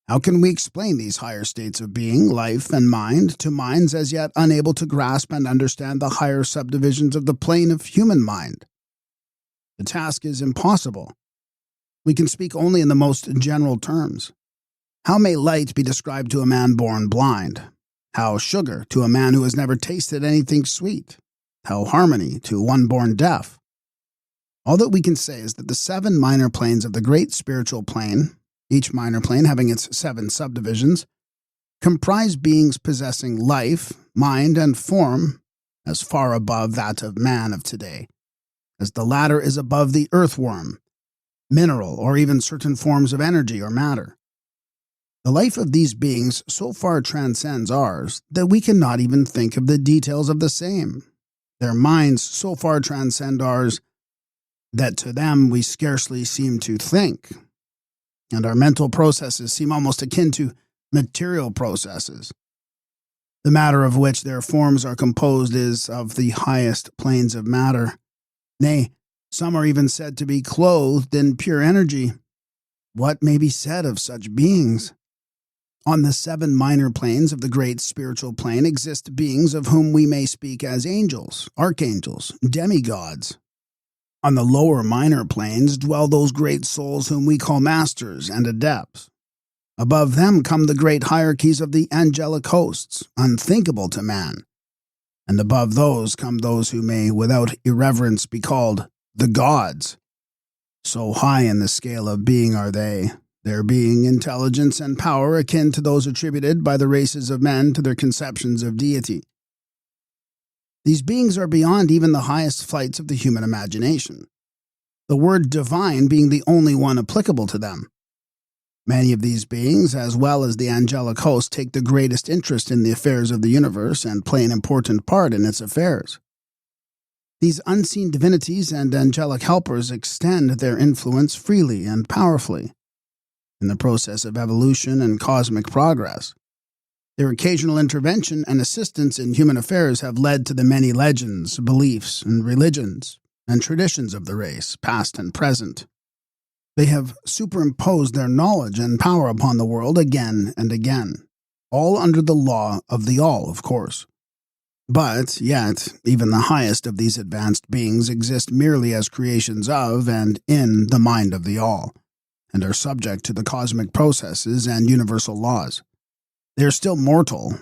How can we explain these higher states of being, life, and mind to minds as yet unable to grasp and understand the higher subdivisions of the plane of human mind? The task is impossible. We can speak only in the most general terms. How may light be described to a man born blind? How sugar to a man who has never tasted anything sweet? How harmony to one born deaf? All that we can say is that the 7 minor planes of the great spiritual plane, each minor plane having its 7 subdivisions, comprise beings possessing life, mind, and form as far above that of man of today, as the latter is above the earthworm, mineral, or even certain forms of energy or matter. The life of these beings so far transcends ours that we cannot even think of the details of the same. Their minds so far transcend ours that to them we scarcely seem to think, and our mental processes seem almost akin to material processes. The matter of which their forms are composed is of the highest planes of matter. Nay, some are even said to be clothed in pure energy. What may be said of such beings? On the 7 minor planes of the great spiritual plane exist beings of whom we may speak as angels, archangels, demigods. On the lower minor planes dwell those great souls whom we call masters and adepts. Above them come the great hierarchies of the angelic hosts, unthinkable to man. And above those come those who may without irreverence be called the gods. So high in the scale of being are they, their being, intelligence, and power akin to those attributed by the races of men to their conceptions of deity. These beings are beyond even the highest flights of the human imagination, the word divine being the only one applicable to them. Many of these beings, as well as the angelic host, take the greatest interest in the affairs of the universe and play an important part in its affairs. These unseen divinities and angelic helpers extend their influence freely and powerfully in the process of evolution and cosmic progress. Their occasional intervention and assistance in human affairs have led to the many legends, beliefs, and religions and traditions of the race, past and present. They have superimposed their knowledge and power upon the world again and again, all under the law of the all, of course. But yet, even the highest of these advanced beings exist merely as creations of and in the mind of the all, and are subject to the cosmic processes and universal laws. They are still mortal.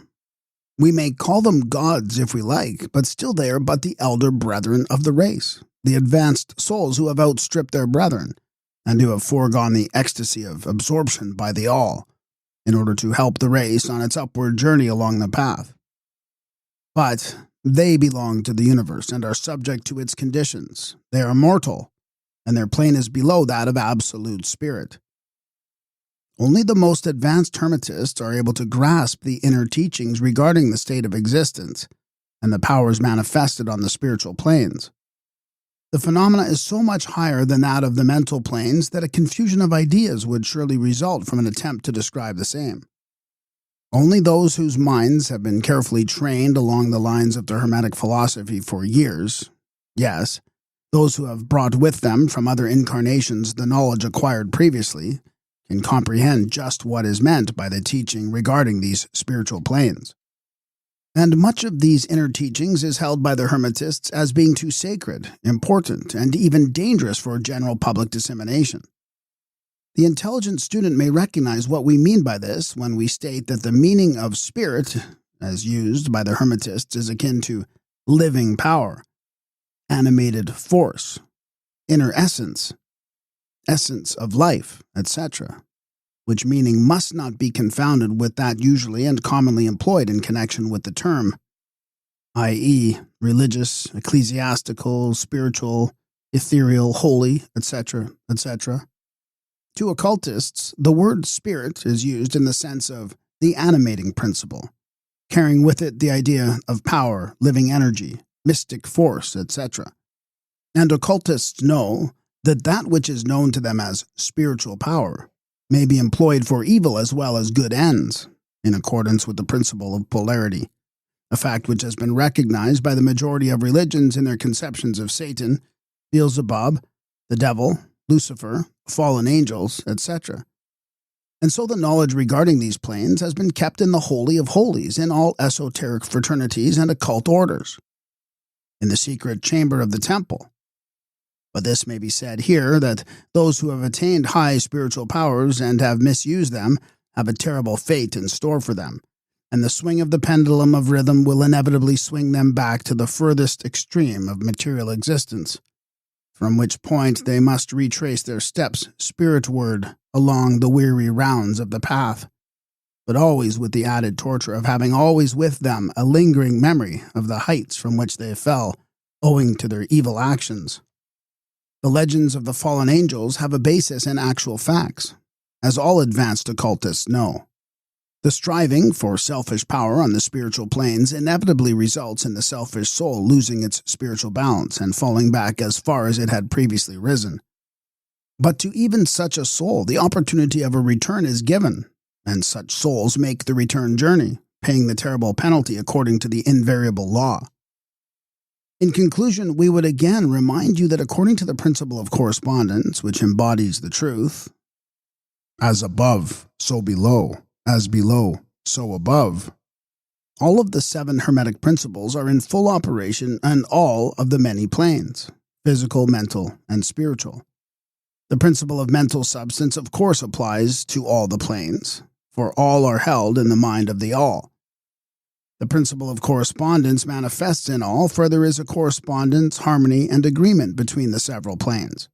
We may call them gods if we like, but still they are but the elder brethren of the race, the advanced souls who have outstripped their brethren, and who have foregone the ecstasy of absorption by the all, in order to help the race on its upward journey along the path. But they belong to the universe and are subject to its conditions. They are mortal, and their plane is below that of absolute spirit. Only the most advanced Hermetists are able to grasp the inner teachings regarding the state of existence and the powers manifested on the spiritual planes. The phenomena is so much higher than that of the mental planes that a confusion of ideas would surely result from an attempt to describe the same. Only those whose minds have been carefully trained along the lines of the Hermetic philosophy for years, yes, those who have brought with them from other incarnations the knowledge acquired previously, can comprehend just what is meant by the teaching regarding these spiritual planes. And much of these inner teachings is held by the Hermetists as being too sacred, important, and even dangerous for general public dissemination. The intelligent student may recognize what we mean by this when we state that the meaning of spirit, as used by the Hermetists, is akin to living power, animated force, inner essence, essence of life, etc., which meaning must not be confounded with that usually and commonly employed in connection with the term, i.e., religious, ecclesiastical, spiritual, ethereal, holy, etc., etc. To occultists, the word spirit is used in the sense of the animating principle, carrying with it the idea of power, living energy, mystic force, etc. And occultists know that that which is known to them as spiritual power may be employed for evil as well as good ends, in accordance with the principle of polarity, a fact which has been recognized by the majority of religions in their conceptions of Satan, Beelzebub, the devil, Lucifer, fallen angels, etc. And so the knowledge regarding these planes has been kept in the Holy of Holies in all esoteric fraternities and occult orders, in the secret chamber of the temple. But this may be said here that those who have attained high spiritual powers and have misused them have a terrible fate in store for them, and the swing of the pendulum of rhythm will inevitably swing them back to the furthest extreme of material existence, from which point they must retrace their steps spiritward along the weary rounds of the path, but always with the added torture of having always with them a lingering memory of the heights from which they fell owing to their evil actions. The legends of the fallen angels have a basis in actual facts, as all advanced occultists know. The striving for selfish power on the spiritual planes inevitably results in the selfish soul losing its spiritual balance and falling back as far as it had previously risen. But to even such a soul, the opportunity of a return is given, and such souls make the return journey, paying the terrible penalty according to the invariable law. In conclusion, we would again remind you that according to the principle of correspondence, which embodies the truth, as above, so below, as below, so above, all of the 7 Hermetic principles are in full operation on all of the many planes, physical, mental, and spiritual. The principle of mental substance, of course, applies to all the planes, for all are held in the mind of the all. The principle of correspondence manifests in all, for there is a correspondence, harmony, and agreement between the several planes.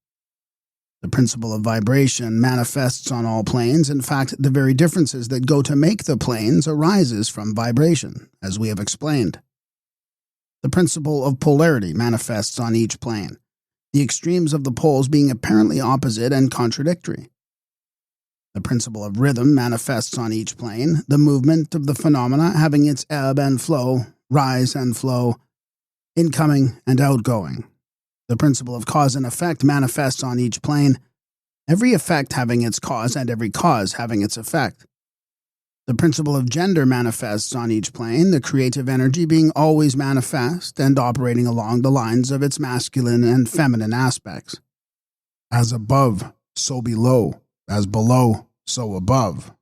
The principle of vibration manifests on all planes. In fact, the very differences that go to make the planes arises from vibration, as we have explained. The principle of polarity manifests on each plane, the extremes of the poles being apparently opposite and contradictory. The principle of rhythm manifests on each plane, the movement of the phenomena having its ebb and flow, rise and flow, incoming and outgoing. The principle of cause and effect manifests on each plane, every effect having its cause and every cause having its effect. The principle of gender manifests on each plane, the creative energy being always manifest and operating along the lines of its masculine and feminine aspects. As above, so below. As below, so above.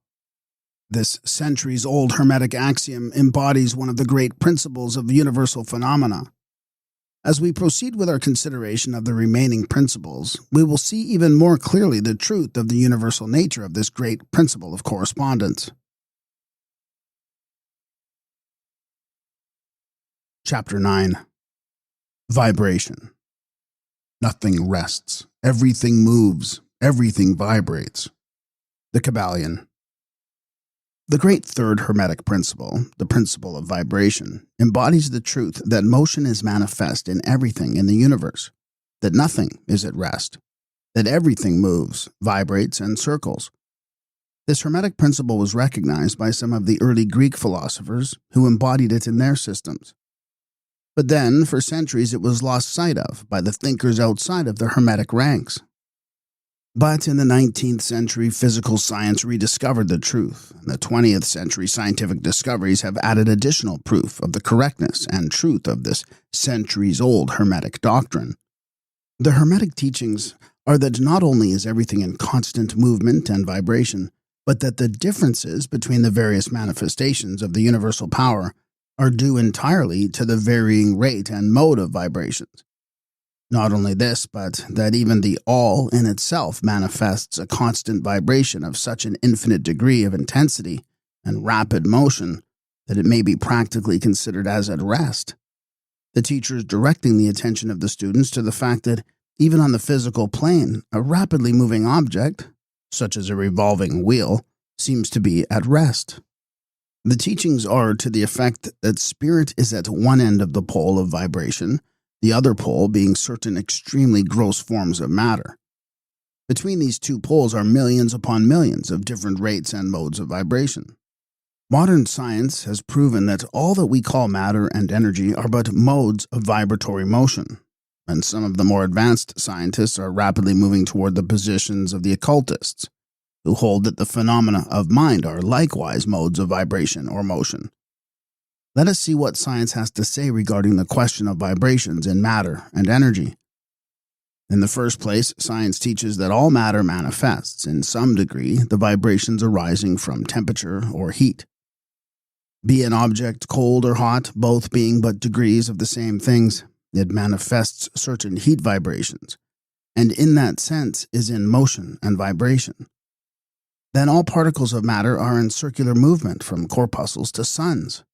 This centuries-old Hermetic axiom embodies one of the great principles of universal phenomena. As we proceed with our consideration of the remaining principles, we will see even more clearly the truth of the universal nature of this great principle of correspondence. Chapter 9. Vibration. Nothing rests. Everything moves. Everything vibrates. The Kybalion. The great third Hermetic principle, the principle of vibration, embodies the truth that motion is manifest in everything in the universe, that nothing is at rest, that everything moves, vibrates, and circles. This Hermetic principle was recognized by some of the early Greek philosophers who embodied it in their systems. But then, for centuries, it was lost sight of by the thinkers outside of the Hermetic ranks. But in the 19th century, physical science rediscovered the truth, and the 20th century scientific discoveries have added additional proof of the correctness and truth of this centuries-old Hermetic doctrine. The Hermetic teachings are that not only is everything in constant movement and vibration, but that the differences between the various manifestations of the universal power are due entirely to the varying rate and mode of vibrations. Not only this, but that even the all in itself manifests a constant vibration of such an infinite degree of intensity and rapid motion that it may be practically considered as at rest. The teachers directing the attention of the students to the fact that even on the physical plane, a rapidly moving object, such as a revolving wheel, seems to be at rest. The teachings are to the effect that spirit is at one end of the pole of vibration, the other pole being certain extremely gross forms of matter. Between these two poles are millions upon millions of different rates and modes of vibration. Modern science has proven that all that we call matter and energy are but modes of vibratory motion, and some of the more advanced scientists are rapidly moving toward the positions of the occultists, who hold that the phenomena of mind are likewise modes of vibration or motion. Let us see what science has to say regarding the question of vibrations in matter and energy. In the first place, science teaches that all matter manifests, in some degree, the vibrations arising from temperature or heat. Be an object cold or hot, both being but degrees of the same things, it manifests certain heat vibrations, and in that sense is in motion and vibration. Then all particles of matter are in circular movement from corpuscles to suns.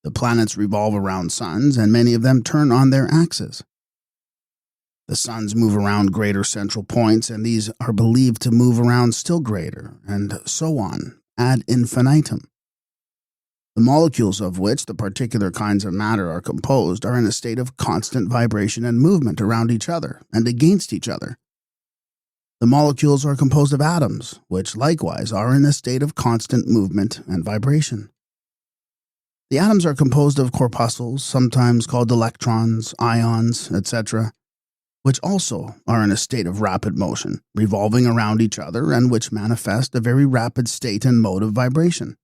The planets revolve around suns, and many of them turn on their axes. The suns move around greater central points, and these are believed to move around still greater, and so on, ad infinitum. The molecules of which the particular kinds of matter are composed are in a state of constant vibration and movement around each other and against each other. The molecules are composed of atoms, which likewise are in a state of constant movement and vibration. The atoms are composed of corpuscles, sometimes called electrons, ions, etc., which also are in a state of rapid motion, revolving around each other, and which manifest a very rapid state and mode of vibration.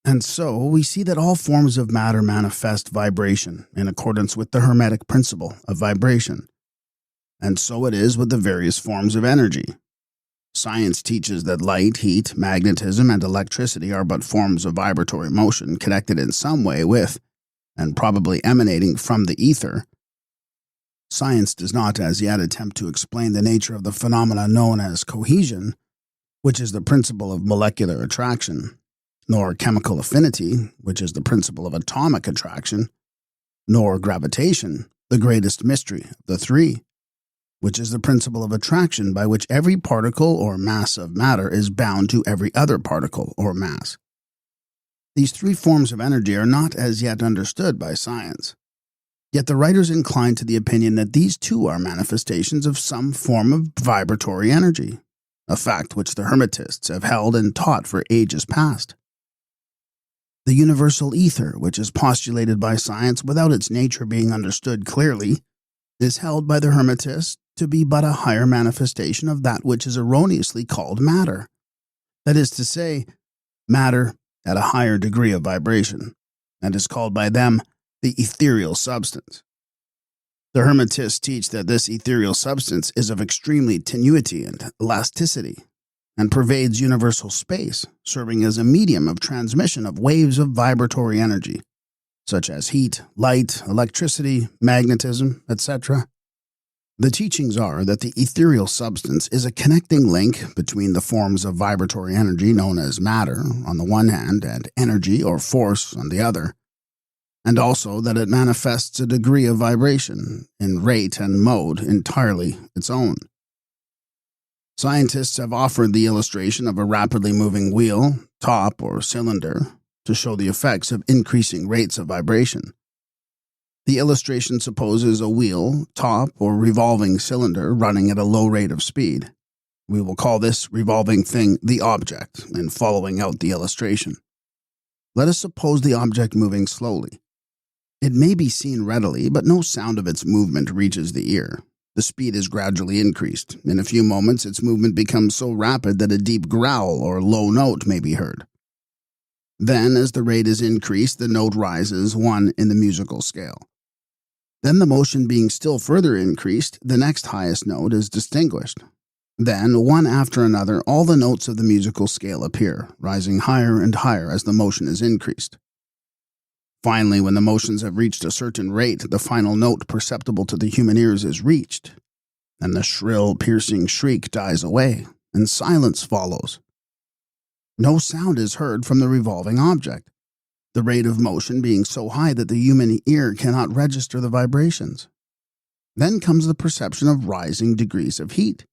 And so we see that all forms of matter manifest vibration in accordance with the Hermetic principle of vibration. And so it is with the various forms of energy. Science teaches that light, heat, magnetism, and electricity are but forms of vibratory motion connected in some way with, and probably emanating from the ether. Science does not as yet attempt to explain the nature of the phenomena known as cohesion, which is the principle of molecular attraction, nor chemical affinity, which is the principle of atomic attraction, nor gravitation, the greatest mystery of the three, which is the principle of attraction by which every particle or mass of matter is bound to every other particle or mass. These three forms of energy are not as yet understood by science. Yet the writers incline to the opinion that these too are manifestations of some form of vibratory energy, a fact which the Hermetists have held and taught for ages past. The universal ether, which is postulated by science without its nature being understood clearly, is held by the Hermetists to be but a higher manifestation of that which is erroneously called matter. That is to say, matter at a higher degree of vibration, and is called by them the ethereal substance. The Hermetists teach that this ethereal substance is of extremely tenuity and elasticity, and pervades universal space, serving as a medium of transmission of waves of vibratory energy, such as heat, light, electricity, magnetism, etc. The teachings are that the ethereal substance is a connecting link between the forms of vibratory energy known as matter on the one hand and energy or force on the other, and also that it manifests a degree of vibration in rate and mode entirely its own. Scientists have offered the illustration of a rapidly moving wheel, top, or cylinder to show the effects of increasing rates of vibration. The illustration supposes a wheel, top, or revolving cylinder running at a low rate of speed. We will call this revolving thing the object in following out the illustration. Let us suppose the object moving slowly. It may be seen readily, but no sound of its movement reaches the ear. The speed is gradually increased. In a few moments, its movement becomes so rapid that a deep growl or low note may be heard. Then, as the rate is increased, the note rises one in the musical scale. Then, the motion being still further increased, the next highest note is distinguished. Then, one after another, all the notes of the musical scale appear, rising higher and higher as the motion is increased. Finally, when the motions have reached a certain rate, the final note perceptible to the human ears is reached, and the shrill, piercing shriek dies away, and silence follows. No sound is heard from the revolving object, the rate of motion being so high that the human ear cannot register the vibrations. Then comes the perception of rising degrees of heat.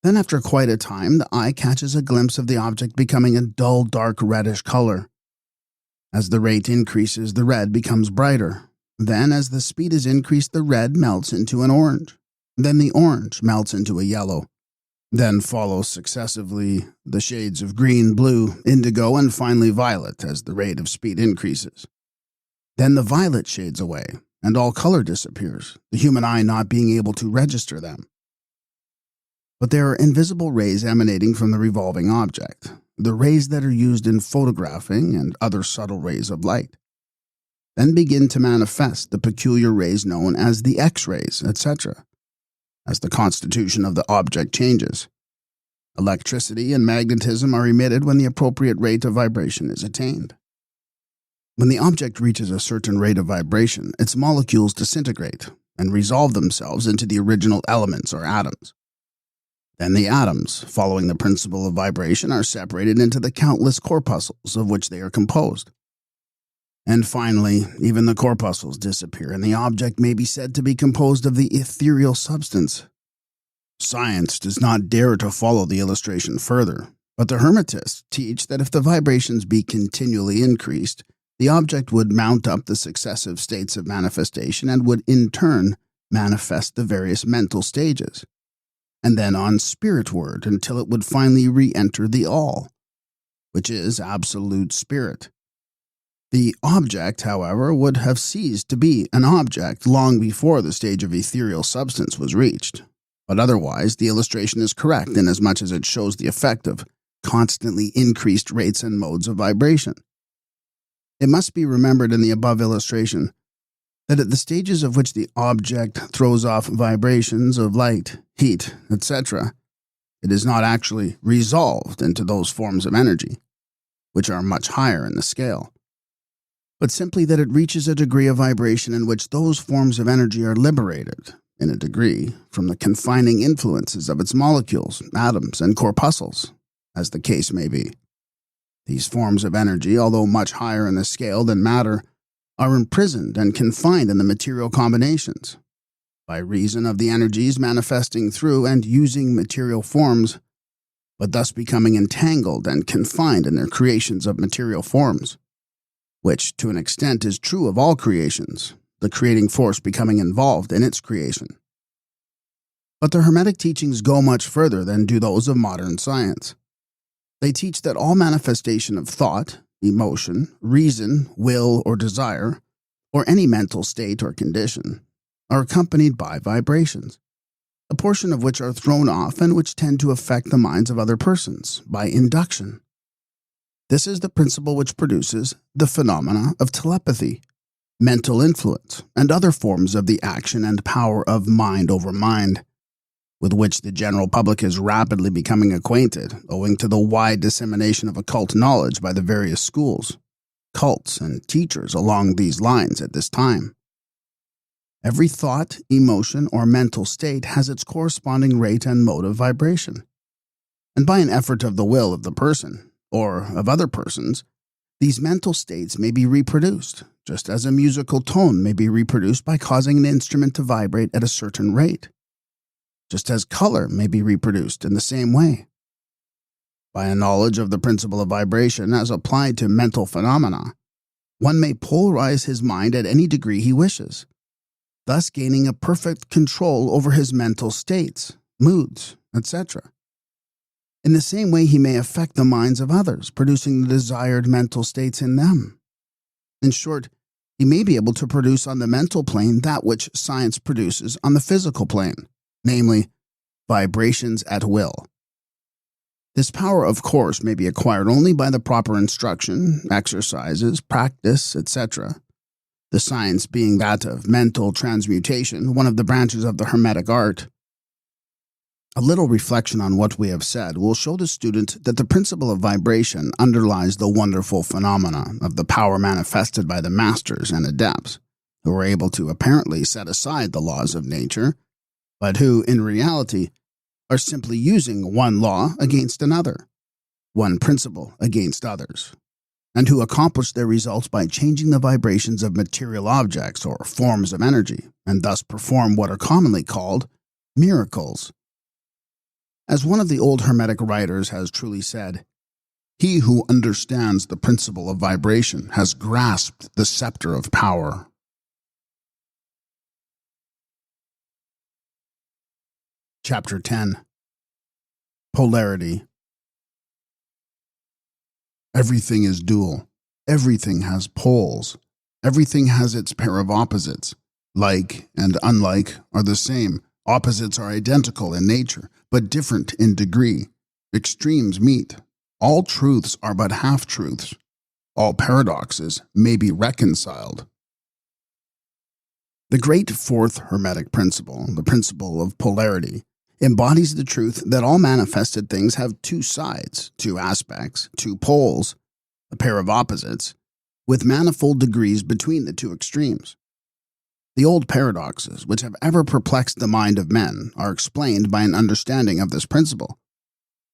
Then, after quite a time, the eye catches a glimpse of the object becoming a dull, dark reddish color. As the rate increases, the red becomes brighter. Then, as the speed is increased, the red melts into an orange. Then the orange melts into a yellow. Then follows successively the shades of green, blue, indigo, and finally violet as the rate of speed increases. Then the violet shades away, and all color disappears, the human eye not being able to register them. But there are invisible rays emanating from the revolving object, the rays that are used in photographing and other subtle rays of light. Then begin to manifest the peculiar rays known as the X-rays, etc., as the constitution of the object changes. Electricity and magnetism are emitted when the appropriate rate of vibration is attained. When the object reaches a certain rate of vibration, its molecules disintegrate and resolve themselves into the original elements or atoms. Then the atoms, following the principle of vibration, are separated into the countless corpuscles of which they are composed. And finally, even the corpuscles disappear, and the object may be said to be composed of the ethereal substance. Science does not dare to follow the illustration further, but the Hermetists teach that if the vibrations be continually increased, the object would mount up the successive states of manifestation and would in turn manifest the various mental stages, and then on spiritward until it would finally re-enter the All, which is absolute spirit. The object, however, would have ceased to be an object long before the stage of ethereal substance was reached. But otherwise, the illustration is correct inasmuch as it shows the effect of constantly increased rates and modes of vibration. It must be remembered in the above illustration that at the stages of which the object throws off vibrations of light, heat, etc., it is not actually resolved into those forms of energy, which are much higher in the scale, but simply that it reaches a degree of vibration in which those forms of energy are liberated, in a degree, from the confining influences of its molecules, atoms, and corpuscles, as the case may be. These forms of energy, although much higher in the scale than matter, are imprisoned and confined in the material combinations, by reason of the energies manifesting through and using material forms, but thus becoming entangled and confined in their creations of material forms, which to an extent is true of all creations, the creating force becoming involved in its creation. But the Hermetic teachings go much further than do those of modern science. They teach that all manifestation of thought, emotion, reason, will, or desire, or any mental state or condition, are accompanied by vibrations, a portion of which are thrown off and which tend to affect the minds of other persons by induction. This is the principle which produces the phenomena of telepathy, mental influence, and other forms of the action and power of mind over mind, with which the general public is rapidly becoming acquainted owing to the wide dissemination of occult knowledge by the various schools, cults, and teachers along these lines at this time. Every thought, emotion, or mental state has its corresponding rate and mode of vibration. And by an effort of the will of the person, or of other persons, these mental states may be reproduced, just as a musical tone may be reproduced by causing an instrument to vibrate at a certain rate, just as color may be reproduced in the same way. By a knowledge of the principle of vibration as applied to mental phenomena, one may polarize his mind at any degree he wishes, thus gaining a perfect control over his mental states, moods, etc. In the same way, he may affect the minds of others, producing the desired mental states in them. In short, he may be able to produce on the mental plane that which science produces on the physical plane, namely, vibrations at will. This power, of course, may be acquired only by the proper instruction, exercises, practice, etc., the science being that of mental transmutation, one of the branches of the Hermetic art. A little reflection on what we have said will show the student that the principle of vibration underlies the wonderful phenomena of the power manifested by the masters and adepts, who are able to apparently set aside the laws of nature, but who, in reality, are simply using one law against another, one principle against others, and who accomplish their results by changing the vibrations of material objects or forms of energy, and thus perform what are commonly called miracles. As one of the old Hermetic writers has truly said, "He who understands the principle of vibration has grasped the scepter of power." Chapter 10. Polarity. Everything is dual. Everything has poles. Everything has its pair of opposites. Like and unlike are the same. Opposites are identical in nature, but different in degree. Extremes meet. All truths are but half-truths. All paradoxes may be reconciled. The great fourth Hermetic principle, the principle of polarity, embodies the truth that all manifested things have two sides, two aspects, two poles, a pair of opposites, with manifold degrees between the two extremes. The old paradoxes, which have ever perplexed the mind of men, are explained by an understanding of this principle.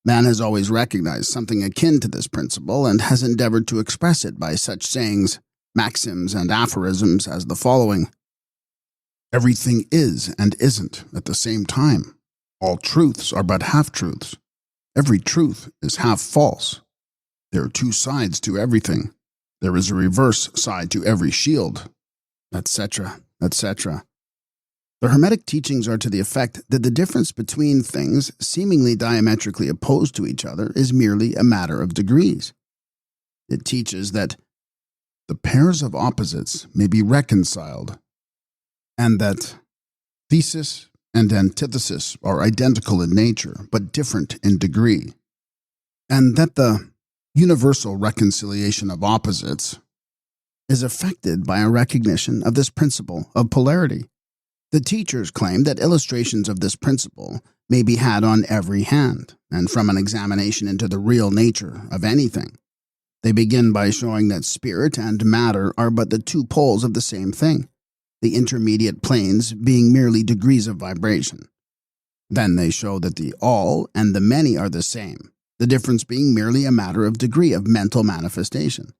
Man has always recognized something akin to this principle and has endeavored to express it by such sayings, maxims, and aphorisms as the following. Everything is and isn't at the same time. All truths are but half-truths. Every truth is half false. There are two sides to everything. There is a reverse side to every shield, etc., etc. The Hermetic teachings are to the effect that the difference between things seemingly diametrically opposed to each other is merely a matter of degrees. It teaches that the pairs of opposites may be reconciled, and that thesis and antithesis are identical in nature, but different in degree, and that the universal reconciliation of opposites is effected by a recognition of this principle of polarity. The teachers claim that illustrations of this principle may be had on every hand, and from an examination into the real nature of anything. They begin by showing that spirit and matter are but the two poles of the same thing, the intermediate planes being merely degrees of vibration. Then they show that the all and the many are the same, the difference being merely a matter of degree of mental manifestation.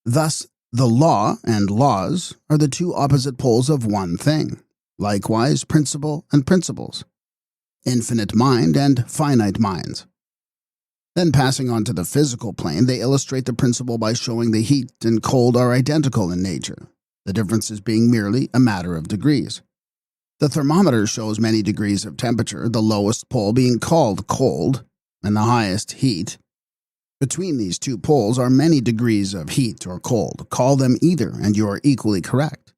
Thus, the law and laws are the two opposite poles of one thing, likewise principle and principles, infinite mind and finite minds. Then passing on to the physical plane, they illustrate the principle by showing the heat and cold are identical in nature, the differences being merely a matter of degrees. The thermometer shows many degrees of temperature, the lowest pole being called cold and the highest heat. Between these two poles are many degrees of heat or cold. Call them either, and you are equally correct.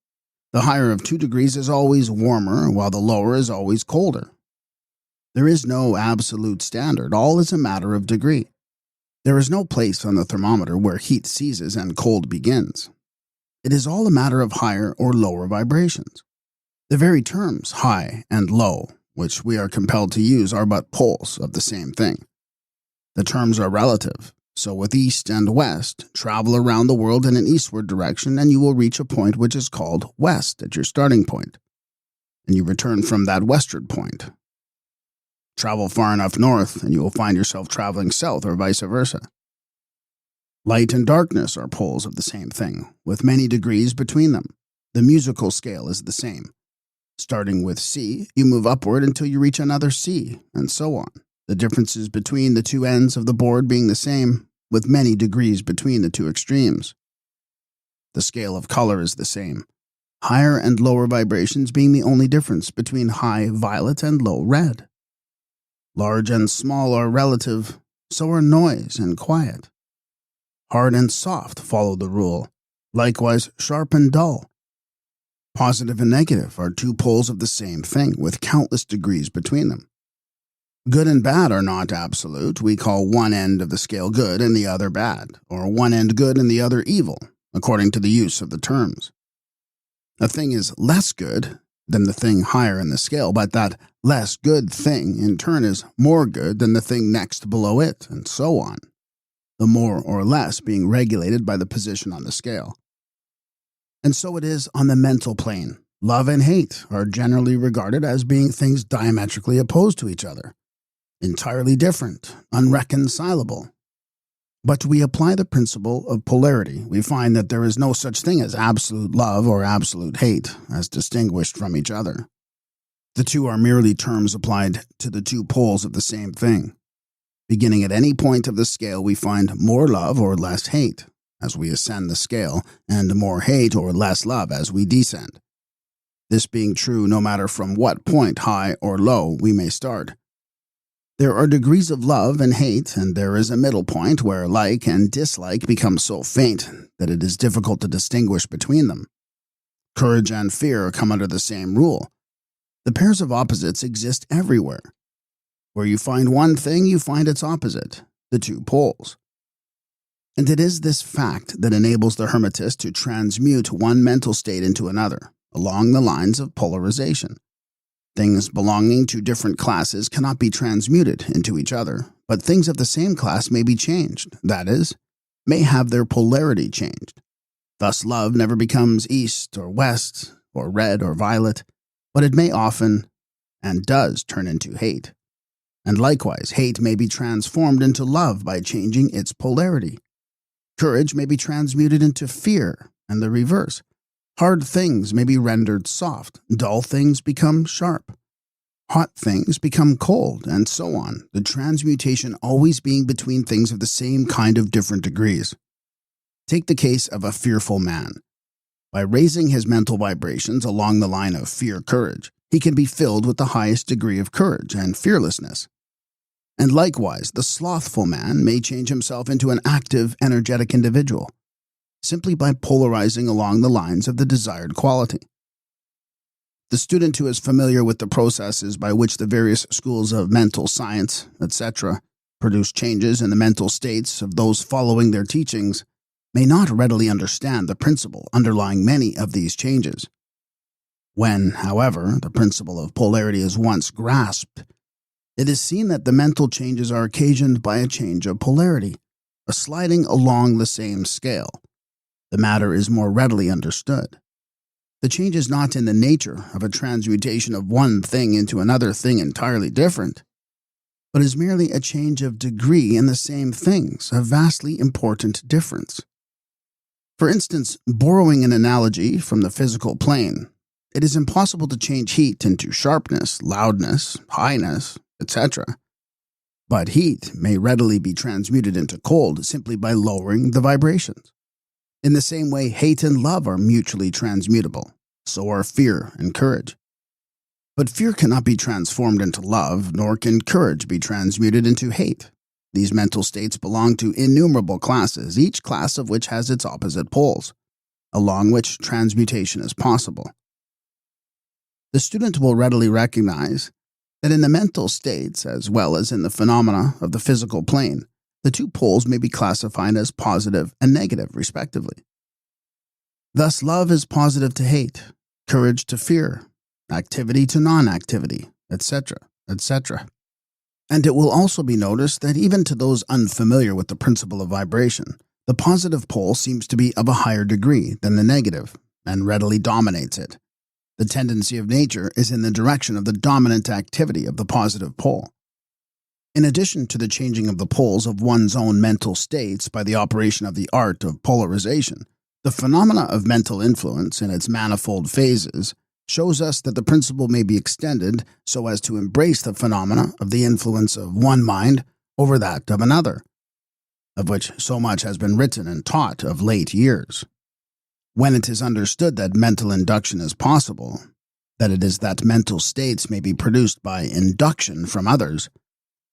The higher of 2 degrees is always warmer, while the lower is always colder. There is no absolute standard. All is a matter of degree. There is no place on the thermometer where heat ceases and cold begins. It is all a matter of higher or lower vibrations. The very terms high and low, which we are compelled to use, are but poles of the same thing. The terms are relative, so with east and west, travel around the world in an eastward direction and you will reach a point which is called west at your starting point, and you return from that westward point. Travel far enough north and you will find yourself traveling south or vice versa. Light and darkness are poles of the same thing, with many degrees between them. The musical scale is the same. Starting with C, you move upward until you reach another C, and so on. The differences between the two ends of the board being the same, with many degrees between the two extremes. The scale of color is the same, higher and lower vibrations being the only difference between high violet and low red. Large and small are relative, so are noise and quiet. Hard and soft follow the rule, likewise sharp and dull. Positive and negative are 2 poles of the same thing, with countless degrees between them. Good and bad are not absolute. We call one end of the scale good and the other bad, or one end good and the other evil, according to the use of the terms. A thing is less good than the thing higher in the scale, but that less good thing in turn is more good than the thing next below it, and so on, the more or less being regulated by the position on the scale. And so it is on the mental plane. Love and hate are generally regarded as being things diametrically opposed to each other, entirely different, unreconcilable. But we apply the principle of polarity. We find that there is no such thing as absolute love or absolute hate, as distinguished from each other. The two are merely terms applied to the 2 poles of the same thing. Beginning at any point of the scale, we find more love or less hate as we ascend the scale, and more hate or less love as we descend. This being true no matter from what point, high or low, we may start. There are degrees of love and hate, and there is a middle point where like and dislike become so faint that it is difficult to distinguish between them. Courage and fear come under the same rule. The pairs of opposites exist everywhere. Where you find one thing, you find its opposite, the 2 poles. And it is this fact that enables the Hermetist to transmute one mental state into another, along the lines of polarization. Things belonging to different classes cannot be transmuted into each other, but things of the same class may be changed, that is, may have their polarity changed. Thus love never becomes east or west, or red or violet, but it may often, and does, turn into hate. And likewise, hate may be transformed into love by changing its polarity. Courage may be transmuted into fear, and the reverse. Hard things may be rendered soft, dull things become sharp. Hot things become cold, and so on, the transmutation always being between things of the same kind of different degrees. Take the case of a fearful man. By raising his mental vibrations along the line of fear-courage, he can be filled with the highest degree of courage and fearlessness. And likewise, the slothful man may change himself into an active, energetic individual, simply by polarizing along the lines of the desired quality. The student who is familiar with the processes by which the various schools of mental science, etc., produce changes in the mental states of those following their teachings may not readily understand the principle underlying many of these changes. When, however, the principle of polarity is once grasped, it is seen that the mental changes are occasioned by a change of polarity, a sliding along the same scale. The matter is more readily understood. The change is not in the nature of a transmutation of one thing into another thing entirely different, but is merely a change of degree in the same things, a vastly important difference. For instance, borrowing an analogy from the physical plane, it is impossible to change heat into sharpness, loudness, highness, etc. But heat may readily be transmuted into cold simply by lowering the vibrations. In the same way, hate and love are mutually transmutable, so are fear and courage. But fear cannot be transformed into love, nor can courage be transmuted into hate. These mental states belong to innumerable classes, each class of which has its opposite poles, along which transmutation is possible. The student will readily recognize that in the mental states, as well as in the phenomena of the physical plane, the two poles may be classified as positive and negative, respectively. Thus, love is positive to hate, courage to fear, activity to non-activity, etc., etc. And it will also be noticed that even to those unfamiliar with the principle of vibration, the positive pole seems to be of a higher degree than the negative, and readily dominates it. The tendency of nature is in the direction of the dominant activity of the positive pole. In addition to the changing of the poles of one's own mental states by the operation of the art of polarization, the phenomena of mental influence in its manifold phases shows us that the principle may be extended so as to embrace the phenomena of the influence of one mind over that of another, of which so much has been written and taught of late years. When it is understood that mental induction is possible, that it is that mental states may be produced by induction from others,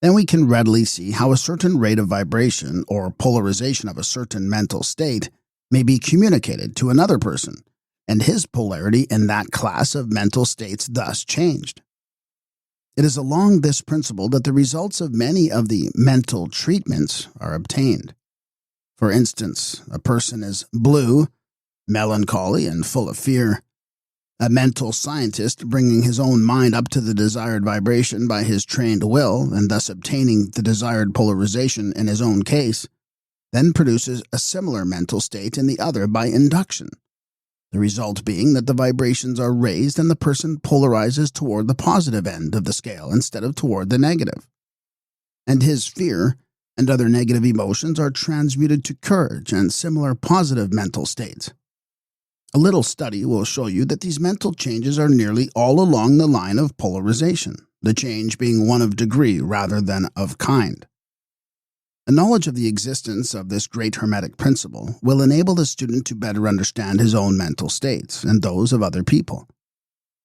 then we can readily see how a certain rate of vibration or polarization of a certain mental state may be communicated to another person, and his polarity in that class of mental states thus changed. It is along this principle that the results of many of the mental treatments are obtained. For instance, a person is blue, melancholy, and full of fear. A mental scientist, bringing his own mind up to the desired vibration by his trained will, and thus obtaining the desired polarization in his own case, then produces a similar mental state in the other by induction, the result being that the vibrations are raised and the person polarizes toward the positive end of the scale instead of toward the negative. And his fear and other negative emotions are transmuted to courage and similar positive mental states. A little study will show you that these mental changes are nearly all along the line of polarization, the change being one of degree rather than of kind. A knowledge of the existence of this great Hermetic principle will enable the student to better understand his own mental states and those of other people.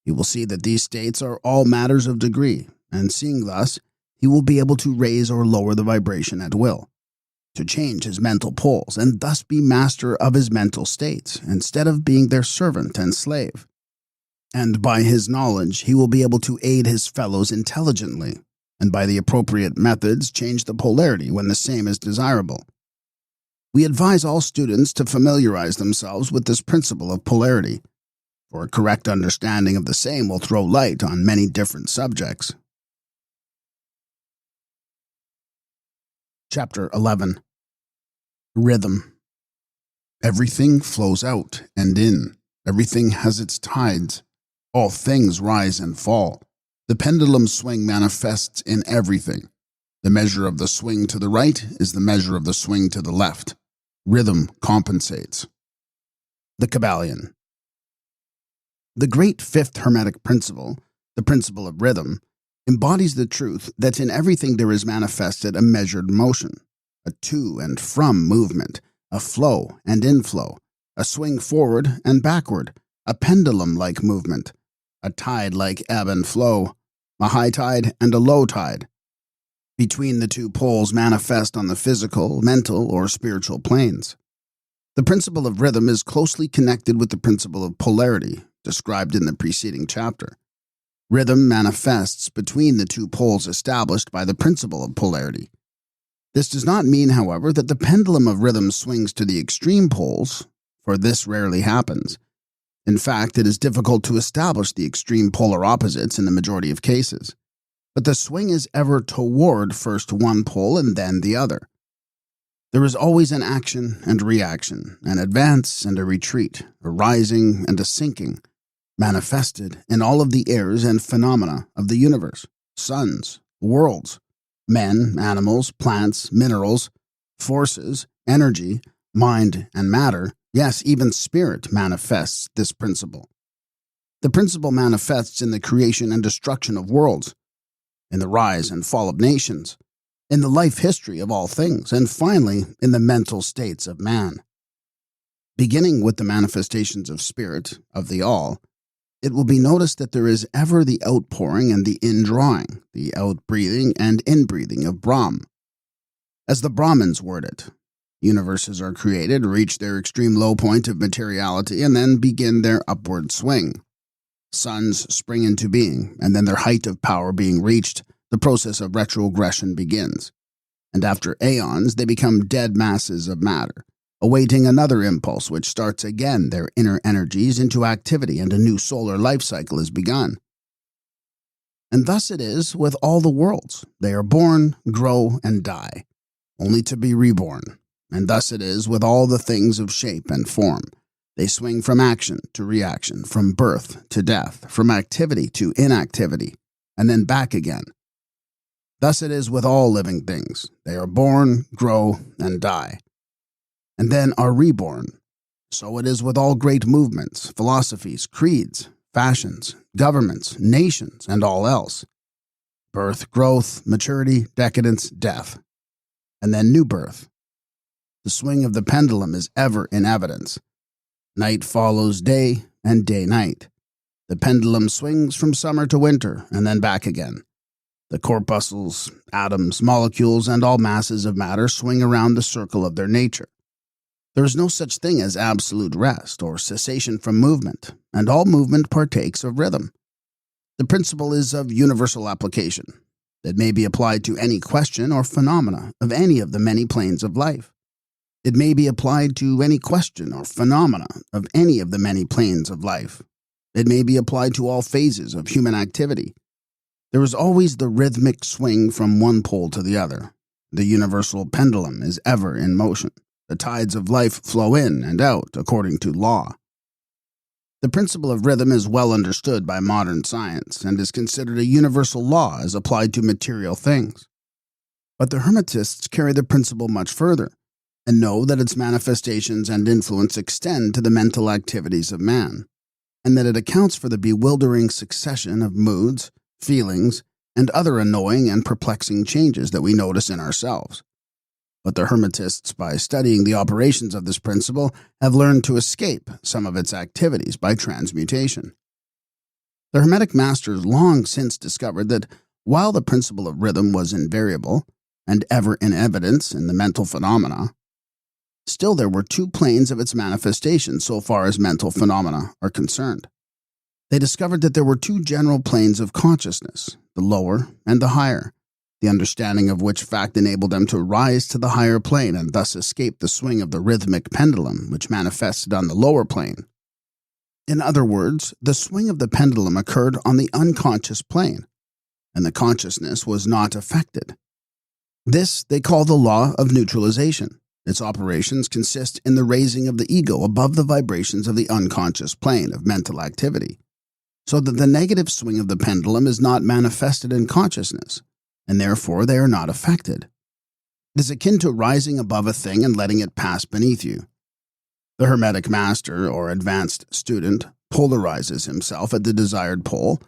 He will see that these states are all matters of degree, and seeing thus, he will be able to raise or lower the vibration at will, to change his mental poles and thus be master of his mental states instead of being their servant and slave. And by his knowledge, he will be able to aid his fellows intelligently, and by the appropriate methods change the polarity when the same is desirable. We advise all students to familiarize themselves with this principle of polarity, for a correct understanding of the same will throw light on many different subjects. Chapter 11. Rhythm. Everything flows out and in. Everything has its tides. All things rise and fall. The pendulum swing manifests in everything. The measure of the swing to the right is the measure of the swing to the left. Rhythm compensates. The Kybalion. The great fifth Hermetic principle, the principle of rhythm, embodies the truth that in everything there is manifested a measured motion, a to and from movement, a flow and inflow, a swing forward and backward, a pendulum-like movement, a tide-like ebb and flow, a high tide and a low tide. Between the two poles manifest on the physical, mental, or spiritual planes. The principle of rhythm is closely connected with the principle of polarity, described in the preceding chapter. Rhythm manifests between the two poles established by the principle of polarity. This does not mean, however, that the pendulum of rhythm swings to the extreme poles, for this rarely happens. In fact, it is difficult to establish the extreme polar opposites in the majority of cases. But the swing is ever toward first one pole and then the other. There is always an action and reaction, an advance and a retreat, a rising and a sinking, manifested in all of the airs and phenomena of the universe, suns, worlds, men, animals, plants, minerals, forces, energy, mind, and matter. Yes, even spirit manifests this principle. The principle manifests in the creation and destruction of worlds, in the rise and fall of nations, in the life history of all things, and finally in the mental states of man. Beginning with the manifestations of spirit, of the all, it will be noticed that there is ever the outpouring and the indrawing, the outbreathing and inbreathing of Brahm. As the Brahmins word it, universes are created, reach their extreme low point of materiality, and then begin their upward swing. Suns spring into being, and then their height of power being reached, the process of retrogression begins. And after aeons, they become dead masses of matter, awaiting another impulse which starts again their inner energies into activity, and a new solar life cycle is begun. And thus it is with all the worlds. They are born, grow, and die, only to be reborn. And thus it is with all the things of shape and form. They swing from action to reaction, from birth to death, from activity to inactivity, and then back again. Thus it is with all living things. They are born, grow, and die, and then are reborn. So it is with all great movements, philosophies, creeds, fashions, governments, nations, and all else. Birth, growth, maturity, decadence, death, and then new birth. The swing of the pendulum is ever in evidence. Night follows day, and day night. The pendulum swings from summer to winter, and then back again. The corpuscles, atoms, molecules, and all masses of matter swing around the circle of their nature. There is no such thing as absolute rest or cessation from movement, and all movement partakes of rhythm. The principle is of universal application. It may be applied to any question or phenomena of any of the many planes of life. It may be applied to any question or phenomena of any of the many planes of life. It may be applied to all phases of human activity. There is always the rhythmic swing from one pole to the other. The universal pendulum is ever in motion. The tides of life flow in and out according to law. The principle of rhythm is well understood by modern science and is considered a universal law as applied to material things. But the Hermetists carry the principle much further and know that its manifestations and influence extend to the mental activities of man, and that it accounts for the bewildering succession of moods, feelings, and other annoying and perplexing changes that we notice in ourselves. But the Hermetists, by studying the operations of this principle, have learned to escape some of its activities by transmutation. The Hermetic masters long since discovered that while the principle of rhythm was invariable and ever in evidence in the mental phenomena, still there were two planes of its manifestation so far as mental phenomena are concerned. They discovered that there were two general planes of consciousness, the lower and the higher, the understanding of which fact enabled them to rise to the higher plane and thus escape the swing of the rhythmic pendulum which manifested on the lower plane. In other words, the swing of the pendulum occurred on the unconscious plane, and the consciousness was not affected. This they call the law of neutralization. Its operations consist in the raising of the ego above the vibrations of the unconscious plane of mental activity, so that the negative swing of the pendulum is not manifested in consciousness, and therefore they are not affected. It is akin to rising above a thing and letting it pass beneath you. The Hermetic master or advanced student polarizes himself at the desired pole,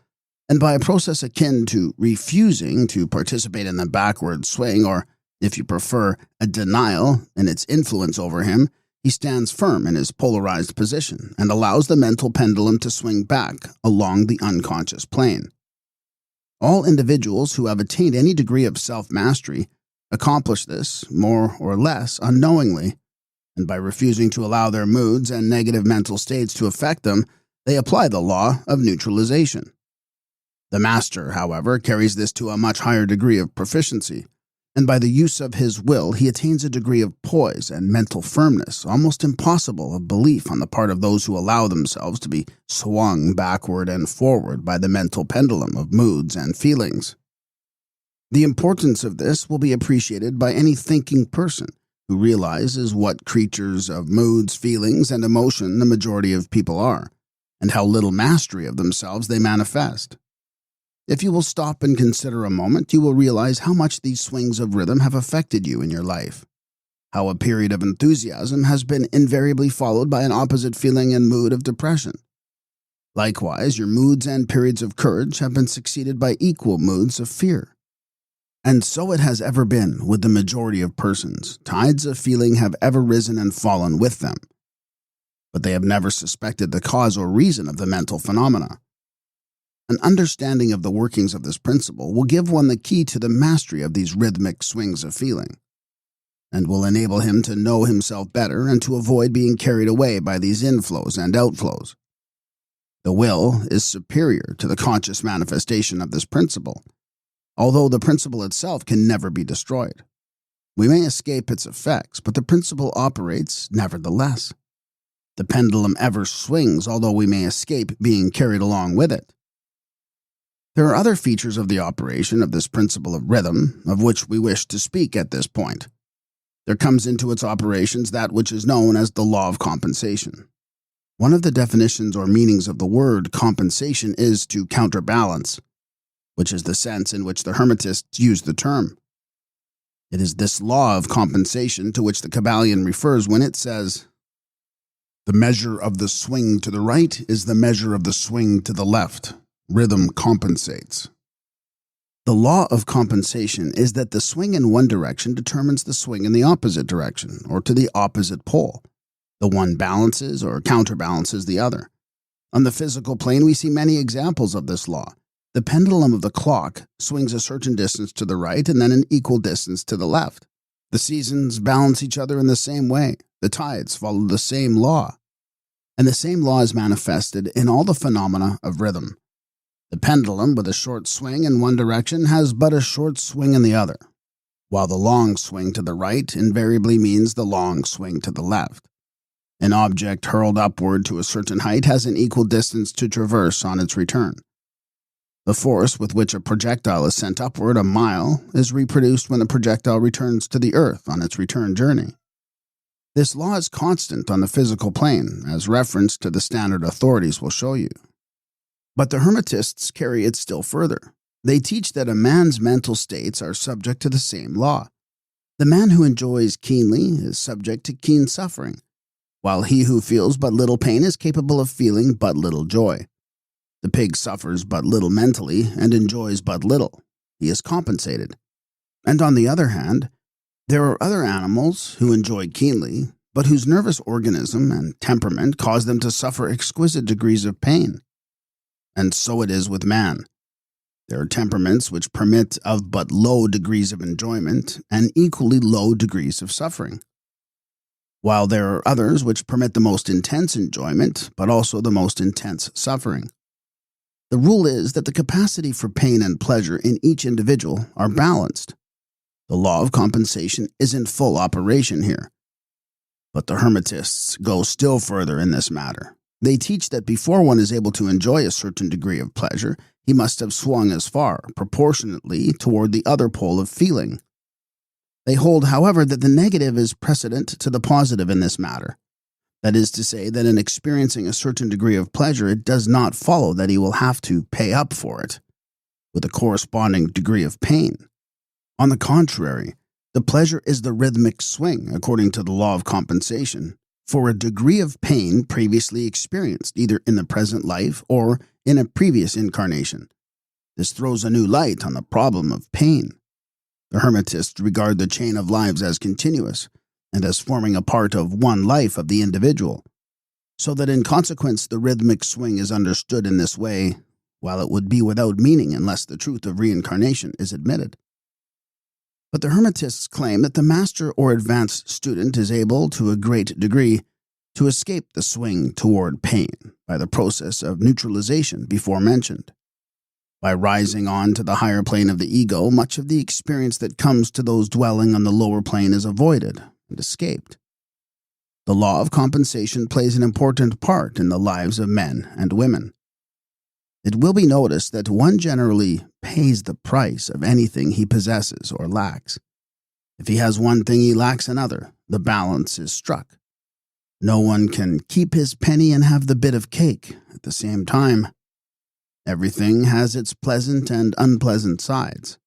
and by a process akin to refusing to participate in the backward swing, or, if you prefer, a denial in its influence over him, he stands firm in his polarized position and allows the mental pendulum to swing back along the unconscious plane. All individuals who have attained any degree of self-mastery accomplish this, more or less, unknowingly, and by refusing to allow their moods and negative mental states to affect them, they apply the law of neutralization. The master, however, carries this to a much higher degree of proficiency, and by the use of his will he attains a degree of poise and mental firmness almost impossible of belief on the part of those who allow themselves to be swung backward and forward by the mental pendulum of moods and feelings. The importance of this will be appreciated by any thinking person who realizes what creatures of moods, feelings, and emotion the majority of people are, and how little mastery of themselves they manifest. If you will stop and consider a moment, you will realize how much these swings of rhythm have affected you in your life, how a period of enthusiasm has been invariably followed by an opposite feeling and mood of depression. Likewise, your moods and periods of courage have been succeeded by equal moods of fear. And so it has ever been with the majority of persons. Tides of feeling have ever risen and fallen with them. but they have never suspected the cause or reason of the mental phenomena. An understanding of the workings of this principle will give one the key to the mastery of these rhythmic swings of feeling, and will enable him to know himself better and to avoid being carried away by these inflows and outflows. The will is superior to the conscious manifestation of this principle, although the principle itself can never be destroyed. We may escape its effects, but the principle operates nevertheless. The pendulum ever swings, although we may escape being carried along with it. There are other features of the operation of this principle of rhythm, of which we wish to speak at this point. There comes into its operations that which is known as the law of compensation. One of the definitions or meanings of the word compensation is to counterbalance, which is the sense in which the Hermetists use the term. It is this law of compensation to which the Kybalion refers when it says, "The measure of the swing to the right is the measure of the swing to the left. Rhythm compensates." The law of compensation is that the swing in one direction determines the swing in the opposite direction, or to the opposite pole. The one balances or counterbalances the other. On the physical plane, we see many examples of this law. The pendulum of the clock swings a certain distance to the right and then an equal distance to the left. The seasons balance each other in the same way. The tides follow the same law. And the same law is manifested in all the phenomena of rhythm. The pendulum, with a short swing in one direction, has but a short swing in the other, while the long swing to the right invariably means the long swing to the left. An object hurled upward to a certain height has an equal distance to traverse on its return. The force with which a projectile is sent upward a mile is reproduced when the projectile returns to the earth on its return journey. This law is constant on the physical plane, as reference to the standard authorities will show you. But the Hermetists carry it still further. They teach that a man's mental states are subject to the same law. The man who enjoys keenly is subject to keen suffering, while he who feels but little pain is capable of feeling but little joy. The pig suffers but little mentally and enjoys but little. He is compensated. And on the other hand, there are other animals who enjoy keenly, but whose nervous organism and temperament cause them to suffer exquisite degrees of pain. And so it is with man. There are temperaments which permit of but low degrees of enjoyment and equally low degrees of suffering, while there are others which permit the most intense enjoyment but also the most intense suffering. The rule is that the capacity for pain and pleasure in each individual are balanced. The law of compensation is in full operation here. But the Hermetists go still further in this matter. They teach that before one is able to enjoy a certain degree of pleasure, he must have swung as far, proportionately, toward the other pole of feeling. They hold, however, that the negative is precedent to the positive in this matter. That is to say that in experiencing a certain degree of pleasure, it does not follow that he will have to pay up for it with a corresponding degree of pain. On the contrary, the pleasure is the rhythmic swing, according to the law of compensation, for a degree of pain previously experienced, either in the present life or in a previous incarnation. This throws a new light on the problem of pain. The Hermetists regard the chain of lives as continuous, and as forming a part of one life of the individual, so that in consequence the rhythmic swing is understood in this way, while it would be without meaning unless the truth of reincarnation is admitted. But the Hermetists claim that the master or advanced student is able, to a great degree, to escape the swing toward pain by the process of neutralization before mentioned. By rising on to the higher plane of the ego, much of the experience that comes to those dwelling on the lower plane is avoided and escaped. The law of compensation plays an important part in the lives of men and women. It will be noticed that one generally pays the price of anything he possesses or lacks. If he has one thing he lacks another, the balance is struck. No one can keep his penny and have the bit of cake at the same time. Everything has its pleasant and unpleasant sides.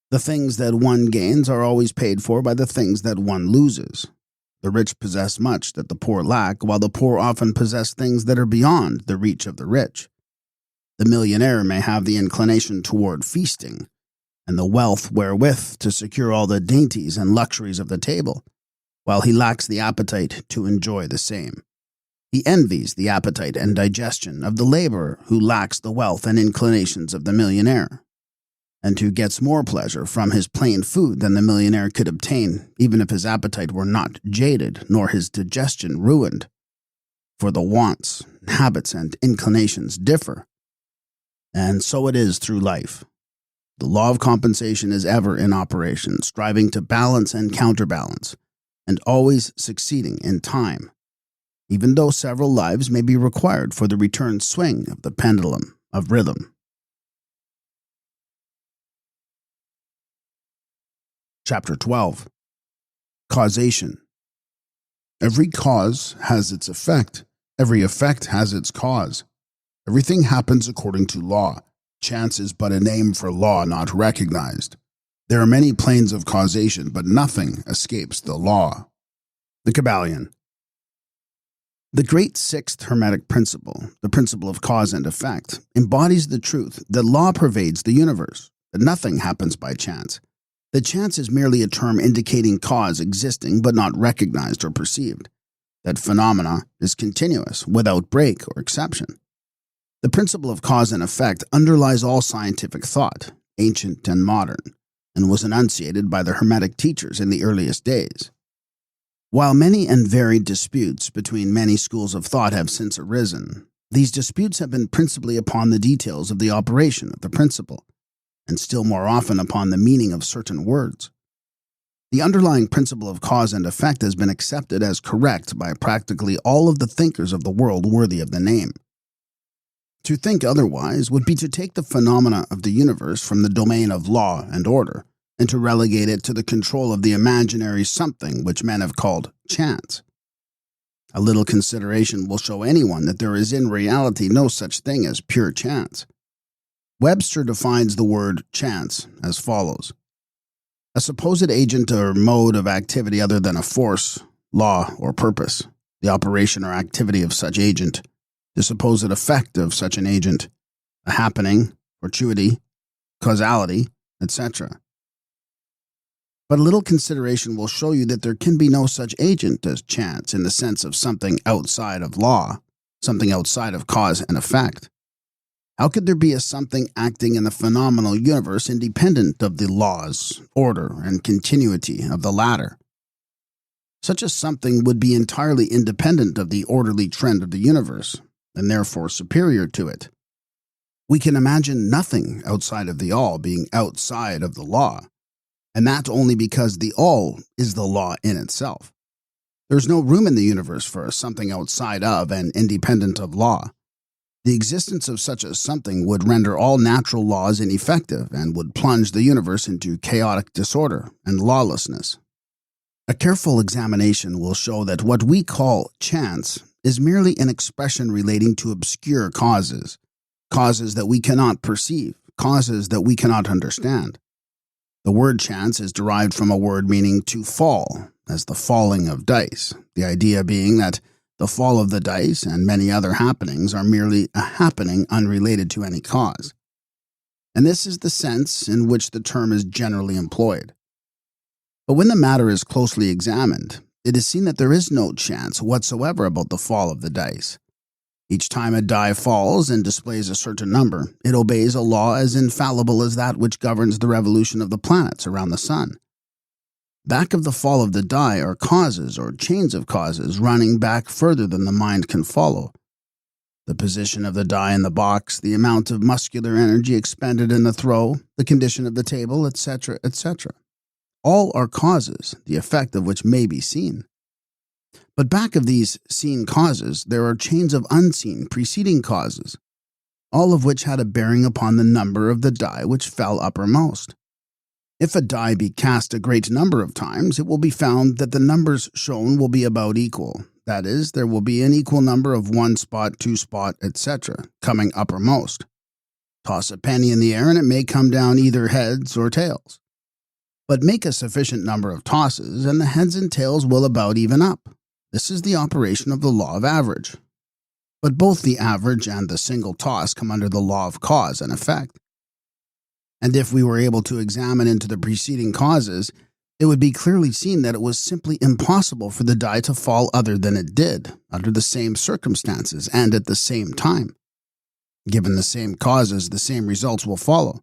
The things that one gains are always paid for by the things that one loses. The rich possess much that the poor lack, while the poor often possess things that are beyond the reach of the rich. The millionaire may have the inclination toward feasting, and the wealth wherewith to secure all the dainties and luxuries of the table, while he lacks the appetite to enjoy the same. He envies the appetite and digestion of the laborer who lacks the wealth and inclinations of the millionaire, and who gets more pleasure from his plain food than the millionaire could obtain, even if his appetite were not jaded nor his digestion ruined. For the wants, habits, and inclinations differ. And so it is through life. The law of compensation is ever in operation, striving to balance and counterbalance, and always succeeding in time, even though several lives may be required for the return swing of the pendulum of rhythm. Chapter 12. Causation. Every cause has its effect. Every effect has its cause. Everything happens according to law. Chance is but a name for law not recognized. There are many planes of causation, but nothing escapes the law. The Kybalion. The great sixth Hermetic principle, the principle of cause and effect, embodies the truth that law pervades the universe, that nothing happens by chance. That chance is merely a term indicating cause existing but not recognized or perceived. That phenomena is continuous, without break or exception. The principle of cause and effect underlies all scientific thought, ancient and modern, and was enunciated by the Hermetic teachers in the earliest days. While many and varied disputes between many schools of thought have since arisen, these disputes have been principally upon the details of the operation of the principle, and still more often upon the meaning of certain words. The underlying principle of cause and effect has been accepted as correct by practically all of the thinkers of the world worthy of the name. To think otherwise would be to take the phenomena of the universe from the domain of law and order, and to relegate it to the control of the imaginary something which men have called chance. A little consideration will show anyone that there is in reality no such thing as pure chance. Webster defines the word chance as follows: a supposed agent or mode of activity other than a force, law, or purpose, the operation or activity of such agent, the supposed effect of such an agent, a happening, fortuity, causality, etc. But a little consideration will show you that there can be no such agent as chance in the sense of something outside of law, something outside of cause and effect. How could there be a something acting in the phenomenal universe independent of the laws, order, and continuity of the latter? Such a something would be entirely independent of the orderly trend of the universe, and therefore superior to it. We can imagine nothing outside of the all being outside of the law, and that only because the all is the law in itself. There's no room in the universe for something outside of and independent of law. The existence of such a something would render all natural laws ineffective and would plunge the universe into chaotic disorder and lawlessness. A careful examination will show that what we call chance is merely an expression relating to obscure causes, causes that we cannot perceive, causes that we cannot understand. The word chance is derived from a word meaning to fall, as the falling of dice, the idea being that the fall of the dice and many other happenings are merely a happening unrelated to any cause. And this is the sense in which the term is generally employed. But when the matter is closely examined, it is seen that there is no chance whatsoever about the fall of the dice. Each time a die falls and displays a certain number, it obeys a law as infallible as that which governs the revolution of the planets around the sun. Back of the fall of the die are causes or chains of causes running back further than the mind can follow. The position of the die in the box, the amount of muscular energy expended in the throw, the condition of the table, etc., etc. All are causes, the effect of which may be seen. But back of these seen causes, there are chains of unseen preceding causes, all of which had a bearing upon the number of the die which fell uppermost. If a die be cast a great number of times, it will be found that the numbers shown will be about equal. That is, there will be an equal number of 1 spot, 2 spot, etc., coming uppermost. Toss a penny in the air and it may come down either heads or tails. But make a sufficient number of tosses and the heads and tails will about even up. This is the operation of the law of average. But both the average and the single toss come under the law of cause and effect. And if we were able to examine into the preceding causes, it would be clearly seen that it was simply impossible for the die to fall other than it did, under the same circumstances and at the same time. Given the same causes, the same results will follow.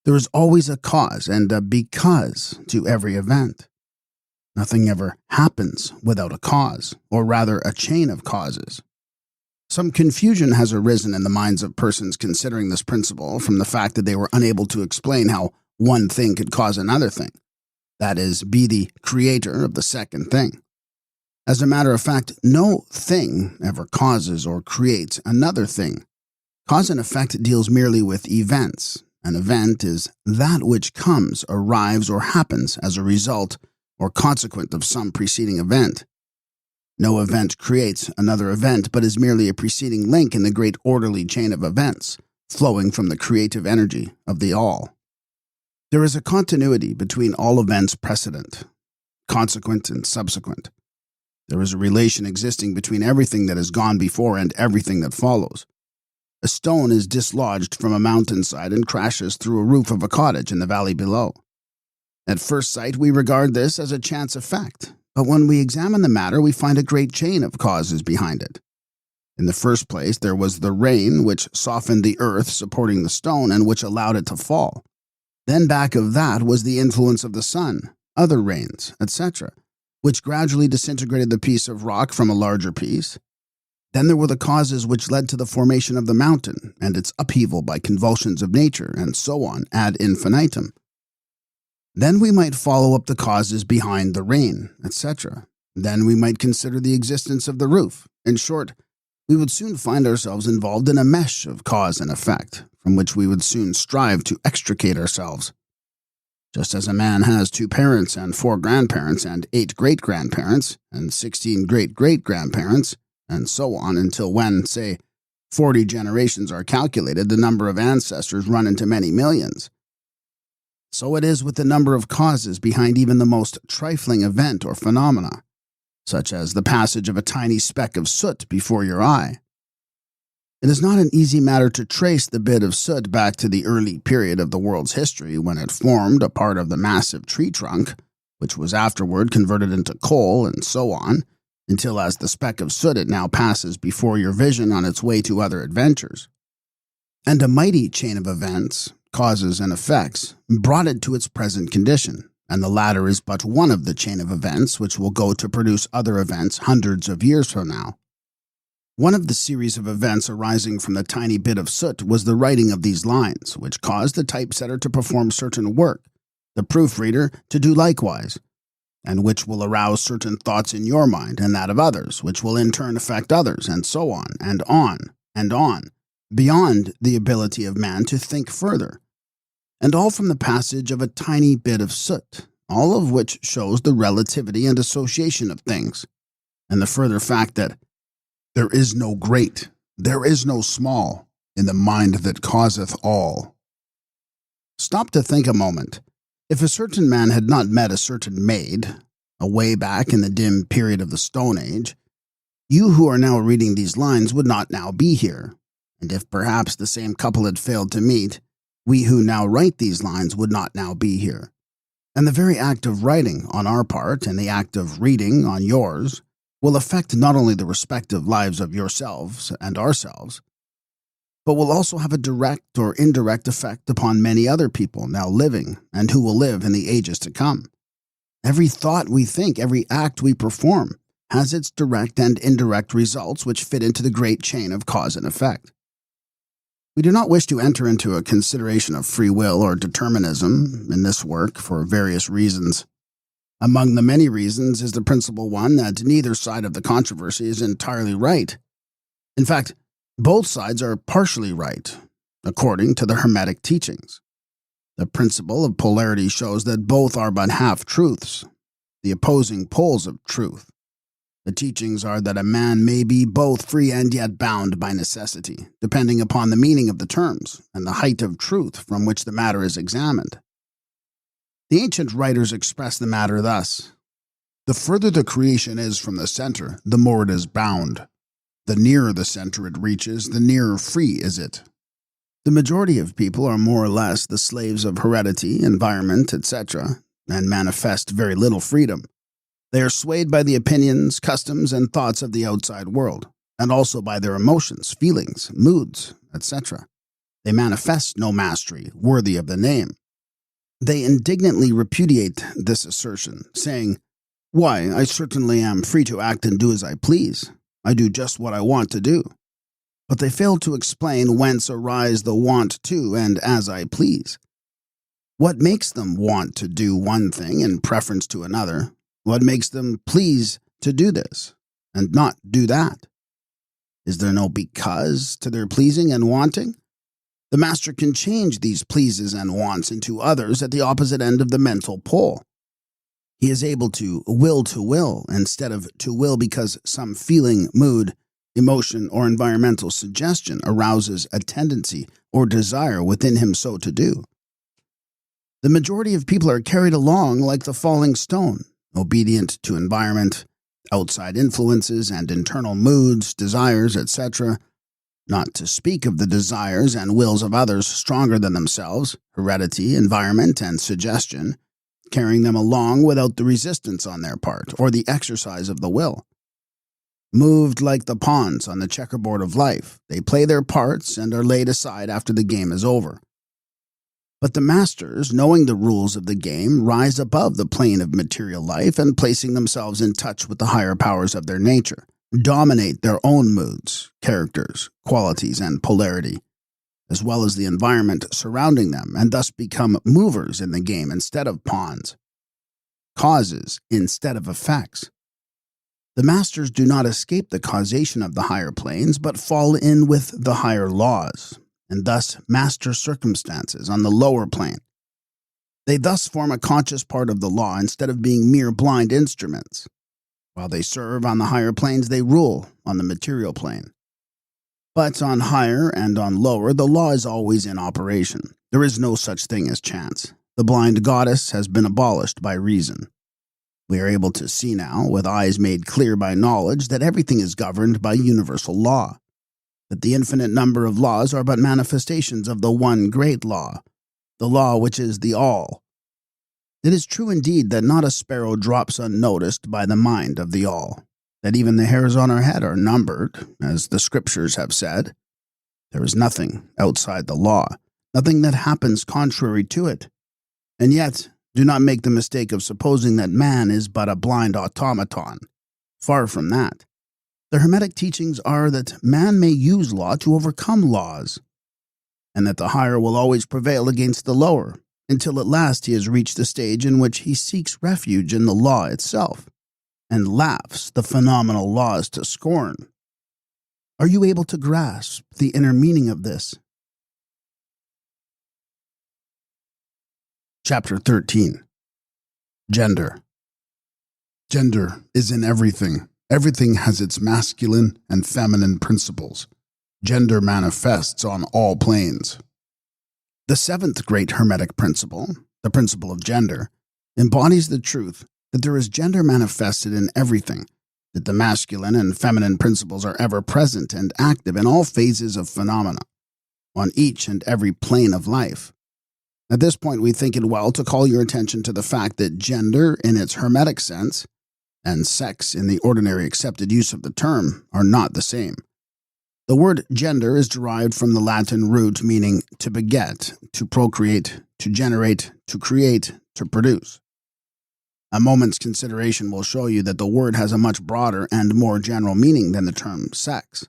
There is always a cause and a because to every event. Nothing ever happens without a cause, or rather a chain of causes. Some confusion has arisen in the minds of persons considering this principle from the fact that they were unable to explain how one thing could cause another thing, that is, be the creator of the second thing. As a matter of fact, no thing ever causes or creates another thing. Cause and effect deals merely with events. An event is that which comes, arrives, or happens as a result or consequent of some preceding event. No event creates another event, but is merely a preceding link in the great orderly chain of events, flowing from the creative energy of the all. There is a continuity between all events precedent, consequent, and subsequent. There is a relation existing between everything that has gone before and everything that follows. A stone is dislodged from a mountainside and crashes through a roof of a cottage in the valley below. At first sight, we regard this as a chance effect, but when we examine the matter, we find a great chain of causes behind it. In the first place, there was the rain, which softened the earth supporting the stone and which allowed it to fall. Then back of that was the influence of the sun, other rains, etc., which gradually disintegrated the piece of rock from a larger piece. Then there were the causes which led to the formation of the mountain and its upheaval by convulsions of nature, and so on ad infinitum. Then we might follow up the causes behind the rain, etc. Then we might consider the existence of the roof. In short, we would soon find ourselves involved in a mesh of cause and effect, from which we would soon strive to extricate ourselves. Just as a man has 2 parents and 4 grandparents and 8 great-grandparents and 16 great-great-grandparents, and so on until when, say, 40 generations are calculated, the number of ancestors run into many millions. So it is with the number of causes behind even the most trifling event or phenomena, such as the passage of a tiny speck of soot before your eye. It is not an easy matter to trace the bit of soot back to the early period of the world's history when it formed a part of the massive tree trunk, which was afterward converted into coal and so on, until as the speck of soot it now passes before your vision on its way to other adventures. And a mighty chain of events, causes and effects, brought it to its present condition, and the latter is but one of the chain of events which will go to produce other events hundreds of years from now. One of the series of events arising from the tiny bit of soot was the writing of these lines, which caused the typesetter to perform certain work, the proofreader to do likewise, and which will arouse certain thoughts in your mind and that of others, which will in turn affect others, and so on, and on, and on, beyond the ability of man to think further. And all from the passage of a tiny bit of soot, all of which shows the relativity and association of things, and the further fact that there is no great, there is no small, in the mind that causeth all. Stop to think a moment. If a certain man had not met a certain maid, away back in the dim period of the Stone Age, you who are now reading these lines would not now be here, and if perhaps the same couple had failed to meet, we who now write these lines would not now be here. And the very act of writing on our part and the act of reading on yours will affect not only the respective lives of yourselves and ourselves, but will also have a direct or indirect effect upon many other people now living and who will live in the ages to come. Every thought we think, every act we perform, has its direct and indirect results which fit into the great chain of cause and effect. We do not wish to enter into a consideration of free will or determinism in this work for various reasons. Among the many reasons is the principal one that neither side of the controversy is entirely right. In fact, both sides are partially right, according to the Hermetic teachings. The principle of polarity shows that both are but half-truths, the opposing poles of truth. The teachings are that a man may be both free and yet bound by necessity, depending upon the meaning of the terms and the height of truth from which the matter is examined. The ancient writers express the matter thus: the further the creation is from the center, the more it is bound. The nearer the center it reaches, the nearer free is it. The majority of people are more or less the slaves of heredity, environment, etc., and manifest very little freedom. They are swayed by the opinions, customs, and thoughts of the outside world, and also by their emotions, feelings, moods, etc. They manifest no mastery worthy of the name. They indignantly repudiate this assertion, saying, "Why, I certainly am free to act and do as I please. I do just what I want to do." But they fail to explain whence arise the want to and as I please. What makes them want to do one thing in preference to another? What makes them please to do this and not do that? Is there no because to their pleasing and wanting? The master can change these pleases and wants into others at the opposite end of the mental pole. He is able to will instead of to will because some feeling, mood, emotion, or environmental suggestion arouses a tendency or desire within him so to do. The majority of people are carried along like the falling stone, obedient to environment, outside influences, and internal moods, desires, etc., not to speak of the desires and wills of others stronger than themselves, heredity, environment, and suggestion, carrying them along without the resistance on their part or the exercise of the will. Moved like the pawns on the checkerboard of life, they play their parts and are laid aside after the game is over. But the masters, knowing the rules of the game, rise above the plane of material life and, placing themselves in touch with the higher powers of their nature, dominate their own moods, characters, qualities, and polarity, as well as the environment surrounding them, and thus become movers in the game instead of pawns, causes instead of effects. The masters do not escape the causation of the higher planes, but fall in with the higher laws, and thus master circumstances on the lower plane. They thus form a conscious part of the law instead of being mere blind instruments. While they serve on the higher planes, they rule on the material plane. But on higher and on lower, the law is always in operation. There is no such thing as chance. The blind goddess has been abolished by reason. We are able to see now, with eyes made clear by knowledge, that everything is governed by universal law, that the infinite number of laws are but manifestations of the one great law, the law which is the all. It is true indeed that not a sparrow drops unnoticed by the mind of the all, that even the hairs on our head are numbered, as the scriptures have said. There is nothing outside the law, nothing that happens contrary to it. And yet, do not make the mistake of supposing that man is but a blind automaton. Far from that. The Hermetic teachings are that man may use law to overcome laws, and that the higher will always prevail against the lower, until at last he has reached the stage in which he seeks refuge in the law itself, and laughs the phenomenal laws to scorn. Are you able to grasp the inner meaning of this? Chapter 13. Gender. Gender is in everything. Everything has its masculine and feminine principles. Gender manifests on all planes. The seventh great Hermetic principle, the principle of gender, embodies the truth that there is gender manifested in everything, that the masculine and feminine principles are ever present and active in all phases of phenomena, on each and every plane of life. At this point, we think it well to call your attention to the fact that gender, in its Hermetic sense, and sex in the ordinary accepted use of the term, are not the same. The word gender is derived from the Latin root meaning to beget, to procreate, to generate, to create, to produce. A moment's consideration will show you that the word has a much broader and more general meaning than the term sex.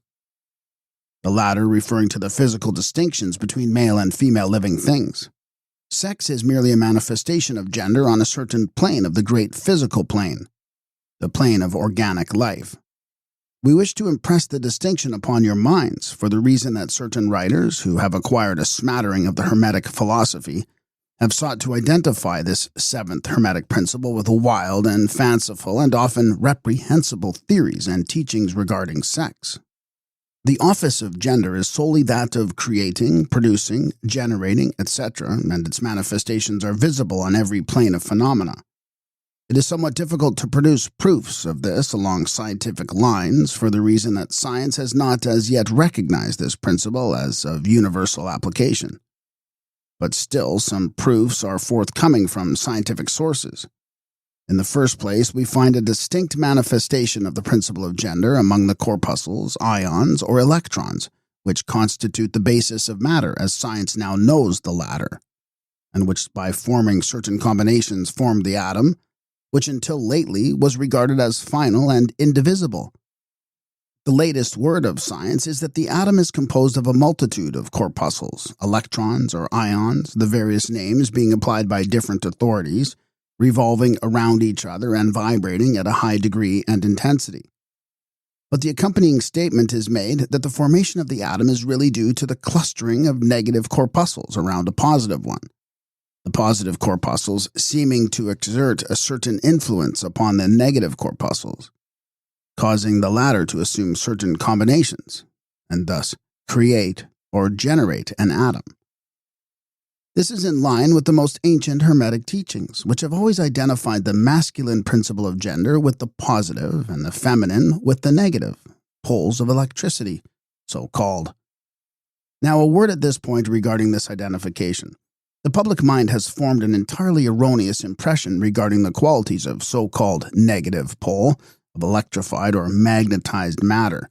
The latter referring to the physical distinctions between male and female living things. Sex is merely a manifestation of gender on a certain plane of the great physical plane, the plane of organic life. We wish to impress the distinction upon your minds for the reason that certain writers, who have acquired a smattering of the Hermetic philosophy, have sought to identify this seventh Hermetic principle with wild and fanciful and often reprehensible theories and teachings regarding sex. The office of gender is solely that of creating, producing, generating, etc., and its manifestations are visible on every plane of phenomena. It is somewhat difficult to produce proofs of this along scientific lines for the reason that science has not as yet recognized this principle as of universal application. but still some proofs are forthcoming from scientific sources. In the first place, we find a distinct manifestation of the principle of gender among the corpuscles, ions, or electrons, which constitute the basis of matter as science now knows the latter, and which by forming certain combinations formed the atom, which until lately was regarded as final and indivisible. The latest word of science is that the atom is composed of a multitude of corpuscles, electrons or ions, the various names being applied by different authorities, revolving around each other and vibrating at a high degree and intensity. But the accompanying statement is made that the formation of the atom is really due to the clustering of negative corpuscles around a positive one, the positive corpuscles seeming to exert a certain influence upon the negative corpuscles, causing the latter to assume certain combinations, and thus create or generate an atom. This is in line with the most ancient Hermetic teachings, which have always identified the masculine principle of gender with the positive and the feminine with the negative, poles of electricity, so-called. Now, a word at this point regarding this identification. The public mind has formed an entirely erroneous impression regarding the qualities of so-called negative pole, of electrified or magnetized matter.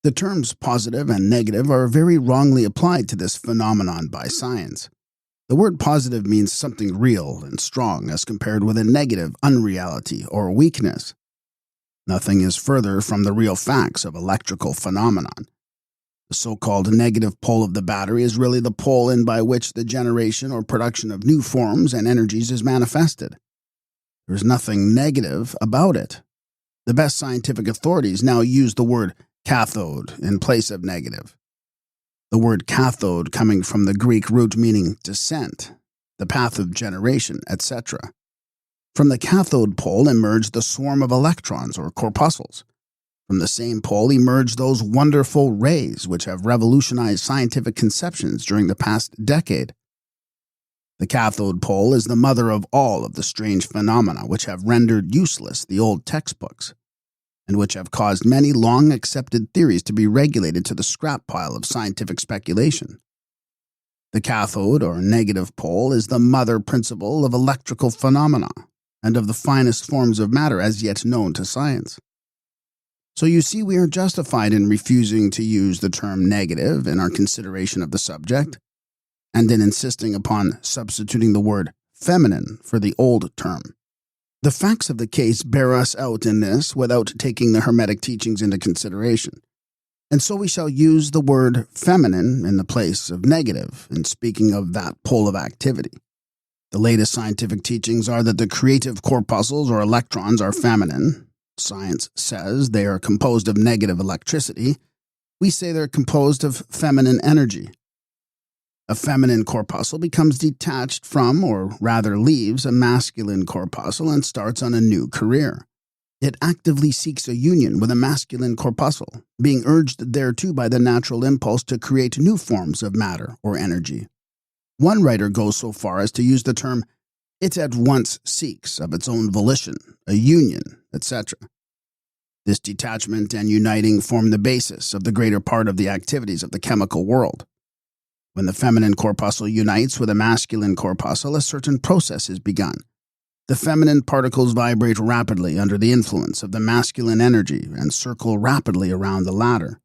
The terms positive and negative are very wrongly applied to this phenomenon by science. The word positive means something real and strong as compared with a negative unreality or weakness. Nothing is further from the real facts of electrical phenomenon. The so-called negative pole of the battery is really the pole in by which the generation or production of new forms and energies is manifested. There is nothing negative about it. The best scientific authorities now use the word cathode in place of negative. The word cathode coming from the Greek root meaning descent, the path of generation, etc. From the cathode pole emerged the swarm of electrons or corpuscles. From the same pole emerged those wonderful rays which have revolutionized scientific conceptions during the past decade. The cathode pole is the mother of all of the strange phenomena which have rendered useless the old textbooks, and which have caused many long-accepted theories to be regulated to the scrap pile of scientific speculation. The cathode, or negative pole, is the mother principle of electrical phenomena and of the finest forms of matter as yet known to science. So you see, we are justified in refusing to use the term negative in our consideration of the subject, and in insisting upon substituting the word feminine for the old term. The facts of the case bear us out in this without taking the Hermetic teachings into consideration, and so we shall use the word feminine in the place of negative in speaking of that pole of activity. The latest scientific teachings are that the creative corpuscles or electrons are feminine. Science says they are composed of negative electricity. We say they're composed of feminine energy. A feminine corpuscle becomes detached from, or rather leaves, a masculine corpuscle and starts on a new career. It actively seeks a union with a masculine corpuscle, being urged thereto by the natural impulse to create new forms of matter or energy. One writer goes so far as to use the term, "It at once seeks, of its own volition, a union," etc. This detachment and uniting form the basis of the greater part of the activities of the chemical world. When the feminine corpuscle unites with a masculine corpuscle, a certain process is begun. The feminine particles vibrate rapidly under the influence of the masculine energy and circle rapidly around the latter.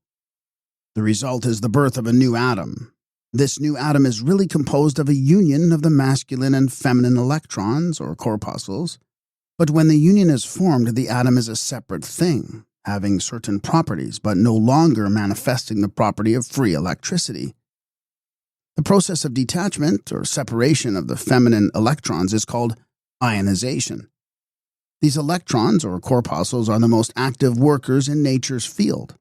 The result is the birth of a new atom. This new atom is really composed of a union of the masculine and feminine electrons or corpuscles, but when the union is formed, the atom is a separate thing, having certain properties, but no longer manifesting the property of free electricity. The process of detachment or separation of the feminine electrons is called ionization. These electrons or corpuscles are the most active workers in nature's field.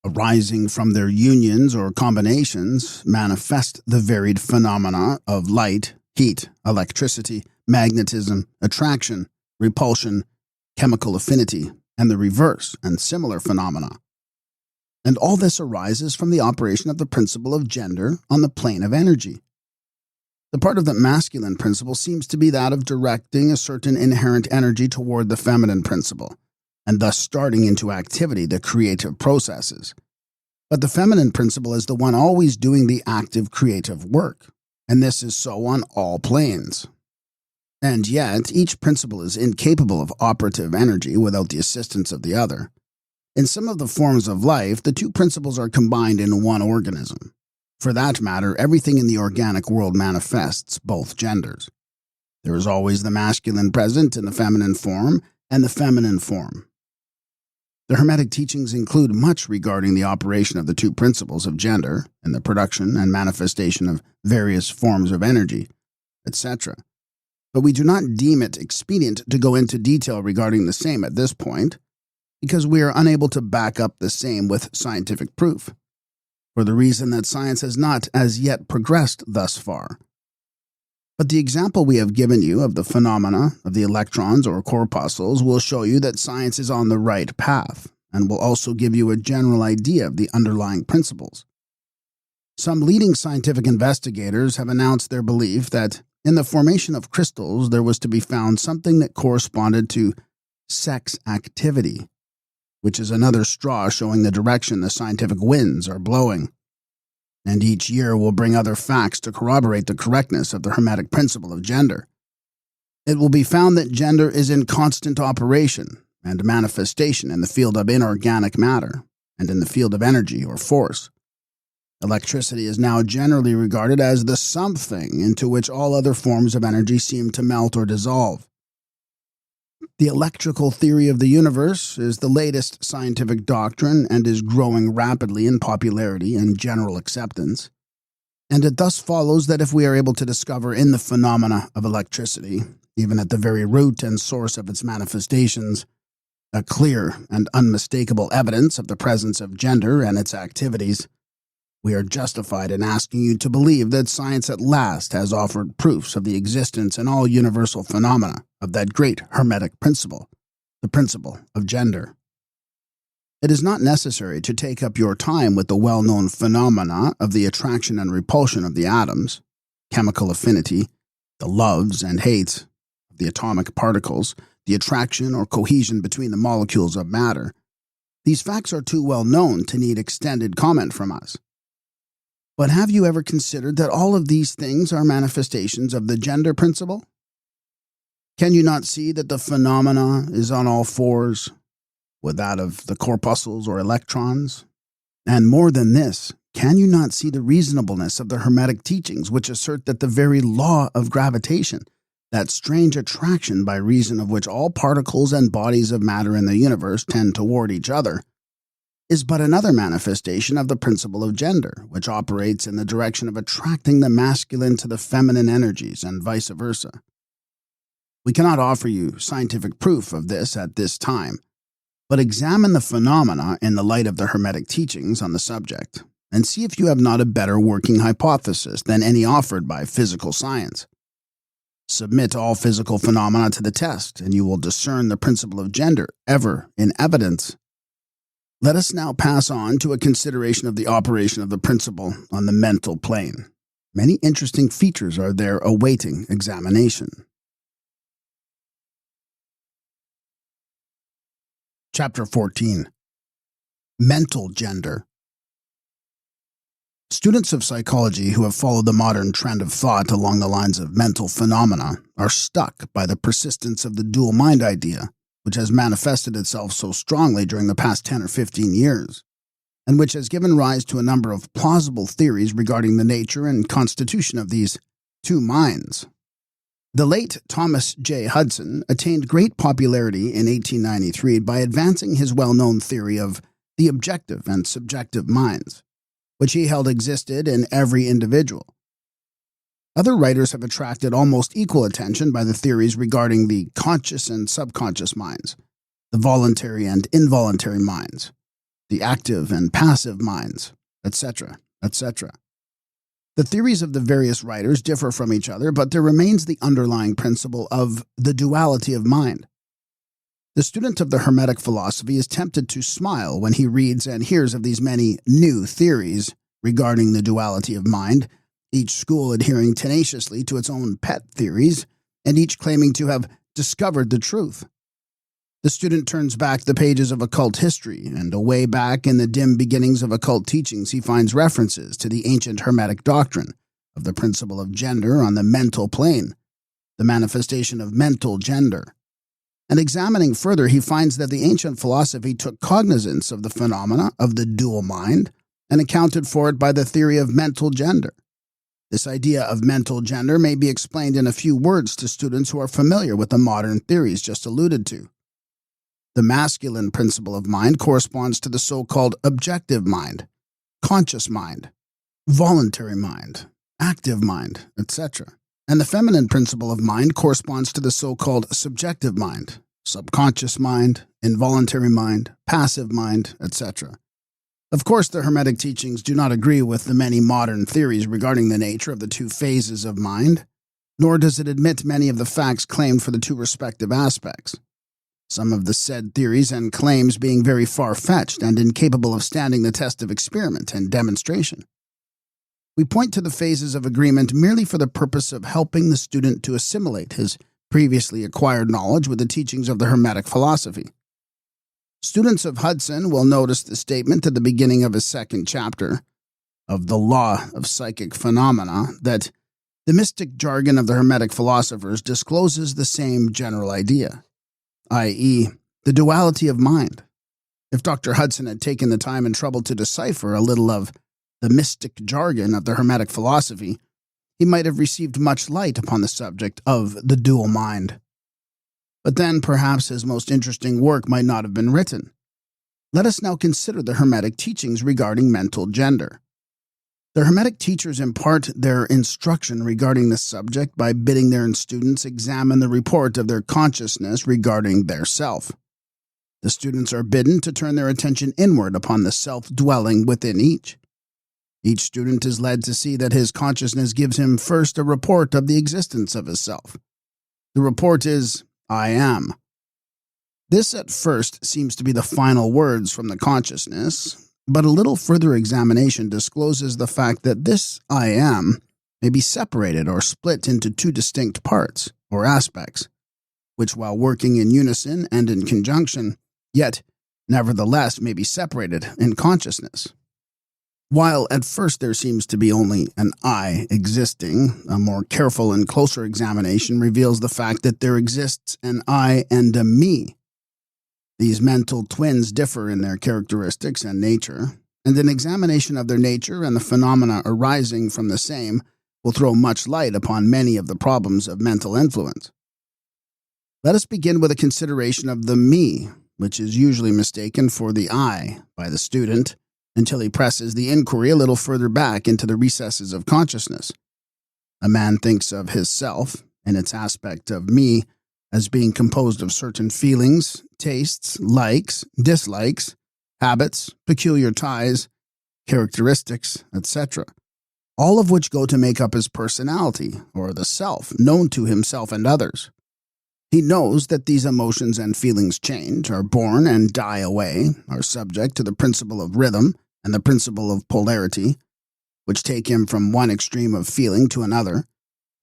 Arising from their unions or combinations, manifest the varied phenomena of light, heat, electricity, magnetism, attraction, repulsion, chemical affinity, and the reverse and similar phenomena. And all this arises from the operation of the principle of gender on the plane of energy. The part of the masculine principle seems to be that of directing a certain inherent energy toward the feminine principle, and thus starting into activity the creative processes. But the feminine principle is the one always doing the active creative work. and this is so on all planes. And yet, each principle is incapable of operative energy without the assistance of the other. In some of the forms of life, the two principles are combined in one organism. For that matter, everything in the organic world manifests both genders. There is always the masculine present in the feminine form and the feminine form. The Hermetic teachings include much regarding the operation of the two principles of gender and the production and manifestation of various forms of energy, etc. But we do not deem it expedient to go into detail regarding the same at this point, because we are unable to back up the same with scientific proof, for the reason that science has not as yet progressed thus far. But the example we have given you of the phenomena of the electrons or corpuscles will show you that science is on the right path, and will also give you a general idea of the underlying principles. Some leading scientific investigators have announced their belief that in the formation of crystals there was to be found something that corresponded to sex activity, which is another straw showing the direction the scientific winds are blowing. And each year will bring other facts to corroborate the correctness of the Hermetic principle of gender. It will be found that gender is in constant operation and manifestation in the field of inorganic matter and in the field of energy or force. Electricity is now generally regarded as the something into which all other forms of energy seem to melt or dissolve. The electrical theory of the universe is the latest scientific doctrine and is growing rapidly in popularity and general acceptance. And it thus follows that if we are able to discover in the phenomena of electricity, even at the very root and source of its manifestations, a clear and unmistakable evidence of the presence of gender and its activities, we are justified in asking you to believe that science at last has offered proofs of the existence in all universal phenomena of that great Hermetic principle, the principle of gender. It is not necessary to take up your time with the well-known phenomena of the attraction and repulsion of the atoms, chemical affinity, the loves and hates of the atomic particles, the attraction or cohesion between the molecules of matter. These facts are too well known to need extended comment from us. But have you ever considered that all of these things are manifestations of the gender principle? Can you not see that the phenomena is on all fours with that of the corpuscles or electrons? And more than this, can you not see the reasonableness of the Hermetic teachings which assert that the very law of gravitation, that strange attraction by reason of which all particles and bodies of matter in the universe tend toward each other, is but another manifestation of the principle of gender, which operates in the direction of attracting the masculine to the feminine energies and vice versa? We cannot offer you scientific proof of this at this time, but examine the phenomena in the light of the Hermetic teachings on the subject, and see if you have not a better working hypothesis than any offered by physical science. Submit all physical phenomena to the test, and you will discern the principle of gender ever in evidence. Let us now pass on to a consideration of the operation of the principle on the mental plane. Many interesting features are there awaiting examination. Chapter 14. Mental Gender. Students of psychology who have followed the modern trend of thought along the lines of mental phenomena are stuck by the persistence of the dual mind idea, which has manifested itself so strongly during the past 10 or 15 years, and which has given rise to a number of plausible theories regarding the nature and constitution of these two minds. The late Thomas J. Hudson attained great popularity in 1893 by advancing his well-known theory of the objective and subjective minds, which he held existed in every individual. Other writers have attracted almost equal attention by the theories regarding the conscious and subconscious minds, the voluntary and involuntary minds, the active and passive minds, etc., etc. The theories of the various writers differ from each other, but there remains the underlying principle of the duality of mind. The student of the Hermetic philosophy is tempted to smile when he reads and hears of these many new theories regarding the duality of mind, each school adhering tenaciously to its own pet theories, and each claiming to have discovered the truth. The student turns back the pages of occult history, and away back in the dim beginnings of occult teachings he finds references to the ancient Hermetic doctrine of the principle of gender on the mental plane, the manifestation of mental gender. And examining further, he finds that the ancient philosophy took cognizance of the phenomena of the dual mind and accounted for it by the theory of mental gender. This idea of mental gender may be explained in a few words to students who are familiar with the modern theories just alluded to. The masculine principle of mind corresponds to the so-called objective mind, conscious mind, voluntary mind, active mind, etc. And the feminine principle of mind corresponds to the so-called subjective mind, subconscious mind, involuntary mind, passive mind, etc. Of course, the Hermetic teachings do not agree with the many modern theories regarding the nature of the two phases of mind, nor does it admit many of the facts claimed for the two respective aspects. Some of the said theories and claims being very far-fetched and incapable of standing the test of experiment and demonstration. We point to the phases of agreement merely for the purpose of helping the student to assimilate his previously acquired knowledge with the teachings of the Hermetic philosophy. Students of Hudson will notice the statement at the beginning of his second chapter of the Law of Psychic Phenomena that the mystic jargon of the Hermetic philosophers discloses the same general idea, i.e., the duality of mind. If Dr. Hudson had taken the time and trouble to decipher a little of the mystic jargon of the Hermetic philosophy, he might have received much light upon the subject of the dual mind. But then perhaps his most interesting work might not have been written. Let us now consider the Hermetic teachings regarding mental gender. The Hermetic teachers impart their instruction regarding this subject by bidding their students examine the report of their consciousness regarding their self. The students are bidden to turn their attention inward upon the self dwelling within each. Each student is led to see that his consciousness gives him first a report of the existence of his self. The report is, I am. This at first seems to be the final words from the consciousness, but a little further examination discloses the fact that this I am may be separated or split into two distinct parts, or aspects, which while working in unison and in conjunction, yet nevertheless may be separated in consciousness. While at first there seems to be only an I existing, a more careful and closer examination reveals the fact that there exists an I and a me. These mental twins differ in their characteristics and nature, and an examination of their nature and the phenomena arising from the same will throw much light upon many of the problems of mental influence. Let us begin with a consideration of the me, which is usually mistaken for the I by the student, until he presses the inquiry a little further back into the recesses of consciousness. A man thinks of his self, in its aspect of me, as being composed of certain feelings, tastes, likes, dislikes, habits, peculiar ties, characteristics, etc., all of which go to make up his personality, or the self, known to himself and others. He knows that these emotions and feelings change, are born and die away, are subject to the principle of rhythm and the principle of polarity, which take him from one extreme of feeling to another.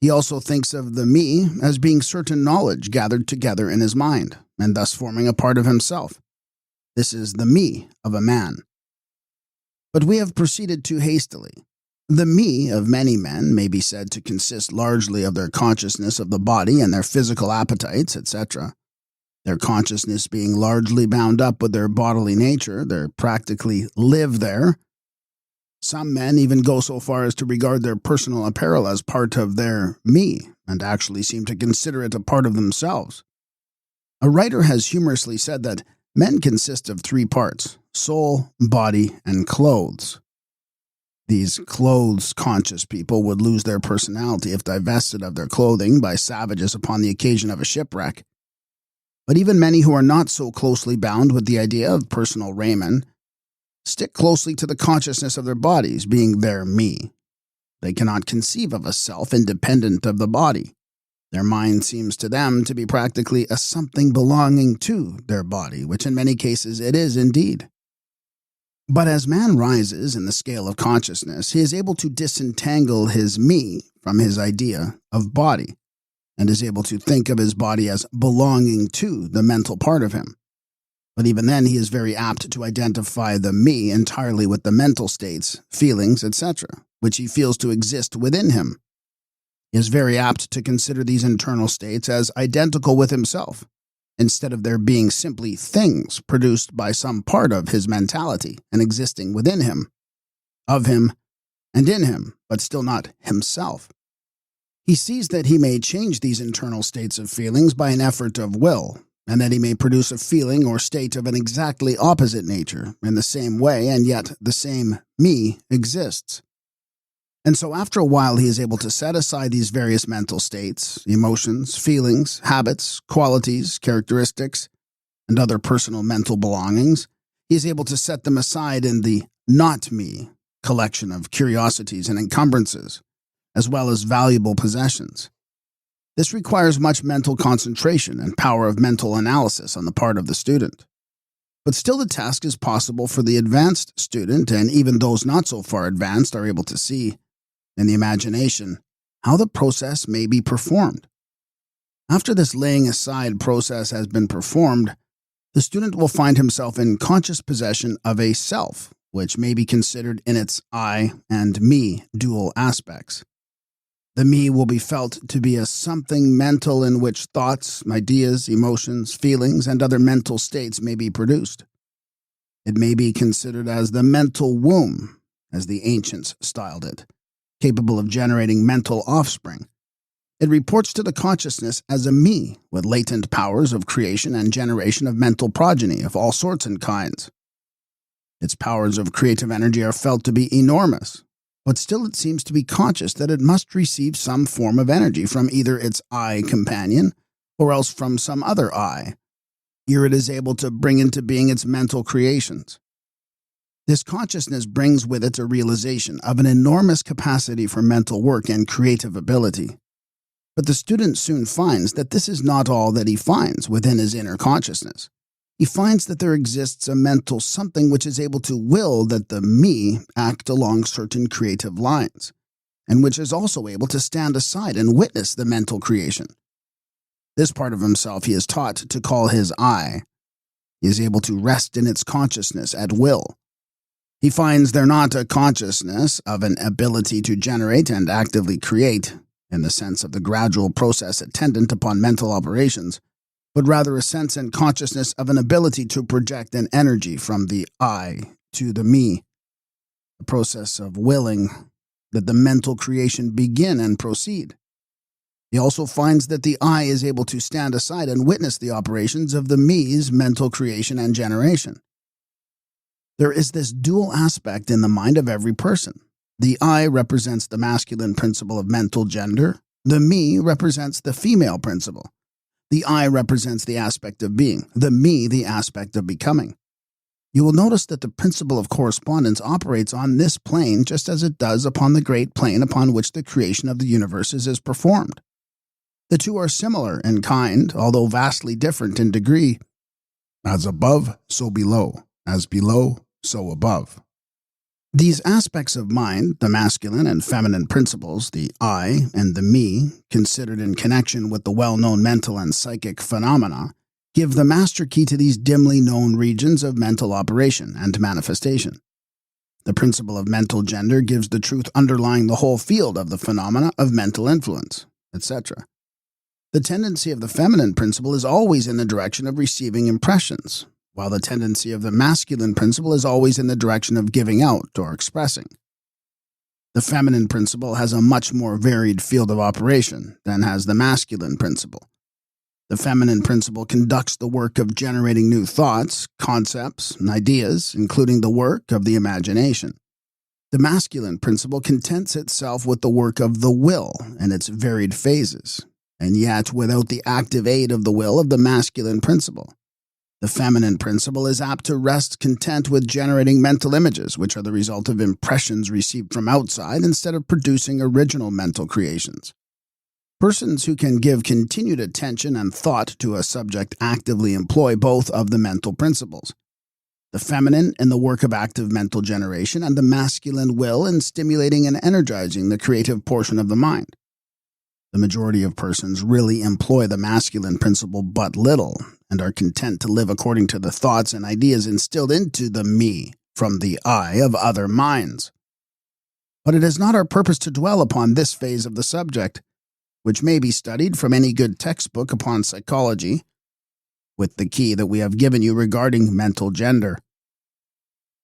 He also thinks of the me as being certain knowledge gathered together in his mind, and thus forming a part of himself. This is the me of a man. But we have proceeded too hastily. The me of many men may be said to consist largely of their consciousness of the body and their physical appetites, etc. Their consciousness being largely bound up with their bodily nature, they practically live there. Some men even go so far as to regard their personal apparel as part of their me, and actually seem to consider it a part of themselves. A writer has humorously said that men consist of three parts: soul, body, and clothes. These clothes-conscious people would lose their personality if divested of their clothing by savages upon the occasion of a shipwreck. But even many who are not so closely bound with the idea of personal raiment stick closely to the consciousness of their bodies being their me. They cannot conceive of a self independent of the body. Their mind seems to them to be practically a something belonging to their body, which in many cases it is indeed. But as man rises in the scale of consciousness, he is able to disentangle his me from his idea of body, and is able to think of his body as belonging to the mental part of him. But even then, he is very apt to identify the me entirely with the mental states, feelings, etc., which he feels to exist within him. He is very apt to consider these internal states as identical with himself, instead of there being simply things produced by some part of his mentality and existing within him, of him, and in him, but still not himself. He sees that he may change these internal states of feelings by an effort of will, and that he may produce a feeling or state of an exactly opposite nature in the same way, and yet the same me exists. And so after a while he is able to set aside these various mental states, emotions, feelings, habits, qualities, characteristics, and other personal mental belongings. He is able to set them aside in the not me collection of curiosities and encumbrances, as well as valuable possessions. This requires much mental concentration and power of mental analysis on the part of the student. But still the task is possible for the advanced student, and even those not so far advanced are able to see, in the imagination, how the process may be performed. After this laying aside process has been performed, the student will find himself in conscious possession of a self, which may be considered in its I and me dual aspects. The me will be felt to be a something mental in which thoughts, ideas, emotions, feelings, and other mental states may be produced. It may be considered as the mental womb, as the ancients styled it, capable of generating mental offspring. It reports to the consciousness as a me with latent powers of creation and generation of mental progeny of all sorts and kinds. Its powers of creative energy are felt to be enormous, but still it seems to be conscious that it must receive some form of energy from either its I companion or else from some other I, ere it is able to bring into being its mental creations. This consciousness brings with it a realization of an enormous capacity for mental work and creative ability. But the student soon finds that this is not all that he finds within his inner consciousness. He finds that there exists a mental something which is able to will that the me act along certain creative lines, and which is also able to stand aside and witness the mental creation. This part of himself he is taught to call his I. He is able to rest in its consciousness at will. He finds there not a consciousness of an ability to generate and actively create, in the sense of the gradual process attendant upon mental operations, but rather a sense and consciousness of an ability to project an energy from the I to the me, the process of willing that the mental creation begin and proceed. He also finds that the I is able to stand aside and witness the operations of the me's mental creation and generation. There is this dual aspect in the mind of every person. The I represents the masculine principle of mental gender. The me represents the female principle. The I represents the aspect of being, the me the aspect of becoming. You will notice that the principle of correspondence operates on this plane just as it does upon the great plane upon which the creation of the universes is performed. The two are similar in kind, although vastly different in degree. As above, so below. As below, so above. These aspects of mind, the masculine and feminine principles, the I and the me, considered in connection with the well-known mental and psychic phenomena, give the master key to these dimly known regions of mental operation and manifestation. The principle of mental gender gives the truth underlying the whole field of the phenomena of mental influence, etc. The tendency of the feminine principle is always in the direction of receiving impressions, while the tendency of the masculine principle is always in the direction of giving out or expressing. The feminine principle has a much more varied field of operation than has the masculine principle. The feminine principle conducts the work of generating new thoughts, concepts, and ideas, including the work of the imagination. The masculine principle contents itself with the work of the will and its varied phases, and yet without the active aid of the will of the masculine principle. The feminine principle is apt to rest content with generating mental images, which are the result of impressions received from outside instead of producing original mental creations. Persons who can give continued attention and thought to a subject actively employ both of the mental principles. The feminine in the work of active mental generation, and the masculine will in stimulating and energizing the creative portion of the mind. The majority of persons really employ the masculine principle but little, and are content to live according to the thoughts and ideas instilled into the me from the I of other minds. But it is not our purpose to dwell upon this phase of the subject, which may be studied from any good textbook upon psychology, with the key that we have given you regarding mental gender.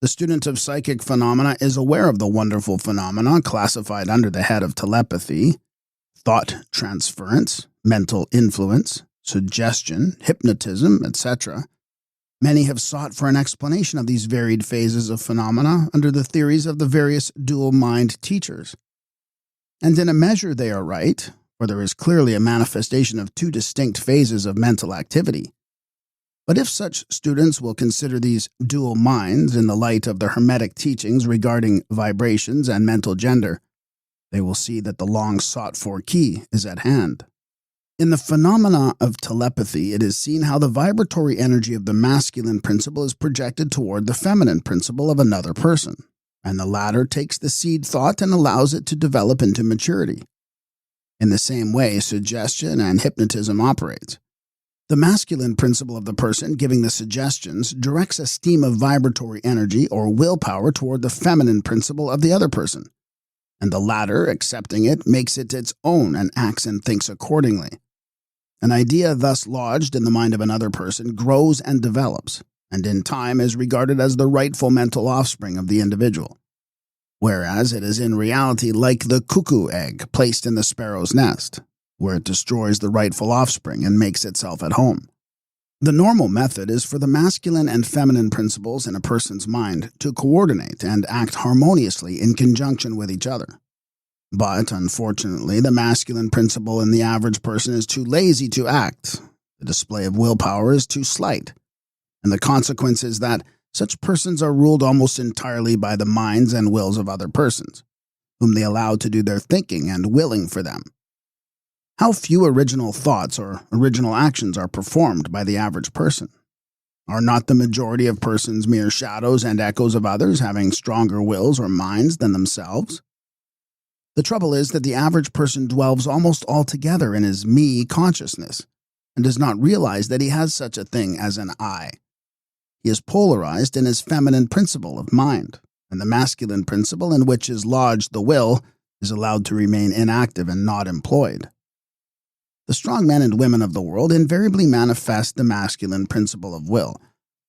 The student of psychic phenomena is aware of the wonderful phenomena classified under the head of telepathy, thought transference, mental influence, suggestion, hypnotism, etc. Many have sought for an explanation of these varied phases of phenomena under the theories of the various dual-mind teachers. And in a measure they are right, for there is clearly a manifestation of two distinct phases of mental activity. But if such students will consider these dual minds in the light of the Hermetic teachings regarding vibrations and mental gender, they will see that the long-sought-for key is at hand. In the phenomena of telepathy, it is seen how the vibratory energy of the masculine principle is projected toward the feminine principle of another person, and the latter takes the seed thought and allows it to develop into maturity. In the same way, suggestion and hypnotism operates. The masculine principle of the person giving the suggestions directs a stream of vibratory energy or willpower toward the feminine principle of the other person, and the latter, accepting it, makes it its own and acts and thinks accordingly. An idea thus lodged in the mind of another person grows and develops, and in time is regarded as the rightful mental offspring of the individual, whereas it is in reality like the cuckoo egg placed in the sparrow's nest, where it destroys the rightful offspring and makes itself at home. The normal method is for the masculine and feminine principles in a person's mind to coordinate and act harmoniously in conjunction with each other. But, unfortunately, the masculine principle in the average person is too lazy to act, the display of willpower is too slight, and the consequence is that such persons are ruled almost entirely by the minds and wills of other persons, whom they allow to do their thinking and willing for them. How few original thoughts or original actions are performed by the average person? Are not the majority of persons mere shadows and echoes of others having stronger wills or minds than themselves? The trouble is that the average person dwells almost altogether in his me consciousness and does not realize that he has such a thing as an I. He is polarized in his feminine principle of mind, and the masculine principle in which is lodged the will is allowed to remain inactive and not employed. The strong men and women of the world invariably manifest the masculine principle of will,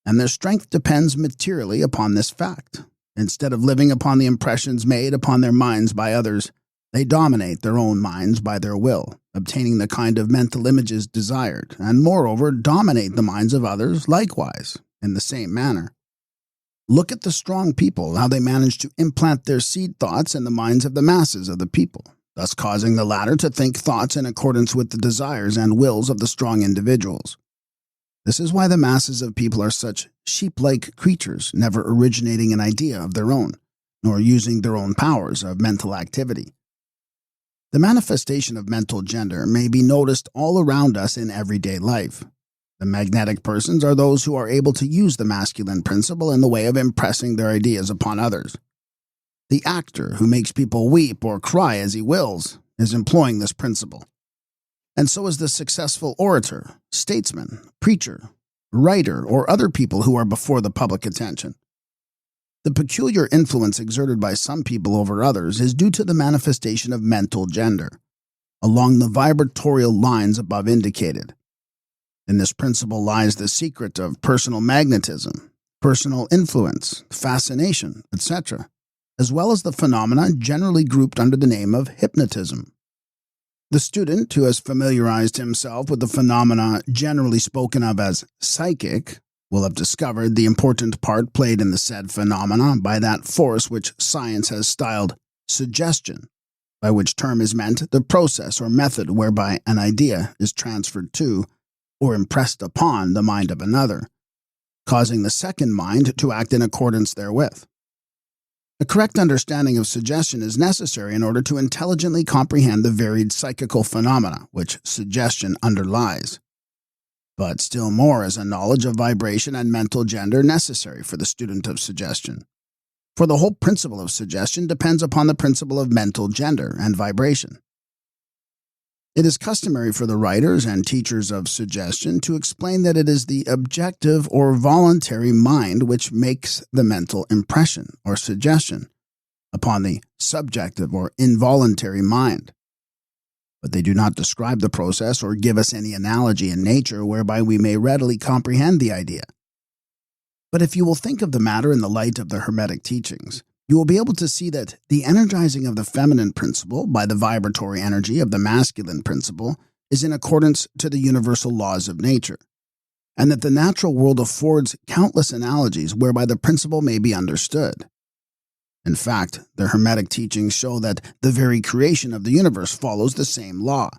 and their strength depends materially upon this fact. Instead of living upon the impressions made upon their minds by others, they dominate their own minds by their will, obtaining the kind of mental images desired, and moreover dominate the minds of others likewise, in the same manner. Look at the strong people, how they manage to implant their seed thoughts in the minds of the masses of the people, thus causing the latter to think thoughts in accordance with the desires and wills of the strong individuals. This is why the masses of people are such sheep-like creatures, never originating an idea of their own, nor using their own powers of mental activity. The manifestation of mental gender may be noticed all around us in everyday life. The magnetic persons are those who are able to use the masculine principle in the way of impressing their ideas upon others. The actor who makes people weep or cry as he wills is employing this principle. And so is the successful orator, statesman, preacher, writer, or other people who are before the public attention. The peculiar influence exerted by some people over others is due to the manifestation of mental gender, along the vibratorial lines above indicated. In this principle lies the secret of personal magnetism, personal influence, fascination, etc., as well as the phenomena generally grouped under the name of hypnotism. The student who has familiarized himself with the phenomena generally spoken of as psychic will have discovered the important part played in the said phenomena by that force which science has styled suggestion, by which term is meant the process or method whereby an idea is transferred to or impressed upon the mind of another, causing the second mind to act in accordance therewith. A correct understanding of suggestion is necessary in order to intelligently comprehend the varied psychical phenomena which suggestion underlies. But still more is a knowledge of vibration and mental gender necessary for the student of suggestion. For the whole principle of suggestion depends upon the principle of mental gender and vibration. It is customary for the writers and teachers of suggestion to explain that it is the objective or voluntary mind which makes the mental impression or suggestion, upon the subjective or involuntary mind. But they do not describe the process or give us any analogy in nature whereby we may readily comprehend the idea. But if you will think of the matter in the light of the Hermetic teachings, you will be able to see that the energizing of the feminine principle by the vibratory energy of the masculine principle is in accordance to the universal laws of nature, and that the natural world affords countless analogies whereby the principle may be understood. In fact, the Hermetic teachings show that the very creation of the universe follows the same law,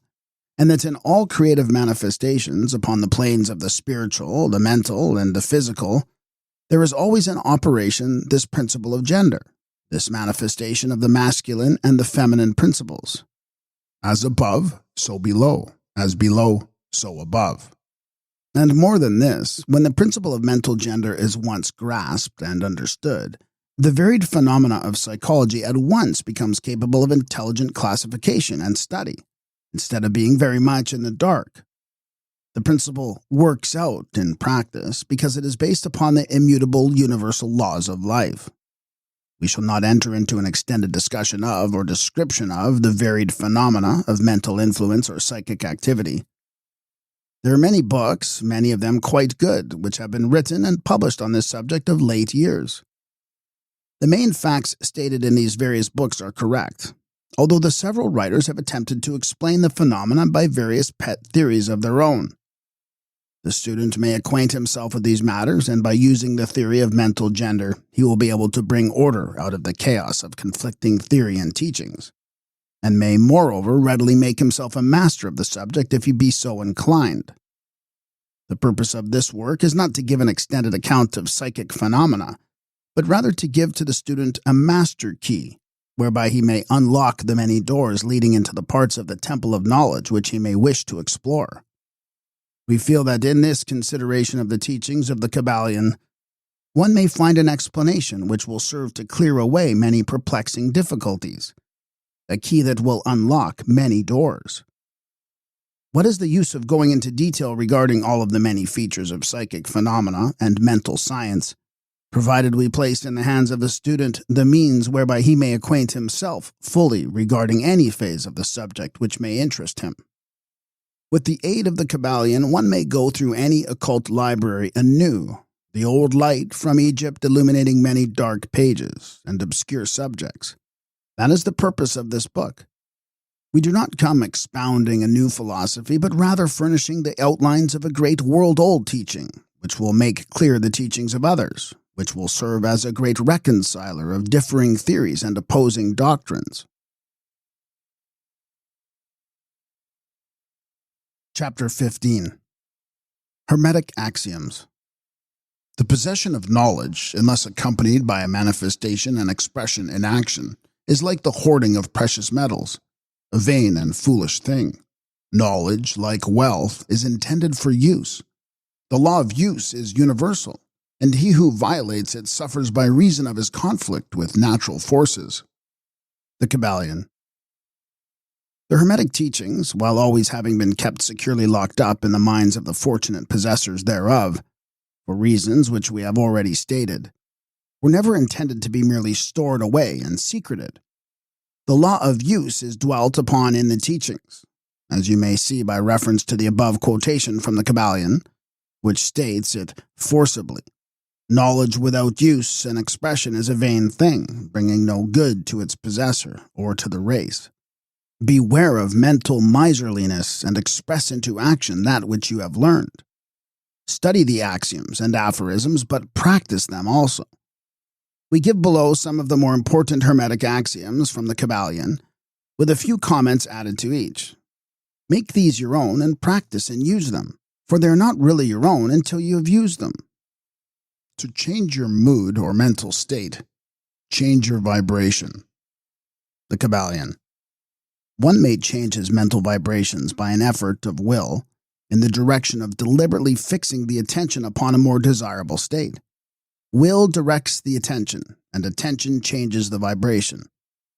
and that in all creative manifestations upon the planes of the spiritual, the mental, and the physical, there is always in operation this principle of gender, this manifestation of the masculine and the feminine principles. As above, so below. As below, so above. And more than this, when the principle of mental gender is once grasped and understood, the varied phenomena of psychology at once becomes capable of intelligent classification and study, instead of being very much in the dark. The principle works out in practice because it is based upon the immutable universal laws of life. We shall not enter into an extended discussion of or description of the varied phenomena of mental influence or psychic activity. There are many books, many of them quite good, which have been written and published on this subject of late years. The main facts stated in these various books are correct, although the several writers have attempted to explain the phenomena by various pet theories of their own. The student may acquaint himself with these matters, and by using the theory of mental gender, he will be able to bring order out of the chaos of conflicting theory and teachings, and may, moreover, readily make himself a master of the subject if he be so inclined. The purpose of this work is not to give an extended account of psychic phenomena, but rather to give to the student a master key, whereby he may unlock the many doors leading into the parts of the temple of knowledge which he may wish to explore. We feel that in this consideration of the teachings of the Kybalion, one may find an explanation which will serve to clear away many perplexing difficulties, a key that will unlock many doors. What is the use of going into detail regarding all of the many features of psychic phenomena and mental science, provided we place in the hands of the student the means whereby he may acquaint himself fully regarding any phase of the subject which may interest him? With the aid of the Kybalion, one may go through any occult library anew, the old light from Egypt illuminating many dark pages and obscure subjects. That is the purpose of this book. We do not come expounding a new philosophy, but rather furnishing the outlines of a great world-old teaching, which will make clear the teachings of others, which will serve as a great reconciler of differing theories and opposing doctrines. Chapter 15. Hermetic Axioms. The possession of knowledge, unless accompanied by a manifestation and expression in action, is like the hoarding of precious metals, a vain and foolish thing. Knowledge, like wealth, is intended for use. The law of use is universal, and he who violates it suffers by reason of his conflict with natural forces. The Kybalion. The Hermetic teachings, while always having been kept securely locked up in the minds of the fortunate possessors thereof, for reasons which we have already stated, were never intended to be merely stored away and secreted. The law of use is dwelt upon in the teachings, as you may see by reference to the above quotation from the Kybalion, which states it forcibly. Knowledge without use and expression is a vain thing, bringing no good to its possessor or to the race. Beware of mental miserliness and express into action that which you have learned. Study the axioms and aphorisms, but practice them also. We give below some of the more important Hermetic axioms from the Kybalion, with a few comments added to each. Make these your own and practice and use them, for they are not really your own until you have used them. To change your mood or mental state, change your vibration. The Kybalion. One may change his mental vibrations by an effort of will in the direction of deliberately fixing the attention upon a more desirable state. Will directs the attention, and attention changes the vibration.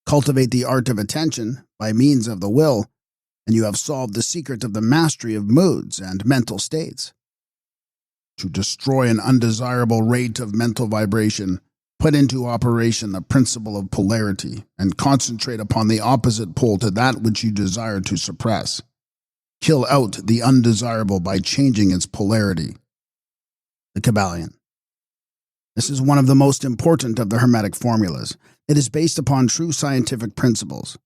Cultivate the art of attention by means of the will, and you have solved the secret of the mastery of moods and mental states. To destroy an undesirable rate of mental vibration, Put into operation the principle of polarity and concentrate upon the opposite pole to that which you desire to suppress. Kill out the undesirable by changing its polarity. The Kybalion. This is one of the most important of the Hermetic formulas. It is based upon true scientific principles.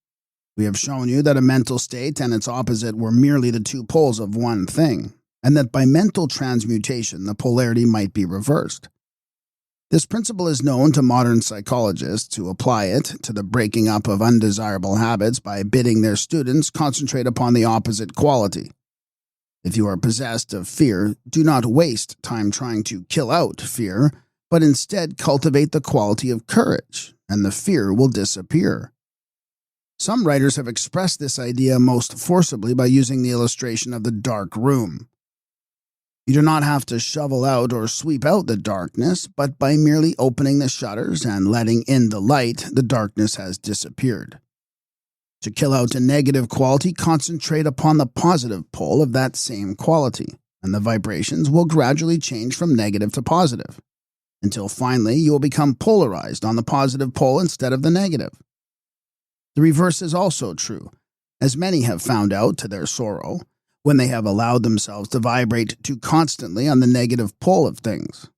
We have shown you that a mental state and its opposite were merely the two poles of one thing, and that by mental transmutation the polarity might be reversed. This principle is known to modern psychologists who apply it to the breaking up of undesirable habits by bidding their students concentrate upon the opposite quality. If you are possessed of fear, do not waste time trying to kill out fear, but instead cultivate the quality of courage, and the fear will disappear. Some writers have expressed this idea most forcibly by using the illustration of the dark room. You do not have to shovel out or sweep out the darkness, but by merely opening the shutters and letting in the light, the darkness has disappeared. To kill out a negative quality, concentrate upon the positive pole of that same quality, and the vibrations will gradually change from negative to positive, until finally you will become polarized on the positive pole instead of the negative. The reverse is also true, as many have found out to their sorrow, when they have allowed themselves to vibrate too constantly on the negative pole of things.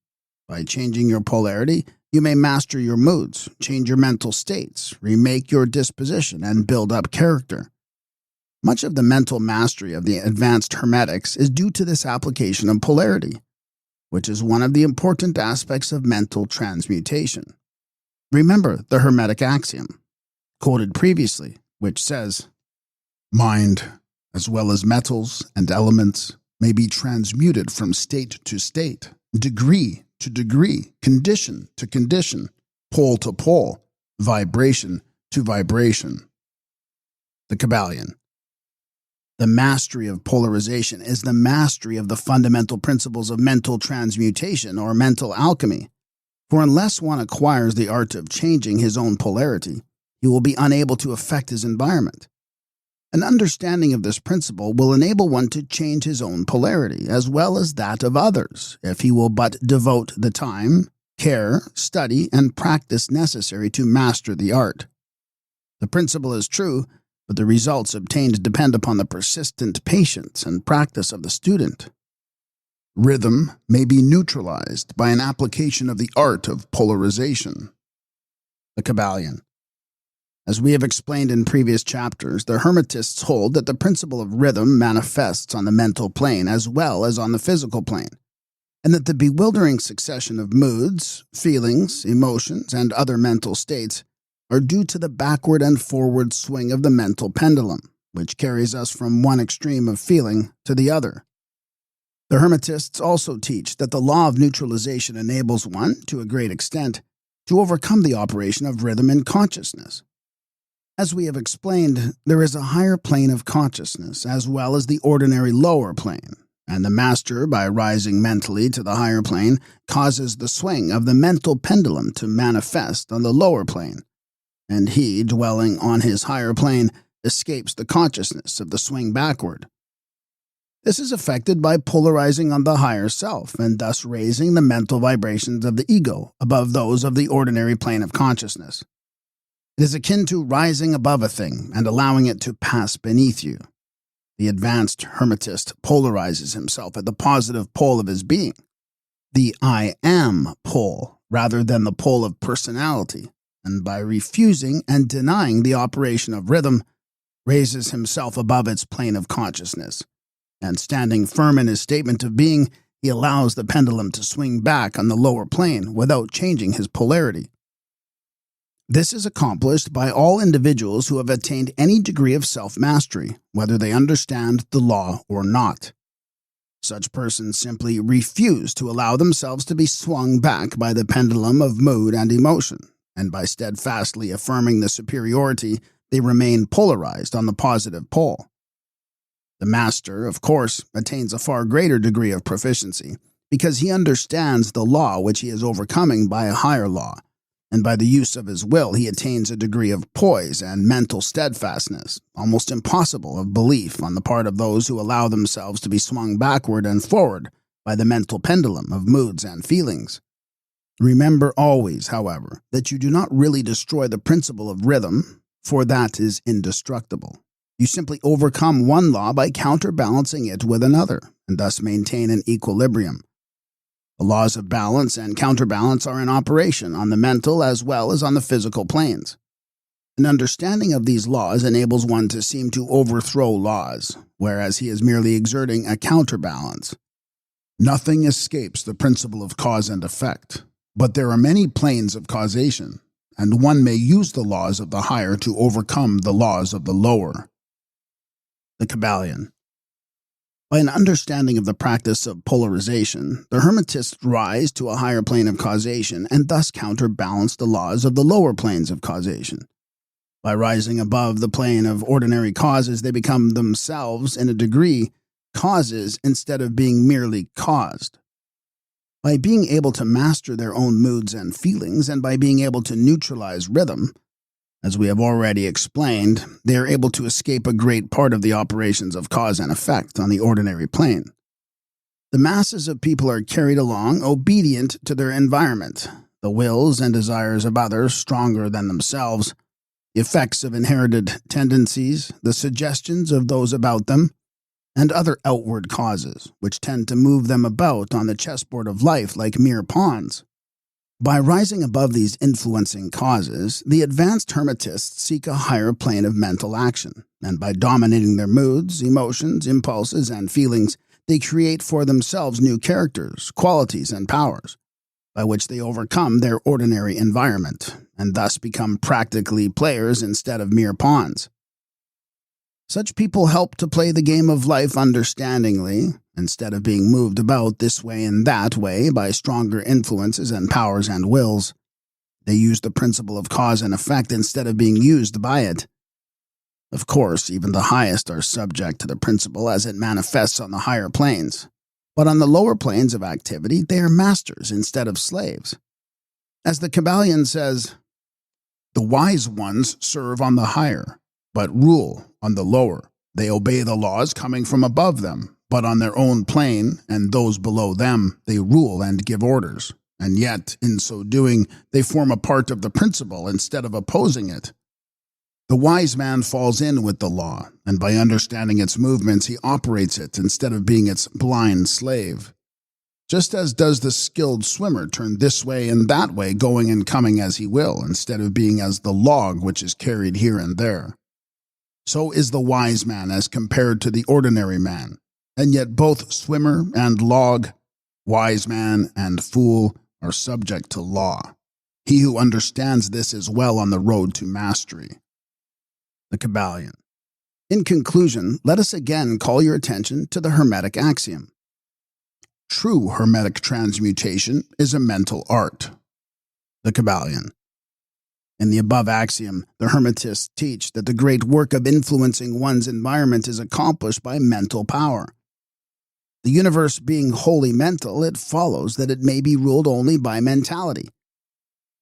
By changing your polarity, you may master your moods, change your mental states, remake your disposition, and build up character. Much of the mental mastery of the advanced Hermetics is due to this application of polarity, which is one of the important aspects of mental transmutation. Remember the Hermetic axiom, quoted previously, which says, "Mind, as well as metals and elements, may be transmuted from state to state, degree to degree, condition to condition, pole to pole, vibration to vibration." The Kybalion. The mastery of polarization is the mastery of the fundamental principles of mental transmutation or mental alchemy, for unless one acquires the art of changing his own polarity, he will be unable to affect his environment. An understanding of this principle will enable one to change his own polarity, as well as that of others, if he will but devote the time, care, study, and practice necessary to master the art. The principle is true, but the results obtained depend upon the persistent patience and practice of the student. Rhythm may be neutralized by an application of the art of polarization. The Kybalion. As we have explained in previous chapters, the Hermetists hold that the principle of rhythm manifests on the mental plane as well as on the physical plane, and that the bewildering succession of moods, feelings, emotions, and other mental states are due to the backward and forward swing of the mental pendulum, which carries us from one extreme of feeling to the other. The Hermetists also teach that the law of neutralization enables one, to a great extent, to overcome the operation of rhythm in consciousness. As we have explained, there is a higher plane of consciousness as well as the ordinary lower plane, and the master, by rising mentally to the higher plane, causes the swing of the mental pendulum to manifest on the lower plane, and he, dwelling on his higher plane, escapes the consciousness of the swing backward. This is effected by polarizing on the higher self and thus raising the mental vibrations of the ego above those of the ordinary plane of consciousness. It is akin to rising above a thing and allowing it to pass beneath you. The advanced Hermetist polarizes himself at the positive pole of his being, the I am pole, rather than the pole of personality, and by refusing and denying the operation of rhythm, raises himself above its plane of consciousness, and standing firm in his statement of being, he allows the pendulum to swing back on the lower plane without changing his polarity. This is accomplished by all individuals who have attained any degree of self-mastery, whether they understand the law or not. Such persons simply refuse to allow themselves to be swung back by the pendulum of mood and emotion, and by steadfastly affirming the superiority, they remain polarized on the positive pole. The master, of course, attains a far greater degree of proficiency, because he understands the law which he is overcoming by a higher law, and by the use of his will he attains a degree of poise and mental steadfastness, almost impossible of belief on the part of those who allow themselves to be swung backward and forward by the mental pendulum of moods and feelings. Remember always, however, that you do not really destroy the principle of rhythm, for that is indestructible. You simply overcome one law by counterbalancing it with another, and thus maintain an equilibrium. The laws of balance and counterbalance are in operation on the mental as well as on the physical planes. An understanding of these laws enables one to seem to overthrow laws, whereas he is merely exerting a counterbalance. Nothing escapes the principle of cause and effect, but there are many planes of causation, and one may use the laws of the higher to overcome the laws of the lower. The Kybalion. By an understanding of the practice of polarization, the Hermetists rise to a higher plane of causation and thus counterbalance the laws of the lower planes of causation. By rising above the plane of ordinary causes, they become themselves, in a degree, causes instead of being merely caused. By being able to master their own moods and feelings, and by being able to neutralize rhythm, as we have already explained, they are able to escape a great part of the operations of cause and effect on the ordinary plane. The masses of people are carried along obedient to their environment, the wills and desires of others stronger than themselves, the effects of inherited tendencies, the suggestions of those about them, and other outward causes, which tend to move them about on the chessboard of life like mere pawns. By rising above these influencing causes, the advanced Hermetists seek a higher plane of mental action, and by dominating their moods, emotions, impulses, and feelings, they create for themselves new characters, qualities, and powers, by which they overcome their ordinary environment, and thus become practically players instead of mere pawns. Such people help to play the game of life understandingly, instead of being moved about this way and that way by stronger influences and powers and wills. They use the principle of cause and effect instead of being used by it. Of course, even the highest are subject to the principle as it manifests on the higher planes, but on the lower planes of activity they are masters instead of slaves. As the Kybalion says, "The wise ones serve on the higher, but rule on the lower. They obey the laws coming from above them, but on their own plane and those below them they rule and give orders, and yet, in so doing, they form a part of the principle instead of opposing it. The wise man falls in with the law, and by understanding its movements he operates it instead of being its blind slave. Just as does the skilled swimmer turn this way and that way, going and coming as he will, instead of being as the log which is carried here and there. So is the wise man as compared to the ordinary man, and yet both swimmer and log, wise man and fool, are subject to law. He who understands this is well on the road to mastery." The Kybalion. In conclusion, let us again call your attention to the Hermetic axiom. True Hermetic transmutation is a mental art. The Kybalion. In the above axiom, the Hermetists teach that the great work of influencing one's environment is accomplished by mental power. The universe being wholly mental, it follows that it may be ruled only by mentality.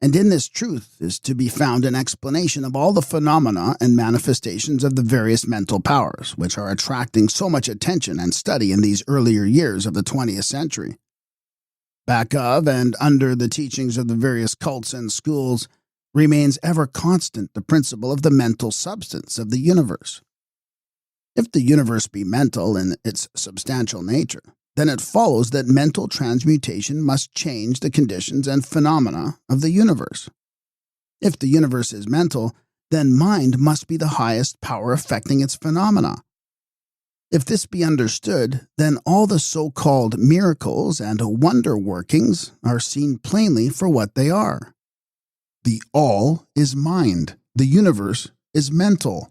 And in this truth is to be found an explanation of all the phenomena and manifestations of the various mental powers, which are attracting so much attention and study in these earlier years of the 20th century. Back of and under the teachings of the various cults and schools remains ever constant the principle of the mental substance of the universe. If the universe be mental in its substantial nature, then it follows that mental transmutation must change the conditions and phenomena of the universe. If the universe is mental, then mind must be the highest power affecting its phenomena. If this be understood, then all the so-called miracles and wonder workings are seen plainly for what they are. The all is mind. The universe is mental.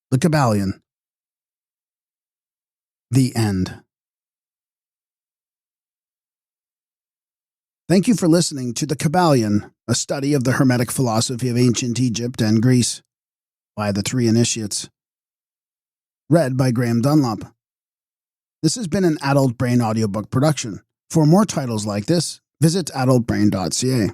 The Kybalion. The end. Thank you for listening to The Kybalion, a study of the Hermetic philosophy of ancient Egypt and Greece, by the Three Initiates. Read by Graham Dunlop. This has been an Adult Brain audiobook production. For more titles like this, visit adultbrain.ca.